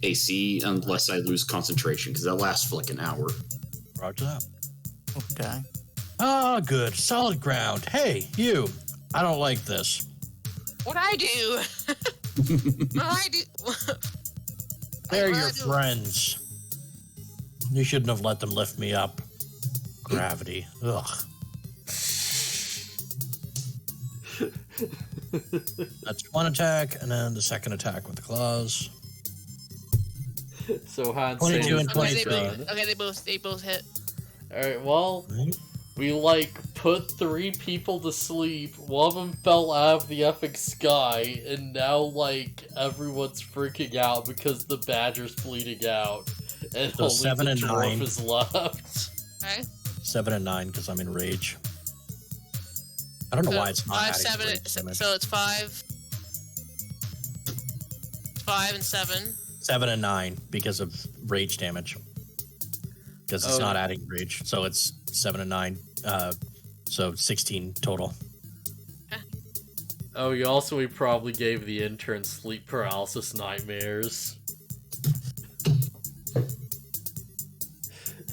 AC unless I lose concentration, because that lasts for like an hour. Roger that. Okay. Ah, good. Solid ground. Hey, you. I don't like this. What'd I do? What'd I do? They're What'd your I do? friends. You shouldn't have let them lift me up. Gravity. Ugh. That's one attack, and then the second attack with the claws. So Hans 22 and Okay, 23. they both hit. Alright, well, Right? we like put 3 people to sleep. One of them fell out of the effing sky, and now like everyone's freaking out because the badger's bleeding out, and So only 7 the and dwarf 9. is left. Okay. 7 and 9 because I'm in rage. I don't know So why it's not 5, adding 7, rage damage. so it's 5. 5 and 7. 7 and 9 because of rage damage. Because it's Oh. not adding rage. So it's 7 and 9. So 16 total. Oh, we probably gave the intern sleep paralysis nightmares.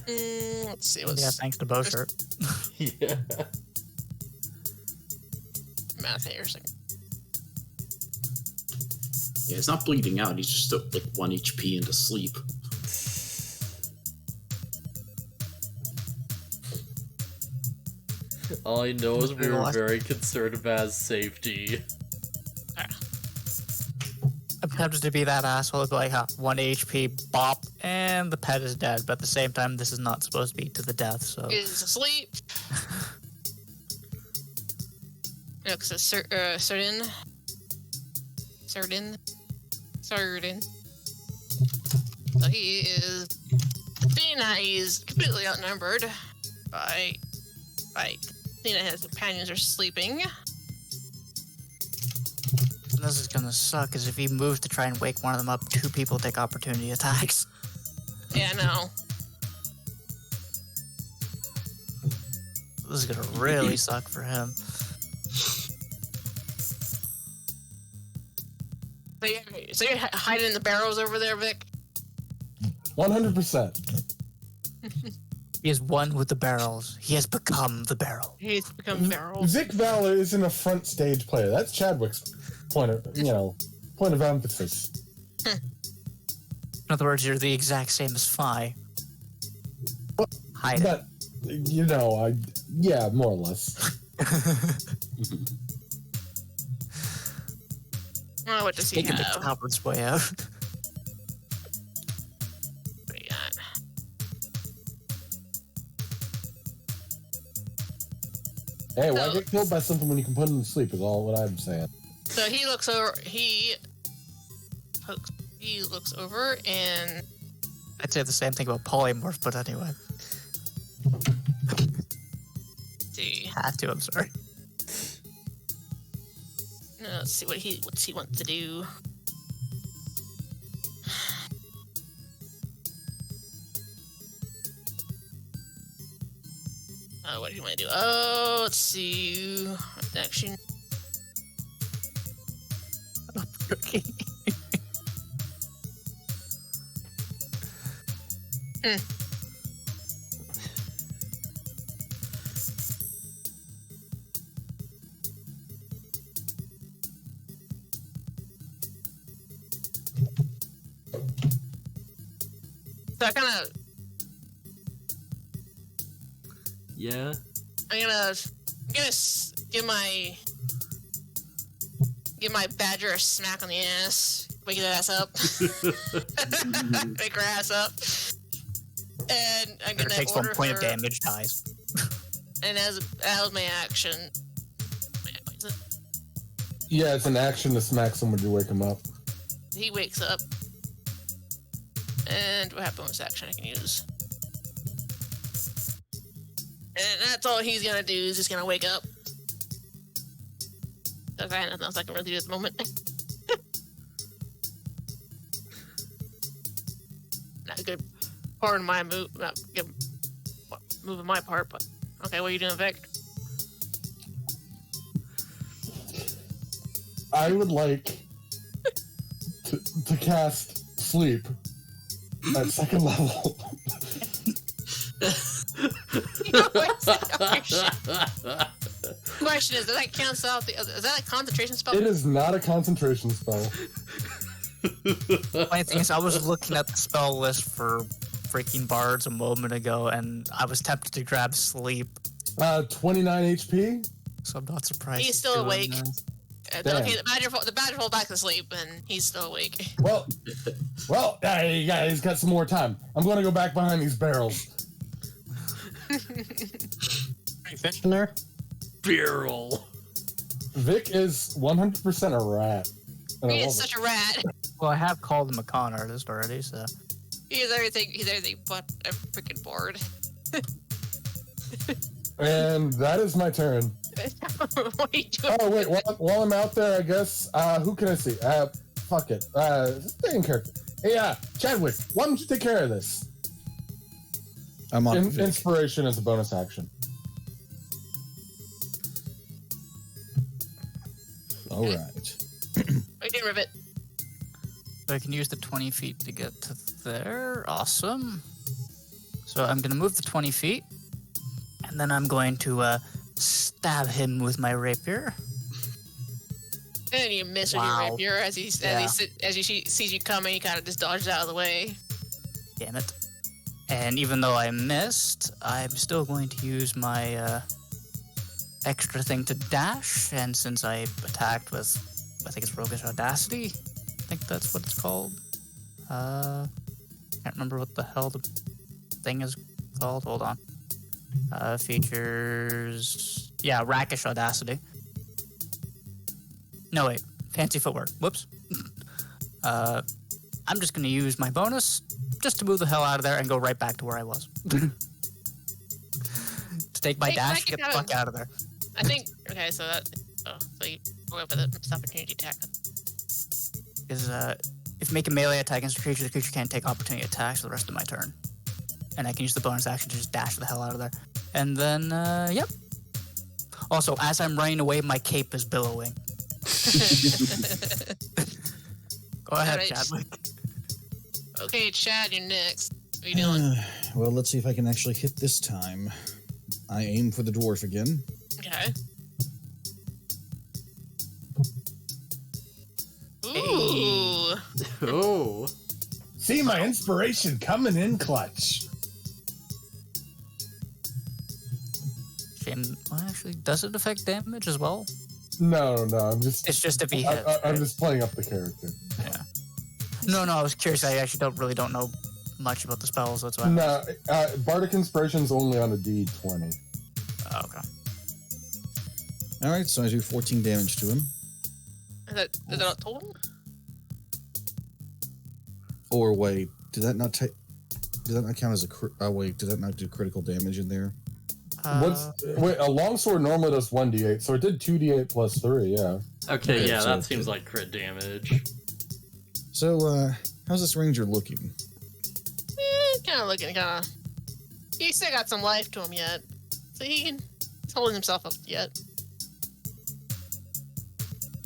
Let's see what's Yeah, thanks to BoShart. Yeah. math here. Yeah, he's not bleeding out, he's just like 1 HP into sleep. All I know is we were very concerned about his safety. I'm tempted to be that asshole to be like, 1 HP, bop, and the pet is dead. But at the same time, this is not supposed to be to the death, so... Is asleep. No, because it's certain. So he is being that he's completely outnumbered by seeing that his companions are sleeping. This is gonna suck, because if he moves to try and wake one of them up, 2 people take opportunity attacks. Yeah, no. is gonna really suck for him. So you're hiding in the barrels over there, Vic? 100%. He is one with the barrels. He has become the barrel. He's become barrels. Vic Valor isn't a front stage player. That's Chadwick's point of emphasis. In other words, you're the exact same as Phi. Hide it. But, yeah, more or less. Oh, what does he Taking the have? coward's way out. What do you got? Hey, why get killed by something when you can put him to sleep is all what I'm saying. So he looks over. He looks over and I'd say the same thing about polymorph, but anyway. see. Have to, I'm sorry. No, let's see what he wants to do. What do you want to do? Oh, let's see. Action. So I kind of. Yeah. I'm gonna give my badger a smack on the ass, wake his ass up, wake her ass up, and I'm gonna takes order 1 point her, of damage, dies. And as my action, what is it? Yeah, it's an action to smack someone to wake him up. He wakes up, and what bonus action I can use? And that's all he's gonna do, is just gonna wake up. Okay, nothing else I can really do at the moment. Not a good part of my move, not good move of my part, but okay, what are you doing, Vic? I would like to cast sleep at second level. Question is, does that cancel out the other? Is that a concentration spell? It is not a concentration spell. Funny thing is, I was looking at the spell list for freaking bards a moment ago, and I was tempted to grab sleep. 29 HP. So I'm not surprised. He's still awake. Damn. Okay, the badger falls back to sleep, and he's still awake. Well, he's got some more time. I'm going to go back behind these barrels. Are you fishing there? Barrel. Vic is 100% a rat. And I He love is such a rat. Well, I have called him a con artist already, so. He's everything but a freaking board. it. And that is my turn. What are you doing? Oh, wait, while I'm out there, I guess, who can I see? Fuck it. Stay in character. Hey, Chadwick, why don't you take care of this? I'm on Vic. Inspiration as a bonus action. All right. What are you doing, Rivet? So I can use the 20 feet to get to there. Awesome. So I'm going to move the 20 feet, and then I'm going to stab him with my rapier. And you miss with your rapier as he sees you coming. He kind of just dodges out of the way. Damn it. And even though I missed, I'm still going to use my extra thing to dash. And since I attacked with, I think it's Roguish Audacity. I think that's what it's called. Can't remember what the hell the thing is called. Hold on. Features. Yeah, Rakish Audacity. No, wait. Fancy footwork. Whoops. I'm just going to use my bonus just to move the hell out of there and go right back to where I was. To take my dash, get the fuck out of there. I think. Okay, so that. Oh, so you go up with a missed opportunity attack. Because if make a melee attack against a creature, the creature can't take opportunity attacks for the rest of my turn. And I can use the bonus action to just dash the hell out of there. And then, yep, Also, as I'm running away, my cape is billowing. Go ahead, Alright. Chadwick. Okay, Chad, you're next. What are you doing? Well, let's see if I can actually hit this time. I aim for the dwarf again. Okay. Ooh. Oh. See my inspiration coming in clutch. Shame. Well, actually, does it affect damage as well? No, I'm just. It's just if he hits. I'm just playing up the character. Yeah. No, I was curious. I actually don't know much about the spells. That's why. No, Bardic Inspiration's only on a D20. Oh, okay. All right, so I do 14 damage to him. Is that not total? Or wait, did that not count as a wait, did that not do critical damage in there? Wait, a longsword normally does 1d8, so it did 2d8 plus 3, yeah. Okay, yeah, so that seems like crit damage. So, how's this ranger looking? Kind of looking, He still got some life to him yet. So he's holding himself up yet.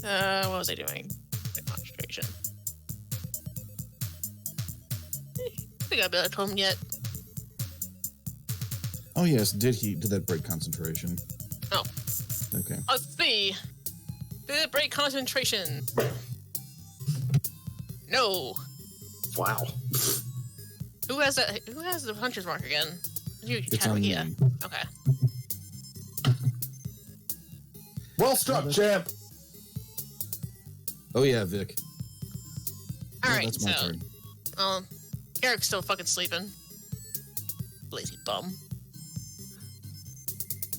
What was I doing? The concentration. I got a bit of him yet. Oh yes, did that break concentration? Oh. Okay. Let's see. Did it break concentration? No. Wow. Who has that? Who has the hunter's mark again? You, It's on me. yeah. Okay. Well struck, champ. Oh yeah, Vic. All Yeah, right. that's my So, turn. Eric's still fucking sleeping. Lazy bum.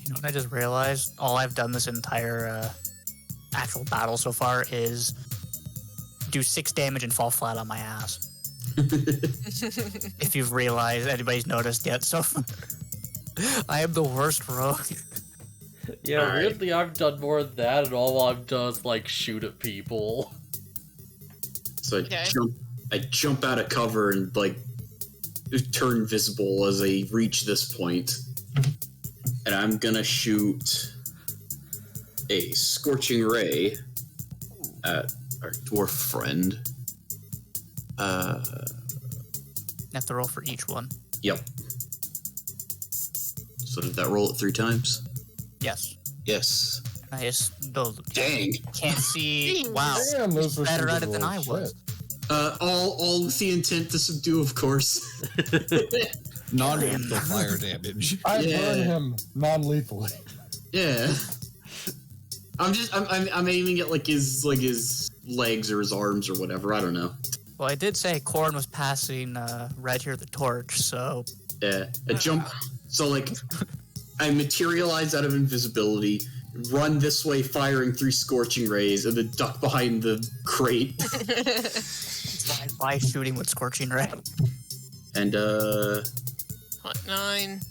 You know what I just realized? All I've done this entire actual battle so far is do 6 damage and fall flat on my ass. If you've realized, anybody's noticed yet, so I am the worst rogue. Yeah, Alright. weirdly, I've done more than that, and all I've done is, like, shoot at people. So Okay. I jump out of cover and like turn visible as I reach this point. And I'm gonna shoot a scorching ray at our dwarf friend. You have to roll for each one. Yep. So did that roll it 3 times? Yes. Yes. I just Dang. can't see. Wow. Damn, those were Better some at it good than I rolls. was. Shit. All with the intent to subdue, of course. Non-lethal fire damage. I Yeah. burn him non-lethally. Yeah. I'm aiming at like his legs or his arms or whatever. I don't know. Well, I did say Corn was passing Red here the torch, so Yeah. I jump. So like, I materialize out of invisibility, run this way, firing 3 scorching rays, and then duck behind the crate. by shooting with Scorching Ray. And What, 9?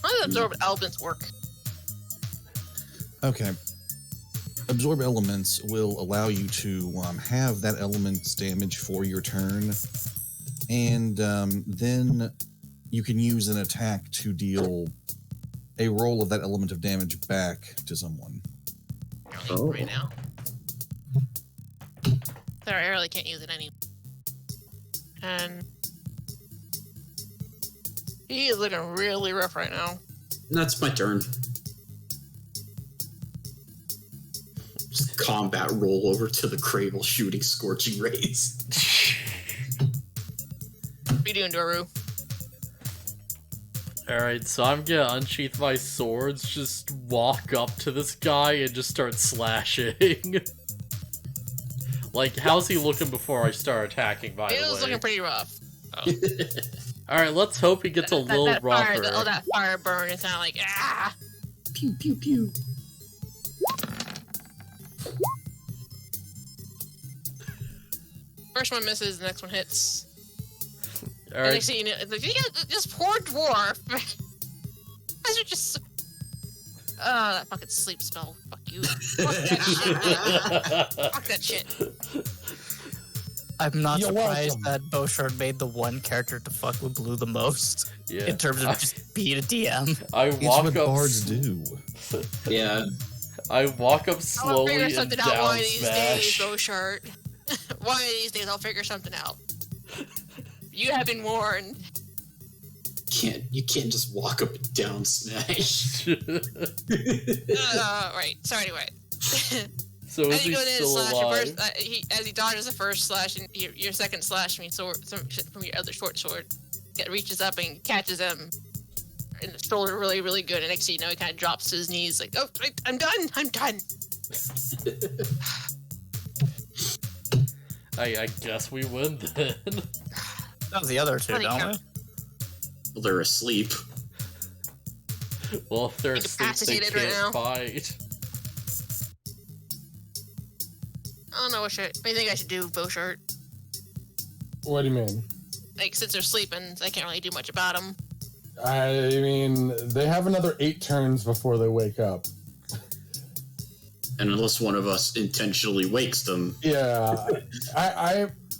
How does absorb elements work? Okay. Absorb elements will allow you to have that element's damage for your turn, and then you can use an attack to deal a roll of that element of damage back to someone. Oh. Right now. Sorry, I really can't use it anymore. And he is looking really rough right now. that's my turn. Just combat roll over to the cradle, shooting scorching rays. What are you doing, Doru? Alright, so I'm gonna unsheath my swords, just walk up to this guy and just start slashing. Like, how's he looking before I start attacking, by It the was way? looking pretty rough. Alright, let's hope he gets a little that fire, rougher. that fire burn is kind of like, ah! Pew pew pew. First one misses, the next one hits. And Alright, next thing you know, it's like, you got this poor dwarf. Guys are just. Oh, that fucking sleep spell. Fuck you. Fuck that shit. Fuck that shit. I'm not You're surprised welcome. that BluFuzzyHat made the one character to fuck with Blue the most Yeah. in terms of just being a DM. I It's walk what up. bards do. Yeah. I walk up I'll slowly figure and something out one down of these days, smash. BluFuzzyHat. One of these days, I'll figure something out. You have been warned. You can't just walk up and down smash. Right. So anyway. So is As he you go in still slash, alive? as he dodges the first slash, and your second slash means sword from your other short sword, it reaches up and catches him in the shoulder really, really good. And next thing you know, he kind of drops to his knees, like, "Oh, I'm done. I'm done." I guess we win then. That was the other two, Funny don't how- we? Well, they're asleep. Well, if they're asleep, they Incapacitated right can't now. fight. I don't know what do you think I should do, BluFuzzyHat? What do you mean? Like, since they're sleeping, I can't really do much about them. I mean, they have another 8 turns before they wake up. And unless one of us intentionally wakes them, Yeah,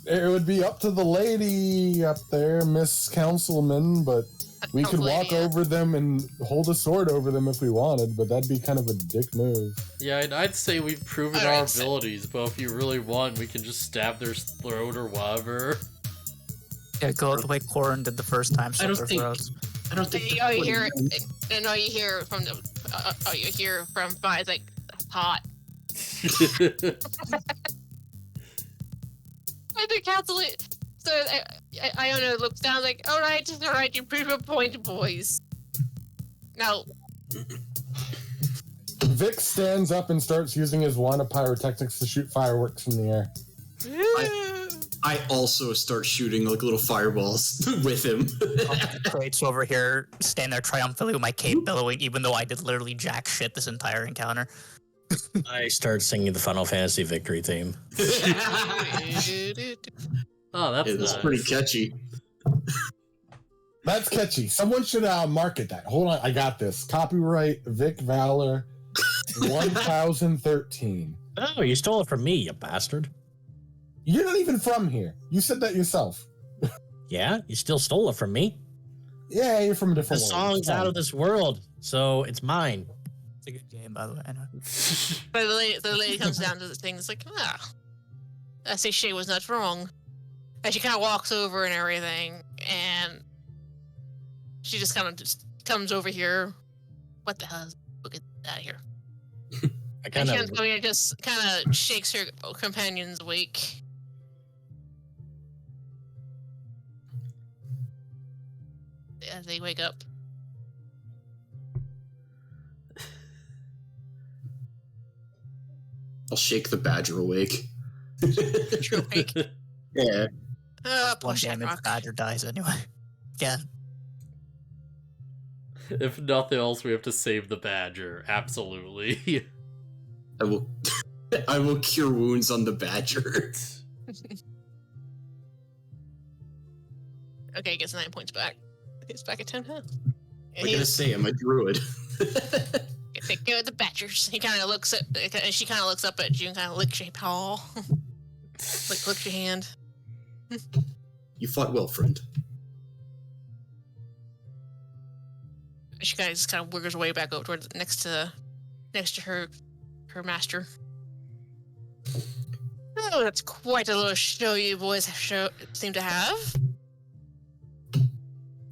it would be up to the lady up there, Miss Councilman, but we could Hopefully, walk yeah. over them and hold a sword over them if we wanted, but that'd be kind of a dick move. Yeah, I'd say we've proven Alright, our so- abilities, but if you really want, we can just stab their throat or whatever. Yeah, go the way Corin did the first time. I don't Slit their think- throats. I don't think. Oh, you hear it, and all you hear from the, you hear from by like hot. I think cancel it. So Iona looks down like, all right, you prove a point, boys. Now, Vic stands up and starts using his wand of pyrotechnics to shoot fireworks in the air. I also start shooting like little fireballs with him. Crates over here, stand there triumphantly with my cape billowing, even though I did literally jack shit this entire encounter. I start singing the Final Fantasy victory theme. Oh, that's It's nice. pretty catchy. That's catchy. Someone should market that. Hold on, I got this. Copyright Vic Valor 1013. Oh, you stole it from me, you bastard. You're not even from here. You said that yourself. Yeah, you still stole it from me. Yeah, you're from a The different world. song's It's out fine. of this world, so it's mine. It's a good game, by the way. I know. but the lady comes down to the thing. It's like, I say Shay was not wrong. And she kind of walks over and everything, and she just kind of just comes over here. What the hell? Look at that here. I And kind she of comes over here and just kind of shakes her companions awake. As they wake up. I'll shake the badger awake. You're awake. Yeah. One Push that damage, rock. Badger dies anyway. Yeah. If nothing else, we have to save the badger. Absolutely. I will I will cure wounds on the badger. Okay, gets 9 points back. He's back at 10 health. I'm gonna say I'm a druid. Take care of the badgers. He kind of looks at, she kind of looks up at you and kind of licks your paw. licks your hand. You fought well, friend. She kind of just kind of wiggles her way back over towards next to her master. Oh, that's quite a little show you boys seem to have.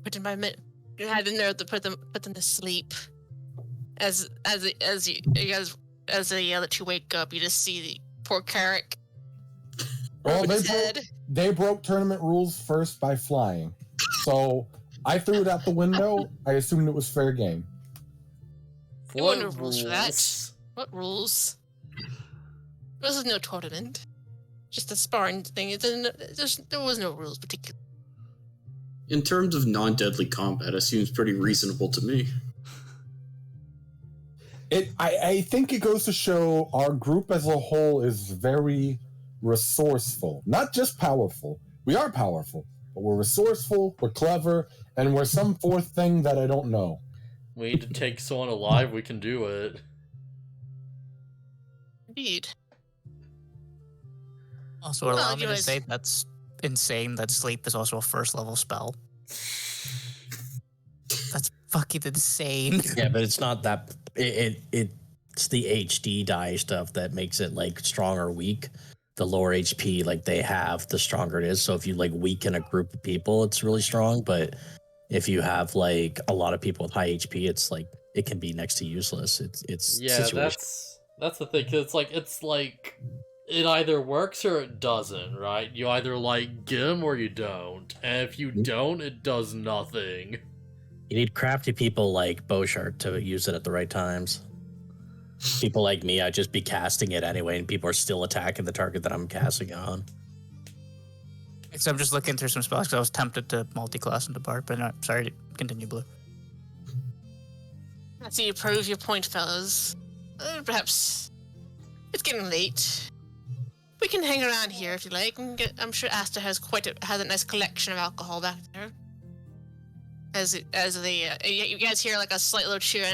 Put in my you had in there to put them to sleep. As they let you wake up, you just see the poor Carrick. Well, with his head. they broke tournament rules first by flying. So I threw it out the window. I assumed it was fair game. There were no rules for that. What rules? This is no tournament. Just a sparring thing. There was no rules particularly. In terms of non-deadly combat, it seems pretty reasonable to me. I think it goes to show our group as a whole is very resourceful, not just powerful. We are powerful, but we're resourceful, we're clever, and we're some fourth thing that I don't know. We need to take someone alive, we can do it. Indeed. Also, Well, allow me to anyways. say that's insane that sleep is also a first level spell. That's fucking insane. Yeah, but it's not that. It's the HD die stuff that makes it like strong or weak. The lower HP like they have, the stronger it is. So if you like weaken a group of people, it's really strong. But if you have like a lot of people with high HP, it's like it can be next to useless. It's Yeah, situational. that's the thing. 'Cause it's like it either works or it doesn't, right? You either like get 'em or you don't, and if you don't, it does nothing. You need crafty people like BaronVonCreepy to use it at the right times. People like me, I'd just be casting it anyway, and people are still attacking the target that I'm casting it on. So I'm just looking through some spells because I was tempted to multi-class into Bard, but no, sorry to continue, Blue. Let's see you prove your point, fellas. Perhaps it's getting late. We can hang around here if you like. I'm sure Asta has has a nice collection of alcohol back there. You guys hear like a slight little cheer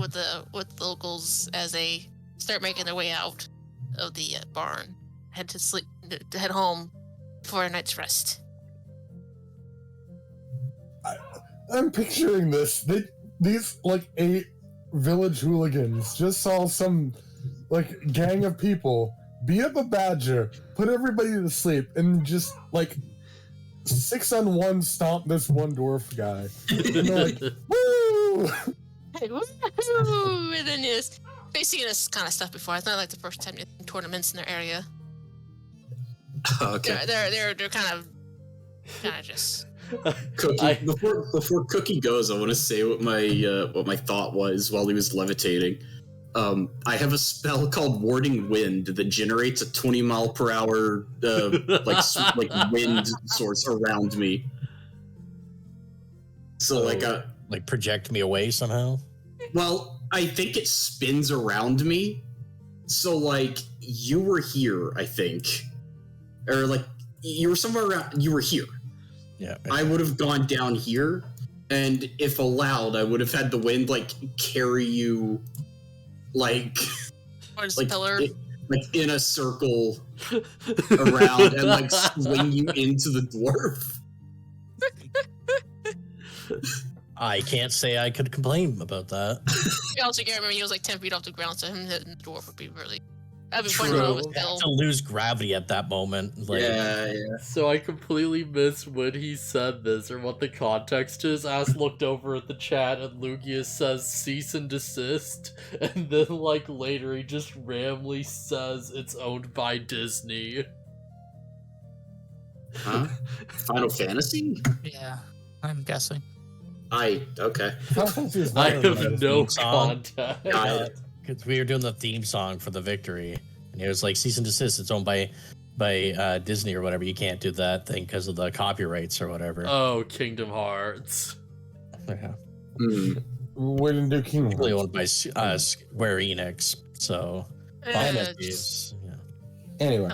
with the locals as they start making their way out of the barn, to head home for a night's rest. I'm picturing this. These like 8 village hooligans just saw some like gang of people beat up a badger, put everybody to sleep, and just like 6-on-1 stomp this one dwarf guy. And they're like, woo! Hey, woo! And then they've seen this kind of stuff before. It's not like the first time you're in tournaments in their area. Okay. They're kind of just. Cookie. Before Cookie goes, I want to say what my thought was while he was levitating. I have a spell called Warding Wind that generates a 20-mile-per-hour like wind source around me. So like project me away somehow. Well, I think it spins around me. So like you were here, I think, or like you were somewhere around. You were here. Yeah. I would have gone down here, and if allowed, I would have had the wind like carry you. Like pillar. Like in a circle around and like swing you into the dwarf. I can't say I could complain about that. You also can't remember he was like 10 feet off the ground, so him hitting the dwarf would be really. That'd be True. funny over I have to lose gravity at that moment. Like, Yeah. So I completely missed when he said this or what the context is. Ass looked over at the chat and Lugia says cease and desist, and then like later he just randomly says it's owned by Disney. Huh? Final Fantasy? Yeah, I'm guessing. Okay. I have no context. Because we were doing the theme song for the victory, and it was like cease and desist. It's owned by Disney or whatever. You can't do that thing because of the copyrights or whatever. Oh, Kingdom Hearts. Yeah. We didn't do Kingdom Really Hearts. owned by Square Enix. So just, Anyway.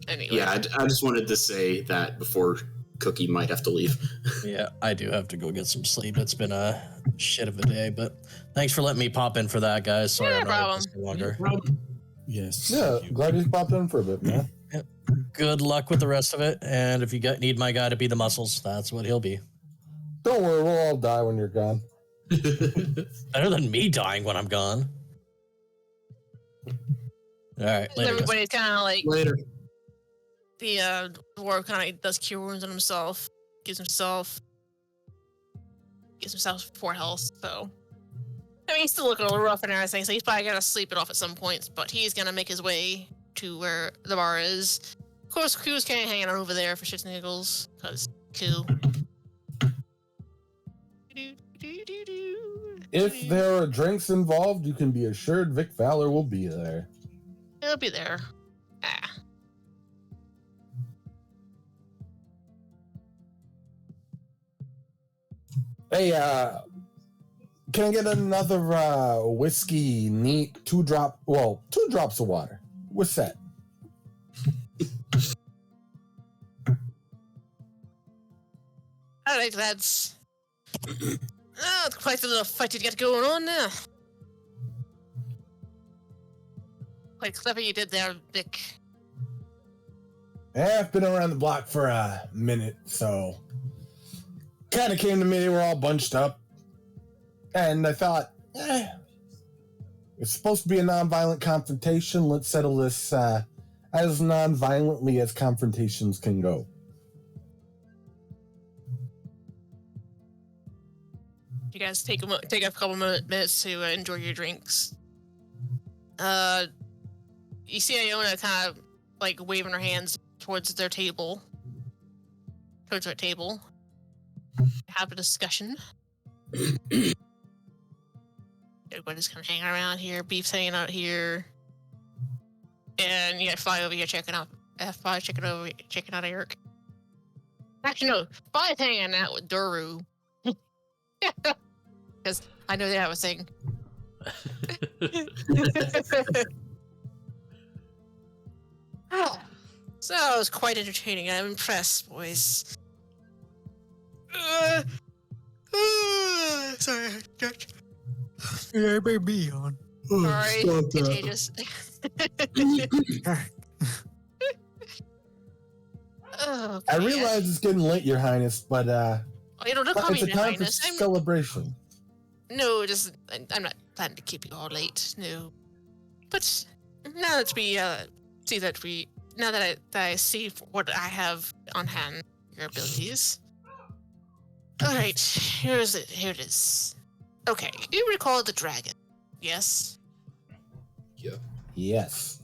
anyway. Yeah, I just wanted to say that before Cookie might have to leave. yeah, I do have to go get some sleep. It's been a shit of a day, but thanks for letting me pop in for that, guys. Sorry, No I'm not problem. stay longer. Yes. Yeah, thank you. glad you popped in for a bit, man. Good luck with the rest of it, and if you need my guy to be the muscles, that's what he'll be. Don't worry, we'll all die when you're gone. Better than me dying when I'm gone. All right, later. Everybody's kind of like Later. the dwarf kind of does cure wounds on himself, gives himself 4 health. So I mean, he's still looking a little rough and everything, so he's probably gonna sleep it off at some points. But he's gonna make his way to where the bar is. Of course, Q's kind of hanging out over there for shits and giggles, cause Q. If there are drinks involved, you can be assured Vic Valor will be there. He'll be there. Ah. Hey, can I get another whiskey neat 2 drops of water? What's that? All right, lads. It's quite a little fight you got going on now. Quite clever you did there, Vic. I've been around the block for a minute, so kind of came to me. They were all bunched up, and I thought, it's supposed to be a non-violent confrontation. Let's settle this as non-violently as confrontations can go. You guys take a couple minutes to enjoy your drinks. You see Iona kind of like waving her hands towards their table. Have a discussion. Everybody's kind of hanging around here. Beef's hanging out here. And you got Fi over here checking out Eric. Actually, no. Fi's hanging out with Duru. Because I know they have a thing. So it was quite entertaining. I'm impressed, boys. Sorry, George. Yeah, baby on. Sorry, contagious. Oh, I realize it's getting late, Your Highness, but you don't call me it's a Your time Highness. for celebration. No, I'm not planning to keep you all late. No, but now that I see what I have on hand, your abilities. All right, here it is. Okay, you recall the dragon? Yes. Yeah. Yes.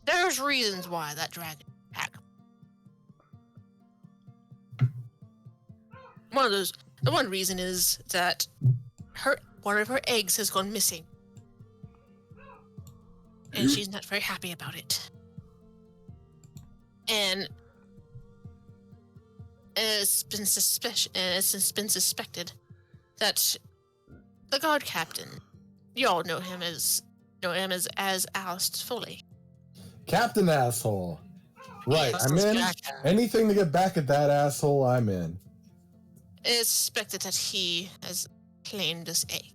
There's reasons why that dragon attacked. The one reason is that one of her eggs has gone missing. And she's not very happy about it. And it's been suspected that the guard captain, you all know him as Alice Foley. Captain Asshole. Right, Yes, I'm in. Jack. Anything to get back at that asshole, I'm in. It's suspected that he has claimed this egg.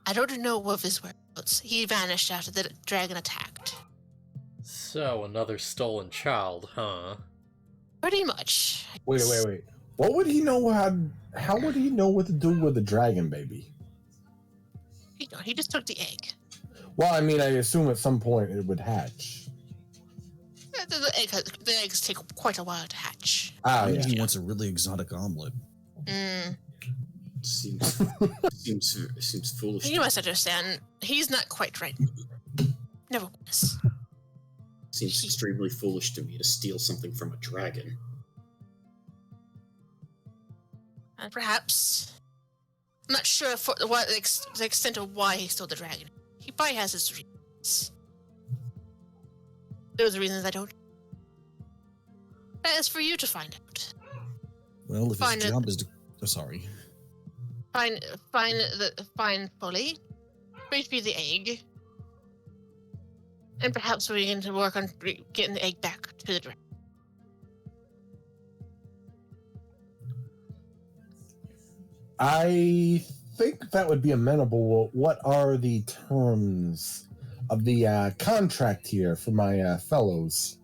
I don't know of his whereabouts. He vanished after the dragon attacked. So, another stolen child, huh? Pretty much. Wait. What would he know? How would he know what to do with the dragon baby? He just took the egg. Well, I mean, I assume at some point it would hatch. The eggs take quite a while to hatch. Ah, Maybe yeah. he wants a really exotic omelet. Seems foolish. You must understand, he's not quite right. Never was. Seems extremely foolish to me to steal something from a dragon. And perhaps, I'm not sure the extent of why he stole the dragon. He probably has his reasons. Those reasons I don't. That is for you to find out. Well, if Find his it. job is to... Oh, sorry. Find Polly, retrieve the egg, and perhaps we can work on getting the egg back to the dragon. I think that would be amenable. What are the terms of the contract here for my fellows?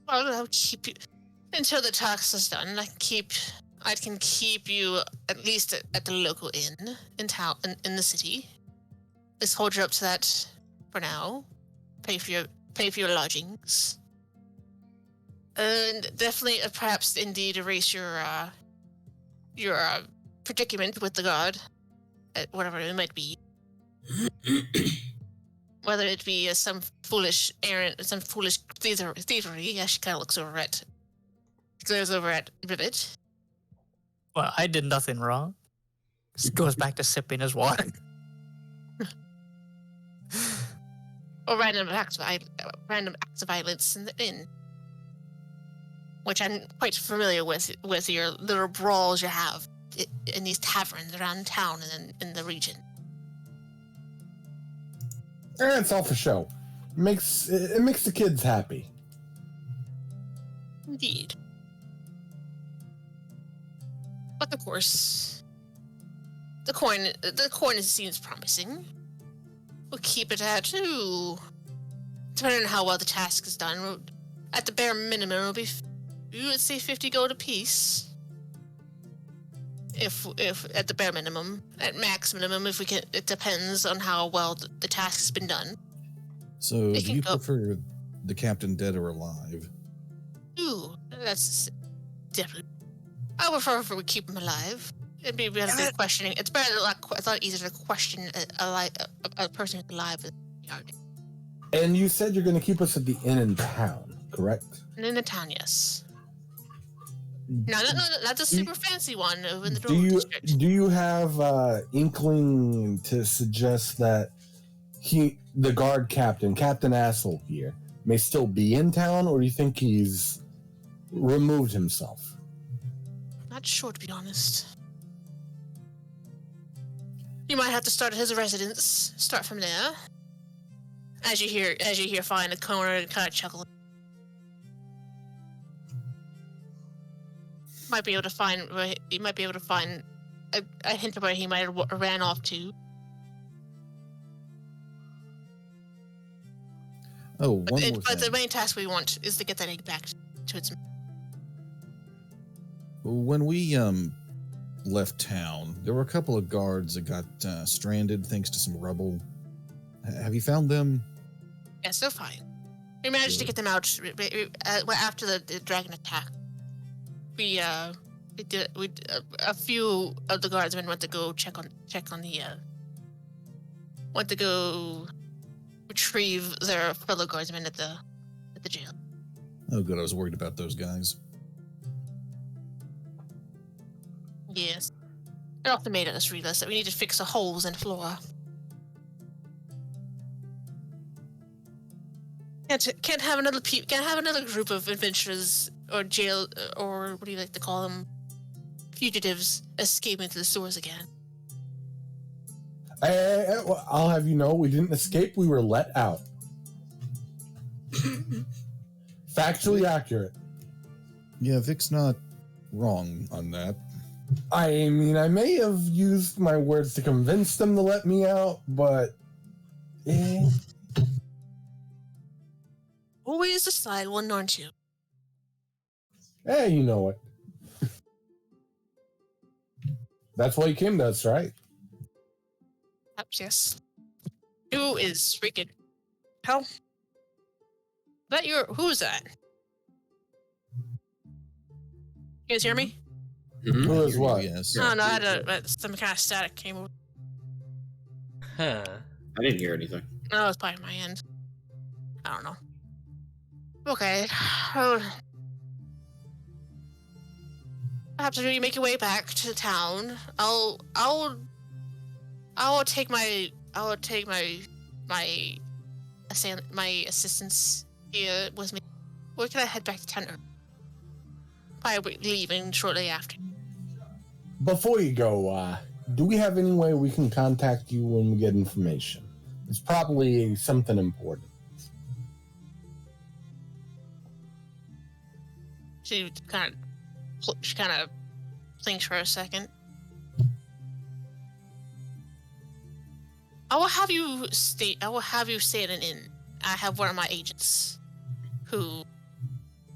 Well, I'll keep you until the tax is done. I can keep you at least at the local inn in town, in the city. Let's hold you up to that for now. Pay for your lodgings, and definitely, perhaps, indeed, erase your predicament with the guard, whatever it might be. Whether it be some foolish errand, some foolish thievery. Yeah, she kind of glares over at Rivet. Well, I did nothing wrong. Just goes back to sipping his water. Or random acts of violence in the inn, which I'm quite familiar with your little brawls you have in these taverns around town and in the region. It's all for show. It makes the kids happy. Indeed. But of course, the coin seems promising. We'll keep it at depending on how well the task is done, at the bare minimum, it'll be, you would say 50 gold apiece. If at the bare minimum, at max minimum, if we can, it depends on how well the task has been done. So, It do can you go- prefer the captain dead or alive? Ooh, that's definitely. I would prefer if we keep him alive. It'd be better than questioning. It's better. It's a lot easier to question a person who's alive than hard. And you said you're going to keep us at the inn in town, correct? And in the town, yes. No, not the super fancy one in the Do Dwarven you district. do you have inkling to suggest that the guard captain, Captain Asshole here, may still be in town, or do you think he's removed himself? Not sure, to be honest. You might have to start at his residence. Start from there. As you hear, find a corner and kind of chuckle. Might be able to find. You might be able to find a hint of where he might have ran off to. Oh, one more But the thing. main task we want is to get that egg back to its. When we left town, there were a couple of guards that got stranded thanks to some rubble. Have you found them? Yes, they're fine. We managed to get them out after the dragon attack. We did a few of the guardsmen went to go check on the went to go retrieve their fellow guardsmen at the jail. Oh, good. I was worried about those guys. Yes. It also made us realize that we need to fix the holes in the floor. Can't have another group of adventurers or jail or what do you like to call them, fugitives escaping into the sewers again. I'll have you know, we didn't escape; we were let out. Factually accurate. Yeah, Vic's not wrong on that. I mean, I may have used my words to convince them to let me out, but Always the side one, aren't you? hey, you know it. That's why you came to us, right? Perhaps yes. Who is freaking hell? Who is that? You guys hear me? Who is what? Yes. No, I had some kind of static came over. Huh. I didn't hear anything. No, it's probably my end. I don't know. Okay. Oh. Perhaps if you make your way back to town, I'll take my assistants here with me. Or can I head back to town? Probably leaving shortly after. Before you go, do we have any way we can contact you when we get information? It's probably something important. She kind of thinks for a second. I will have you stay at an inn. I have one of my agents who,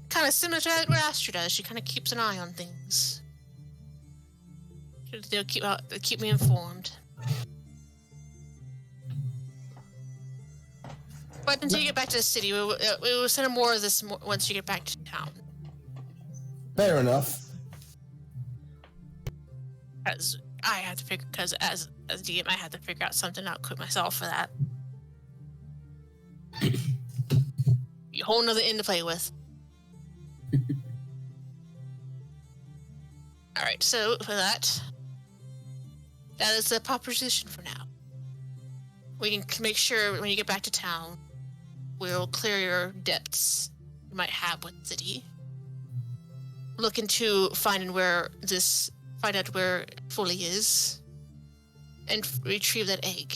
kind of similar to what Astrid does, she kind of keeps an eye on things. They'll keep me informed. But until you get back to the city, we will send more of this once you get back to town. Fair enough. As I had to figure, because as DM, I had to figure out something out quick myself for that. A whole nother inn to play with. Alright, so for that is the proposition for now. We can make sure when you get back to town, we'll clear your debts you might have with the city. Look into find out where it fully is, and retrieve that egg.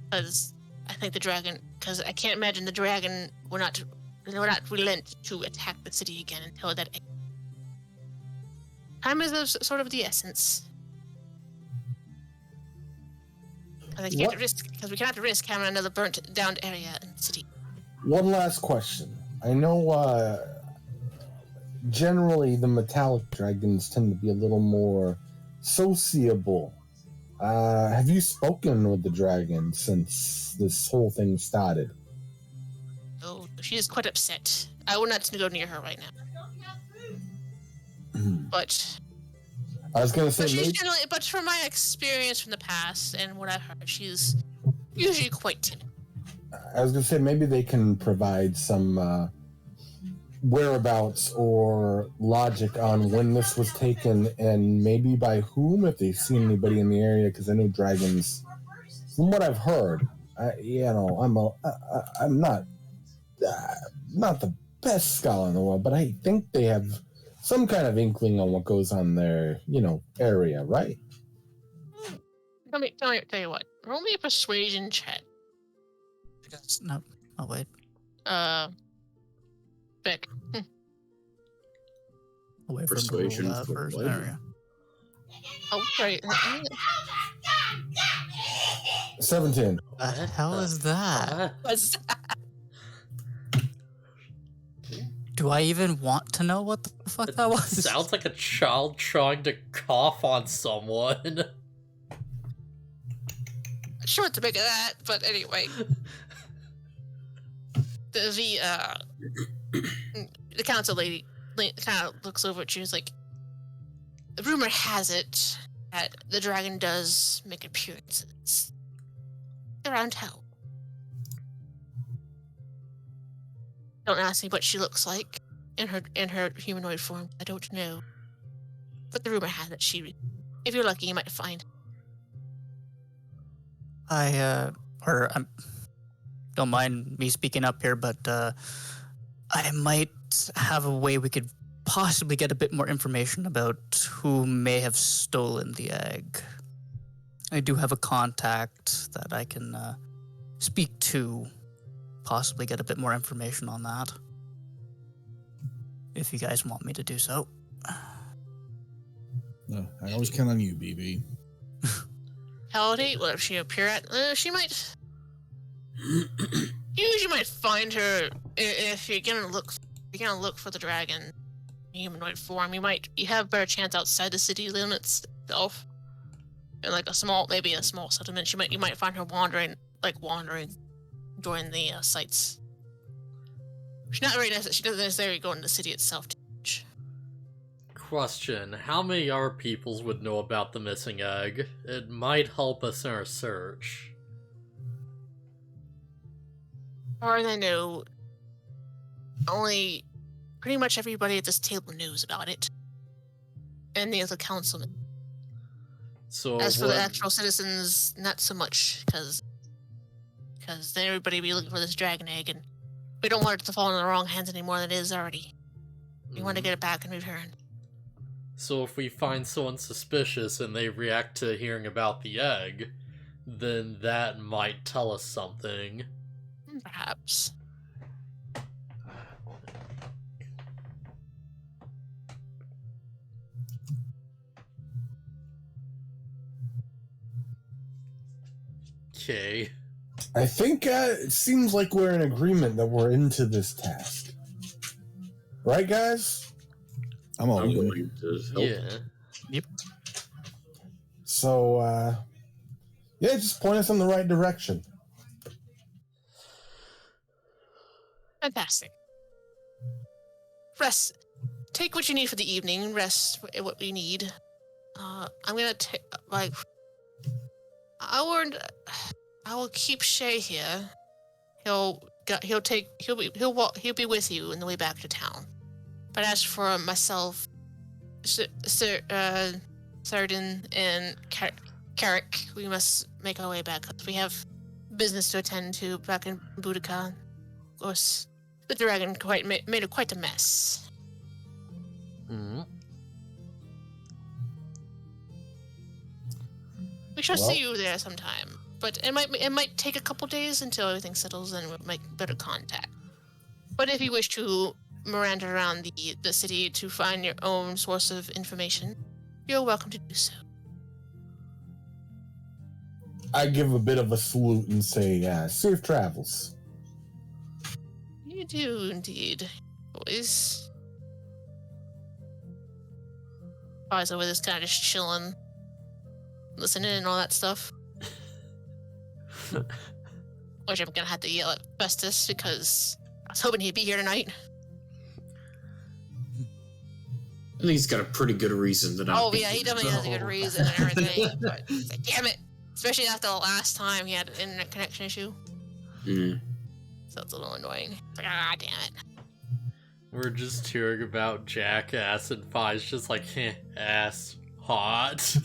Because I think because I can't imagine the dragon will not relent to attack the city again until that egg. Time is sort of the essence. Because we cannot risk having another burnt down area in the city. One last question. I know generally the metallic dragons tend to be a little more sociable. Have you spoken with the dragon since this whole thing started? Oh, she is quite upset. I will not go near her right now. But I was gonna say, but from my experience from the past and what I've heard, she's usually quite timid. I was gonna say maybe they can provide some whereabouts or logic on when this was taken and maybe by whom, if they've seen anybody in the area. Because I know dragons, from what I've heard, I'm not the best scholar in the world, but I think they have some kind of inkling on what goes on their, area, right? Tell you what. Roll me a persuasion check. No, I'll wait. Beck. I'll wait for him to Persuasion roll that for first. what? There we go. Oh, right. 17. The hell is that? What's that? Do I even want to know what the fuck that was? Sounds like a child trying to cough on someone. Sure what to make of that, but anyway. The council lady kind of looks over at you and is like, the rumor has it that the dragon does make appearances around town. Don't ask me what she looks like in her humanoid form. I don't know. But the rumor has it if you're lucky, you might find. I don't mind me speaking up here, but I might have a way we could possibly get a bit more information about who may have stolen the egg. I do have a contact that I can speak to, possibly get a bit more information on that, if you guys want me to do so. No, I always count on you, BB. Holiday, what if she appear at? She might. You usually might find her if you're gonna look for the dragon humanoid form. You have a better chance outside the city limits itself, and like maybe a small settlement. You might find her wandering during the sites. She's not very necessary. She doesn't necessarily go into the city itself too much. Question: how many other peoples would know about the missing egg? It might help us in our search. As far as I know, only pretty much everybody at this table knows about it, and the other councilmen. So as for the actual citizens, not so much, because then everybody be looking for this dragon egg, and we don't want it to fall in the wrong hands any more than it is already. We want to get it back in return. So if we find someone suspicious and they react to hearing about the egg, then that might tell us something. Perhaps. Okay. I think it seems like we're in agreement that we're into this task. Right, guys? I'm all I'm in. going to help. Yeah. Yep. So, just point us in the right direction. Fantastic. Rest. Take what you need for the evening. Rest what we need. I'm gonna take I will keep Shay here. He'll be with you on the way back to town. But as for myself, Sardin and Carrick, we must make our way back. We have business to attend to back in Boudica. Of course, the dragon made quite a mess. Mm-hmm. We shall see you there sometime, but it might take a couple days until everything settles and we'll make better contact. But if you wish to Miranda around the city to find your own source of information, you're welcome to do so. I give a bit of a salute and say, safe travels. You do indeed, boys. I was over this kind of just chilling, listening and all that stuff. Which I'm gonna have to yell at Phustus because I was hoping he'd be here tonight. I think he's got a pretty good reason to not. Oh be yeah, he here. definitely has a good reason and everything. But it's like, damn it! Especially after the last time he had an internet connection issue. Mm. So it's a little annoying. It's like, ah, damn it. We're just hearing about Jackass and Fi's just like, ass hot.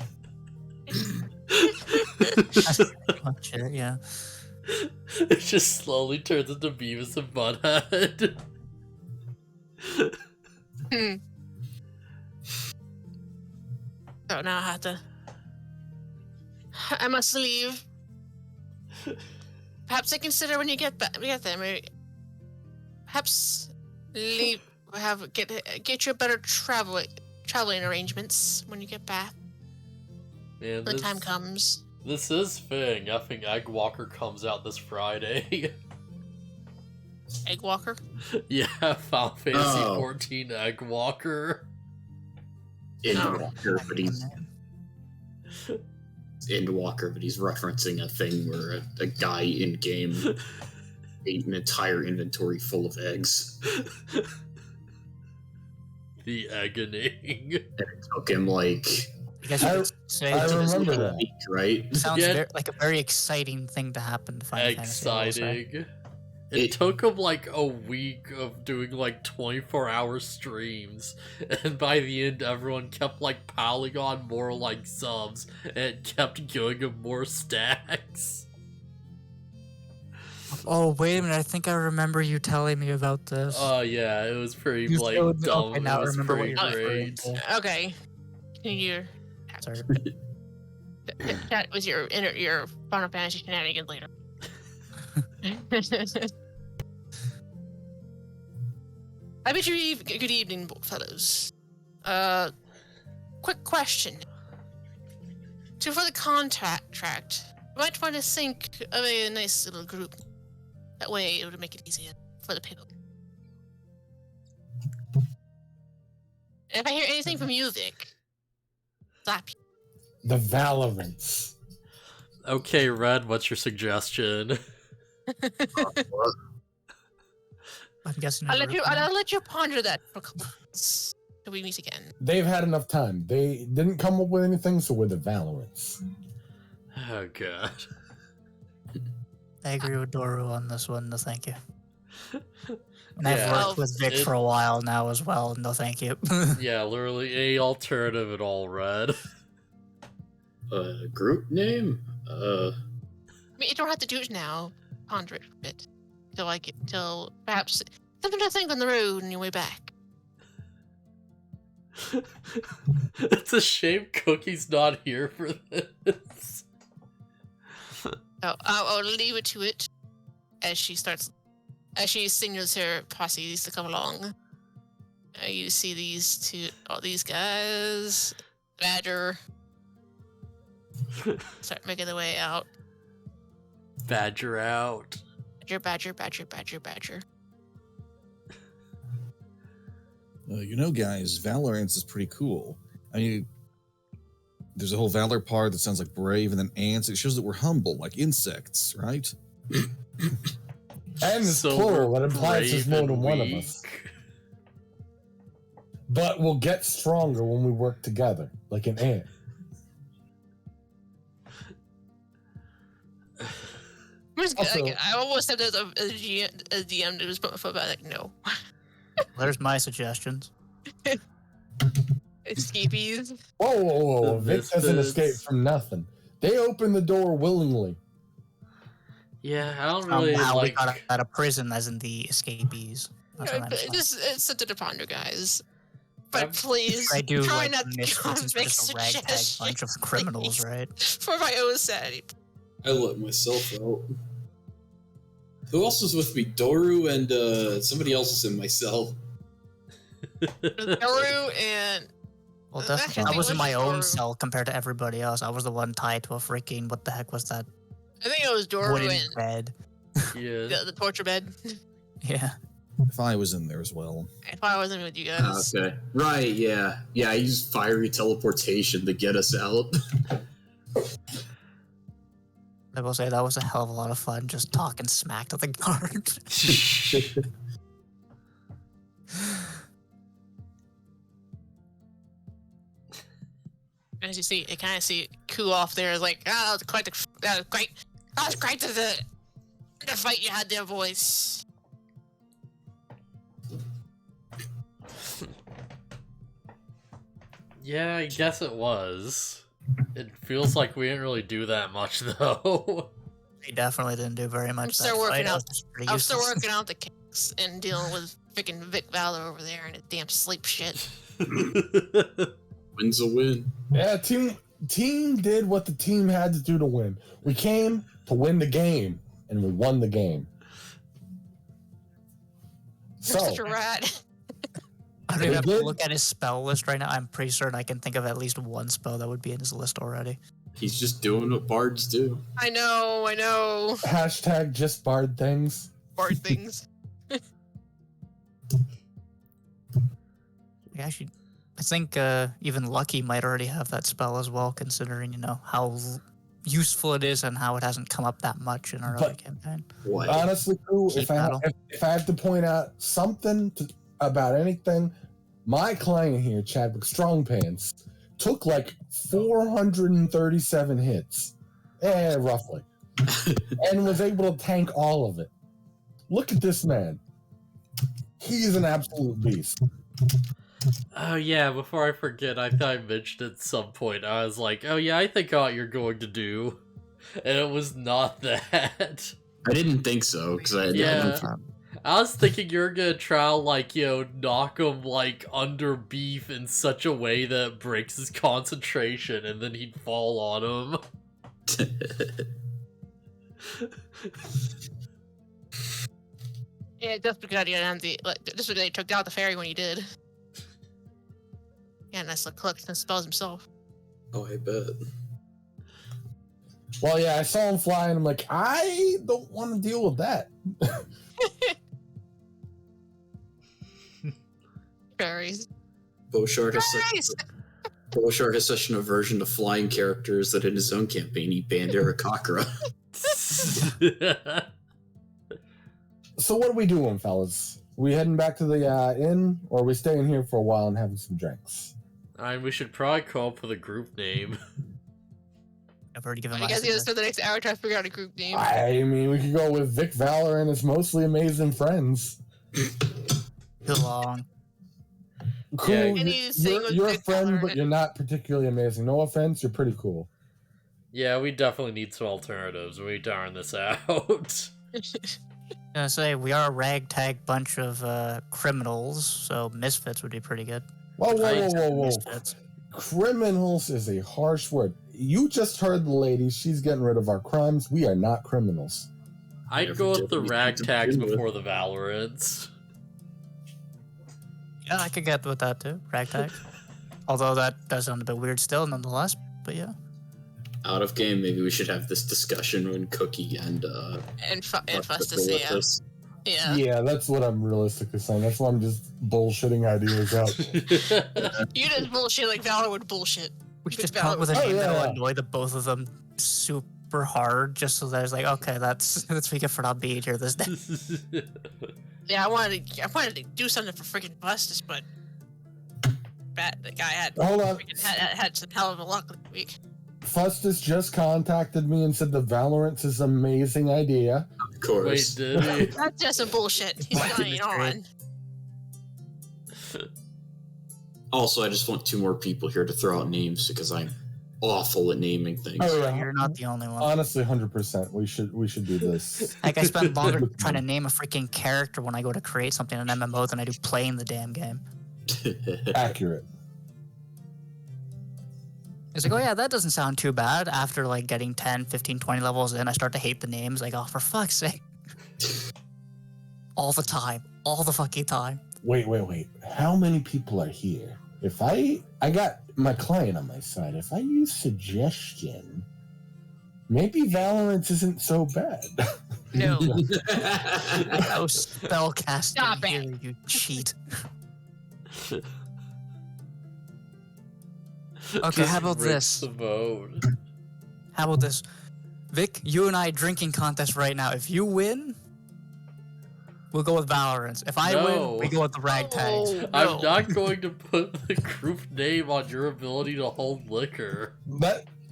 That's pretty much it, yeah. It just slowly turns into Beavis and Butthead. So now I must leave. Perhaps I consider when you get back. Get there. Maybe, perhaps leave. Get you better traveling arrangements when you get back. Man, When the time comes. This is Fing. I think Egg Walker comes out this Friday. Egg Walker? Yeah, Final Fantasy 14 Egg Walker. Endwalker, but he's Endwalker, but he's referencing a thing where a guy in game ate an entire inventory full of eggs. The eggening. And it took him like I guess you could say I it's remember a that. week, right? It sounds Yeah. like a very exciting thing to happen to Final Fantasy. I will say. Exciting. It took him like a week of doing like 24-hour streams, and by the end everyone kept like piling on more like subs, and it kept giving him more stacks. Oh, wait a minute. I think I remember you telling me about this. Oh yeah, it was pretty You like showed- dumb. okay, now It I was remember what pretty you're referring great. to. Okay. Continue. Sorry. Chat with your Final Fantasy shenanigans later. I bid you good evening, fellows. Quick question. So for the contract, you might want to think of a nice little group. That way it would make it easier for the people. And if I hear anything from you, Vic, slap you. The Valorants. Okay, Red, what's your suggestion? I'm guessing. I'll let you ponder that for a couple months till we meet again. They've had enough time. They didn't come up with anything, so we're the Valorants. Oh god. I agree with Doru on this one. No, thank you. And I've Yeah. worked with Vic for a while now as well. No, thank you. Yeah, literally any alternative at all, Red. Group name? I mean, you don't have to do it now. Ponder it for a bit. Till perhaps something to think on the road on your way back. It's a shame Cookie's not here for this. So I'll leave it to it as she signals her posses to come along. You see all these guys, Badger, start making their way out. Badger out. Badger. You know, guys, Valorance is pretty cool. I mean, there's a whole Valor part that sounds like brave, and then ants. It shows that we're humble, like insects, right? And it's So plural. we're That implies there's brave more than and one of weak. us. But we'll get stronger when we work together, like an ant. Also- I almost said there's a DM that was put my foot back. Like, no. There's my suggestions. Escapees. Whoa. The Vic doesn't Misfits. escape from nothing. They open the door willingly. Yeah, I don't really How we like. got out of prison, as in the escapees. That's what I'm saying. It's something to ponder, guys. But I'm- please, I do try like not to misfits since we're make just a ragtag bunch of criminals, please. right? For my own sanity. I let myself out. Who else was with me? Doru and somebody else was in my cell. Naru and Well, Actually, definitely. I I think was it in was my just own Dor- cell compared to everybody else. I was the one tied to a freaking, what the heck was that? I think it was Doru Wooden and bed. Yeah. the torture bed. Yeah. If I was in there as well. If I wasn't with you guys. Okay. Right, yeah. Yeah, I used fiery teleportation to get us out. I will say that was a hell of a lot of fun, just talking smack to the guard. As you see, it kind of see Ku off there, like, that was quite the fight you had there, boys. Yeah, I guess it was. It feels like we didn't really do that much, though. We definitely didn't do very much. I'm still that working fight. out- It was pretty I'm still useless. working out the kinks and dealing with freaking Vic Valor over there and his damn sleep shit. Win's a win. Yeah, team did what the team had to do to win. We came to win the game, and we won the game. You're So, such a rat. I don't even We have to did- look at his spell list right now. I'm pretty certain I can think of at least one spell that would be in his list already. He's just doing what bards do. I know. hashtag just bard things. Bard things. Actually, I think even Lucky might already have that spell as well, considering, how useful it is and how it hasn't come up that much in our other But- campaign. What? Honestly, Pooh, Keep if I battle. have to point out something about anything, my client here, Chadwick Strongpants, took like 437 hits, roughly, and was able to tank all of it. Look at this man. He's an absolute beast. Oh yeah, before I forget, I thought I mentioned at some point, I was like, oh yeah, I think what you're going to do. And it was not that. I didn't think so, because I Yeah. don't I was thinking you're gonna try to, knock him, under beef in such a way that it breaks his concentration, and then he'd fall on him. Yeah, just because you didn't have just because they took out the fairy when you did. Yeah, nice little collection of spells himself. Oh, I bet. Well, yeah, I saw him fly, and I'm like, I don't want to deal with that. Fairies. BluFuzzyHat Fairies! has such an aversion to flying characters that in his own campaign he banned Arakakra. So what are we doing, fellas? We heading back to the inn, or are we staying here for a while and having some drinks? We should probably come up with a group name. I've already given I my guess you suggestion. spend the next hour trying to figure out a group name. I mean, we could go with Vic Valor and his mostly amazing friends. Too long. Cool. Yeah. And he's saying with You're a Vic friend, Valor. but you're not particularly amazing. No offense, you're pretty cool. Yeah, we definitely need some alternatives. We need to iron this out. I say we are a ragtag bunch of criminals, so misfits would be pretty good. Whoa. Misfits. Criminals is a harsh word. You just heard the lady. She's getting rid of our crimes. We are not criminals. I'd Never go did with the anything to ragtags begin with. before the Valorants. Yeah, I could get with that too, ragtag. Although that does sound a bit weird still, nonetheless. But yeah. Out of game, maybe we should have this discussion when Cookie and And Phustus Phustus, are with yeah. us. Yeah. Yeah, that's what I'm realistically saying. That's why I'm just bullshitting ideas out. You did bullshit like Valor would bullshit. We should Vic just come up with a Oh, name that'll yeah. annoy the both of them super hard, just so that it's like, okay, that's we get for not being here this day. Yeah, I wanted to do something for freaking Phustus, but the guy had Hold on. had some hell of a luck this week. Phustus just contacted me and said the Valorants is an amazing idea. Of Wait, course. did he? That's just some bullshit. He's dying on. Also, I just want 2 more people here to throw out names because I'm awful at naming things. Oh, yeah. You're not the only one. Honestly, 100%. We should do this. Like, I spend longer trying to name a freaking character when I go to create something in MMO than I do playing the damn game. Accurate. It's like, oh yeah, that doesn't sound too bad. After like getting 10, 15, 20 levels in, I start to hate the names. Like, oh, for fuck's sake. All the time. All the fucking time. Wait. How many people are here? If I got my client on my side, if I use suggestion, maybe Valorant isn't so bad. No. No spell casting Stop here, it. you cheat. Okay, Just how about rinse this? the vote. How about this? Vic, you and I drinking contest right now. If you win, we'll go with Valorant. If I No. win, we go with the ragtags. Oh, I'm no. not going to put the group name on your ability to hold liquor.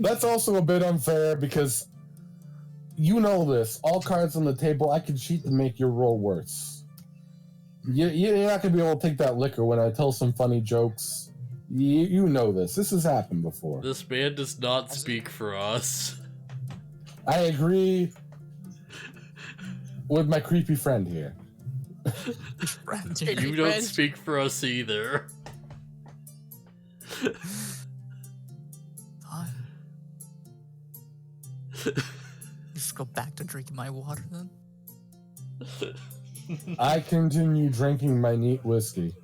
That's also a bit unfair because you know this. All cards on the table, I can cheat to make your roll worse. You're not going to be able to take that liquor when I tell some funny jokes. You know this. This has happened before. This man does not speak for us. I agree with my creepy friend here. You don't speak for us either. Fine. Just go back to drinking my water then. I continue drinking my neat whiskey.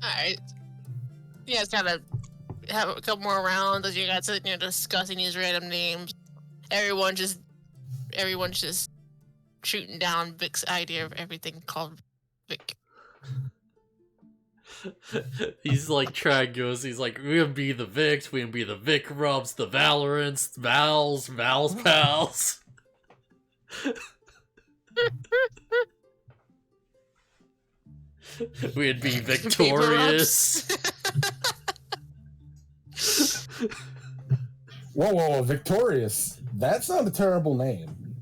Alright. You guys gotta have a couple more rounds as you guys sitting here discussing these random names. Everyone's just shooting down Vic's idea of everything called Vic. He's like Tragos, he's like, we're gonna be the Vics, we're gonna be the Vic Rubs, the Valorants, Val's pals. We'd be victorious. Whoa, Victorious. That's not a terrible name.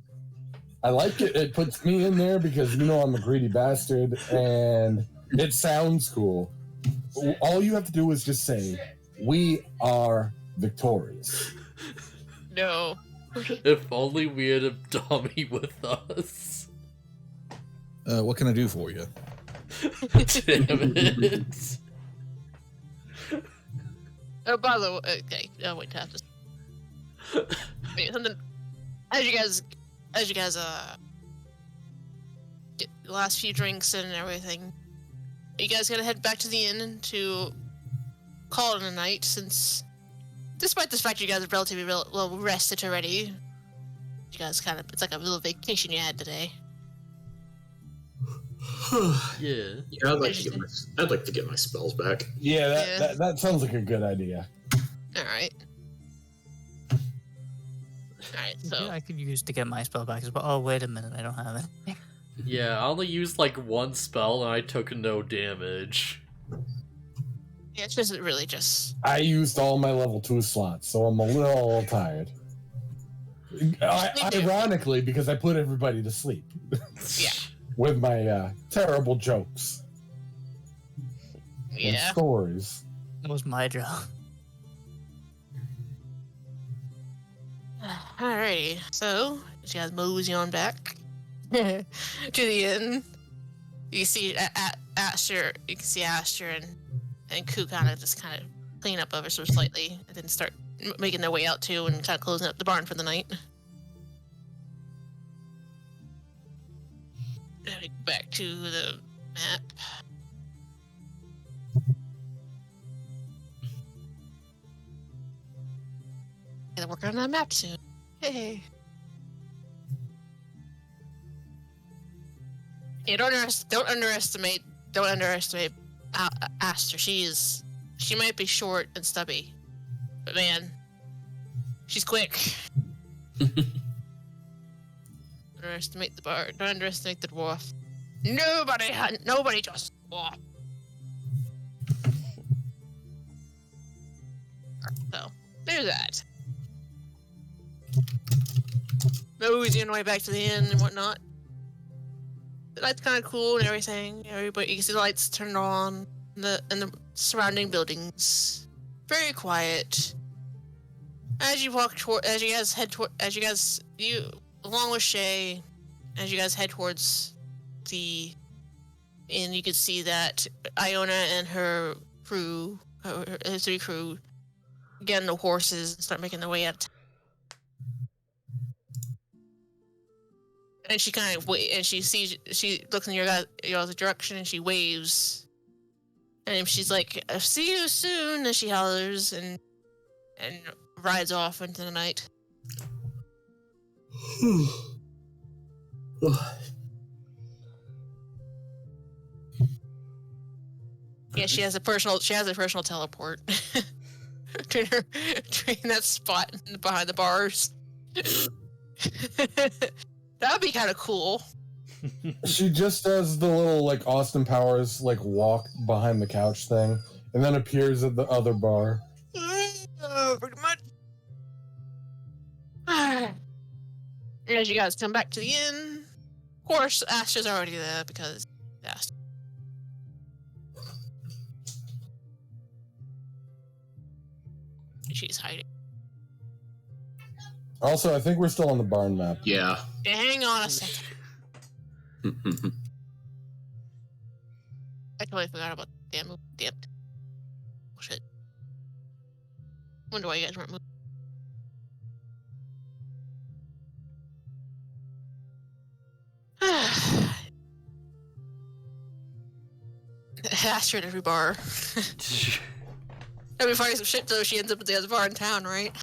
I like it. It puts me in there because you know I'm a greedy bastard, and it sounds cool. All you have to do is just say, "We are victorious." No. If only we had a dummy with us. What can I do for you? Damn it. Oh, by the way, okay. Oh, wait, I have to. Wait, something. As you guys get the last few drinks and everything, you guys gotta head back to the inn to call it a night. Since, despite the fact you guys are relatively well rested already, you guys it's like a little vacation you had today. Yeah. Yeah, I'd like to get my spells back. Yeah, that sounds like a good idea. All right. Alright, so. Yeah, I could use to get my spell back as well. Oh, wait a minute, I don't have it. Yeah, I only used like one spell and I took no damage. Yeah, it's just really just. I used all my level 2 slots, so I'm a little tired. Ironically, because I put everybody to sleep. Yeah. With my terrible jokes. And Yeah. stories. That was my job. Alrighty, so you guys mosey on back to the inn. You see Aster, you can see Aster and Koo kind of clean up ever so slightly, and then start making their way out too, and kind of closing up the barn for the night. Back to the map. Gotta work on that map soon. Hey. Yeah, don't underestimate Aster. She might be short and stubby, but man, she's quick. Don't underestimate the bard. Don't underestimate the dwarf. Nobody just dwarf. So there's that. Mosey on the way back to the inn and whatnot. The night's kind of cool and everything. Everybody, you can see the lights turned on in the surrounding buildings. Very quiet. As you along with Shay, as you guys head towards the inn, you can see that Iona and her crew, her 3 crew, get on the horses and start making their way out. And she kind of and she looks in your guys' direction and she waves. And she's like, "I'll see you soon," and she hollers and rides off into the night. Yeah, she has a personal teleport. Train that spot behind the bars. That would be kind of cool. She just does the little like Austin Powers like walk behind the couch thing, and then appears at the other bar. Pretty much. As you guys come back to the inn, of course, Astra's already there because Astra. She's hiding. Also, I think we're still on the barn map. Yeah. Hang on a second. I totally forgot about the damn movie. Damn. Shit. Wonder why you guys weren't moving. Asked her at every bar. Every party some shit though, she ends up at the other bar in town, right?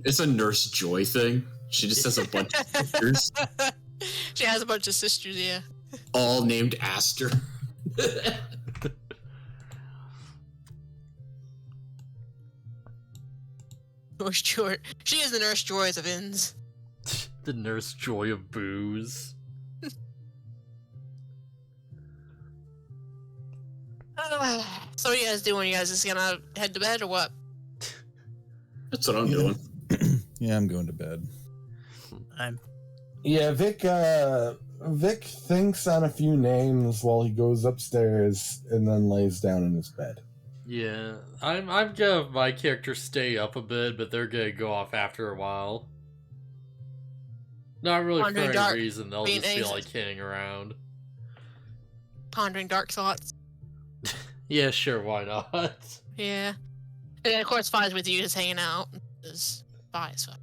It's a Nurse Joy thing. She just has a bunch of sisters. She has a bunch of sisters, yeah. All named Aster. Nurse Joy. She is the Nurse Joys of inns. The Nurse Joy of booze. So what are you guys doing? You guys just gonna head to bed or what? That's what I'm doing. Yeah, I'm going to bed. Yeah, Vic thinks on a few names while he goes upstairs and then lays down in his bed. Yeah, I'm gonna have my character stay up a bit, but they're gonna go off after a while. Not really Pondering for any dark, reason, they'll being just be aces. like hanging around. Pondering dark thoughts. Yeah, sure, why not? Yeah. And of course, Fi's with you, just hanging out. Because Fi's fun.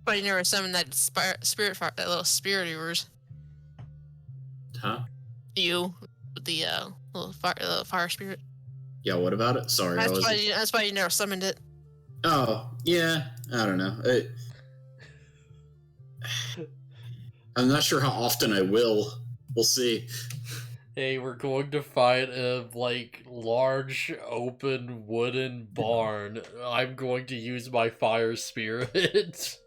But you never summoned that spirit fire, that little spirit of yours. Huh? You, with the little fire spirit. Yeah, what about it? Sorry, That's why you never summoned it. Oh, yeah. I don't know. I'm not sure how often I will. We'll see. Hey, we're going to find a, like, large, open, wooden barn. I'm going to use my fire spirit.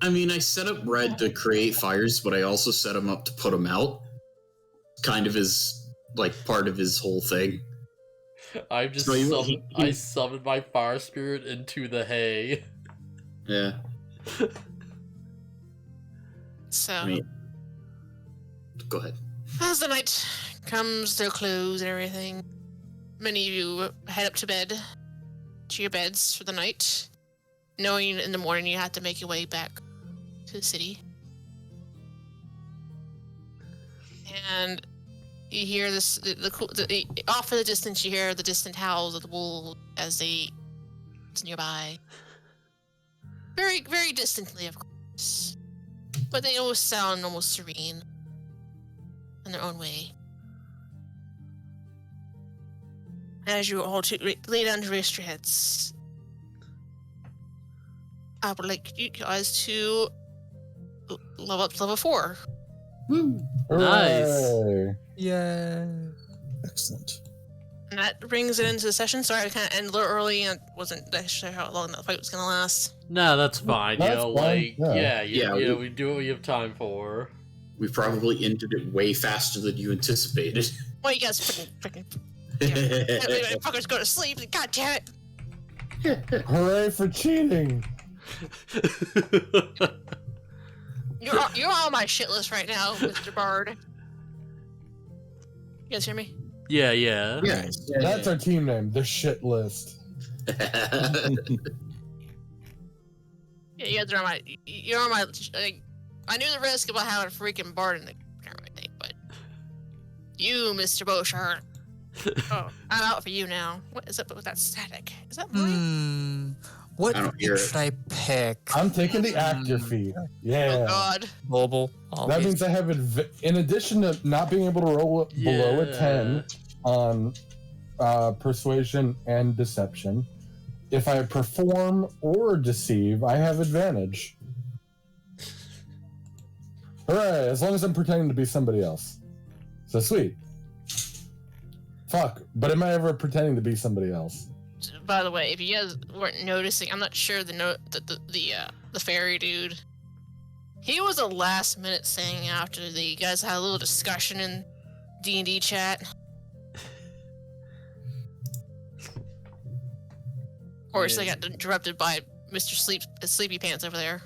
I mean, I set up Red to create fires, but I also set him up to put them out. Kind of his, like, part of his whole thing. I'm just So I summoned my fire spirit into the hay. Yeah. So, I mean, go ahead. as the night comes to a close and everything, many of you head up to bed, to your beds for the night, knowing in the morning you have to make your way back to the city. And you hear this, off in the distance, you hear the distant howls of the wolves as they nearby. Very, very distantly, of course. But they always sound almost serene in their own way. As you all lay down to rest your heads, I would like you guys to level up to level 4. Woo. Nice. Hooray. Yeah. Excellent. And that brings it into the session. Sorry, I kind of ended a little early and wasn't sure how long that fight was going to last. No, that's fine. That's You know, fine, like, yeah. we do what we have time for. We probably ended it way faster than you anticipated. Well, you guys freaking fuckers go to sleep. God damn it. Hooray for cheating! You're on my shit list right now, Mr. Bard. You guys hear me? Yeah, yeah. Yes. That's our team name, the shit list. Yeah, you guys are on my. You're on my. Like, I knew the risk about having a freaking Bard in the camera thing, but You, Mr. BoShart. Oh, I'm out for you now. What is up with that static? Is that mine? What I don't hear should I pick? I'm taking the actor feat. Yeah. Oh God. Mobile. That means I have, in addition to not being able to roll below a 10 on persuasion and deception, if I perform or deceive, I have advantage. Hooray, as long as I'm pretending to be somebody else. So sweet. Fuck, but am I ever pretending to be somebody else? By the way, if you guys weren't noticing, I'm not sure the fairy dude. He was a last minute thing after the guys had a little discussion in D&D chat. Of course, they got interrupted by Mr. Sleepy Pants over there.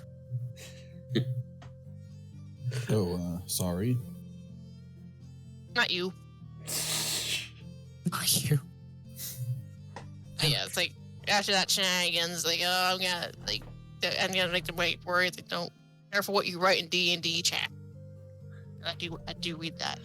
Oh, sorry. Not you. Not you. But yeah, it's like after that shenanigans, like I'm gonna make them worry. Like, don't care for what you write in D&D chat. I do read that.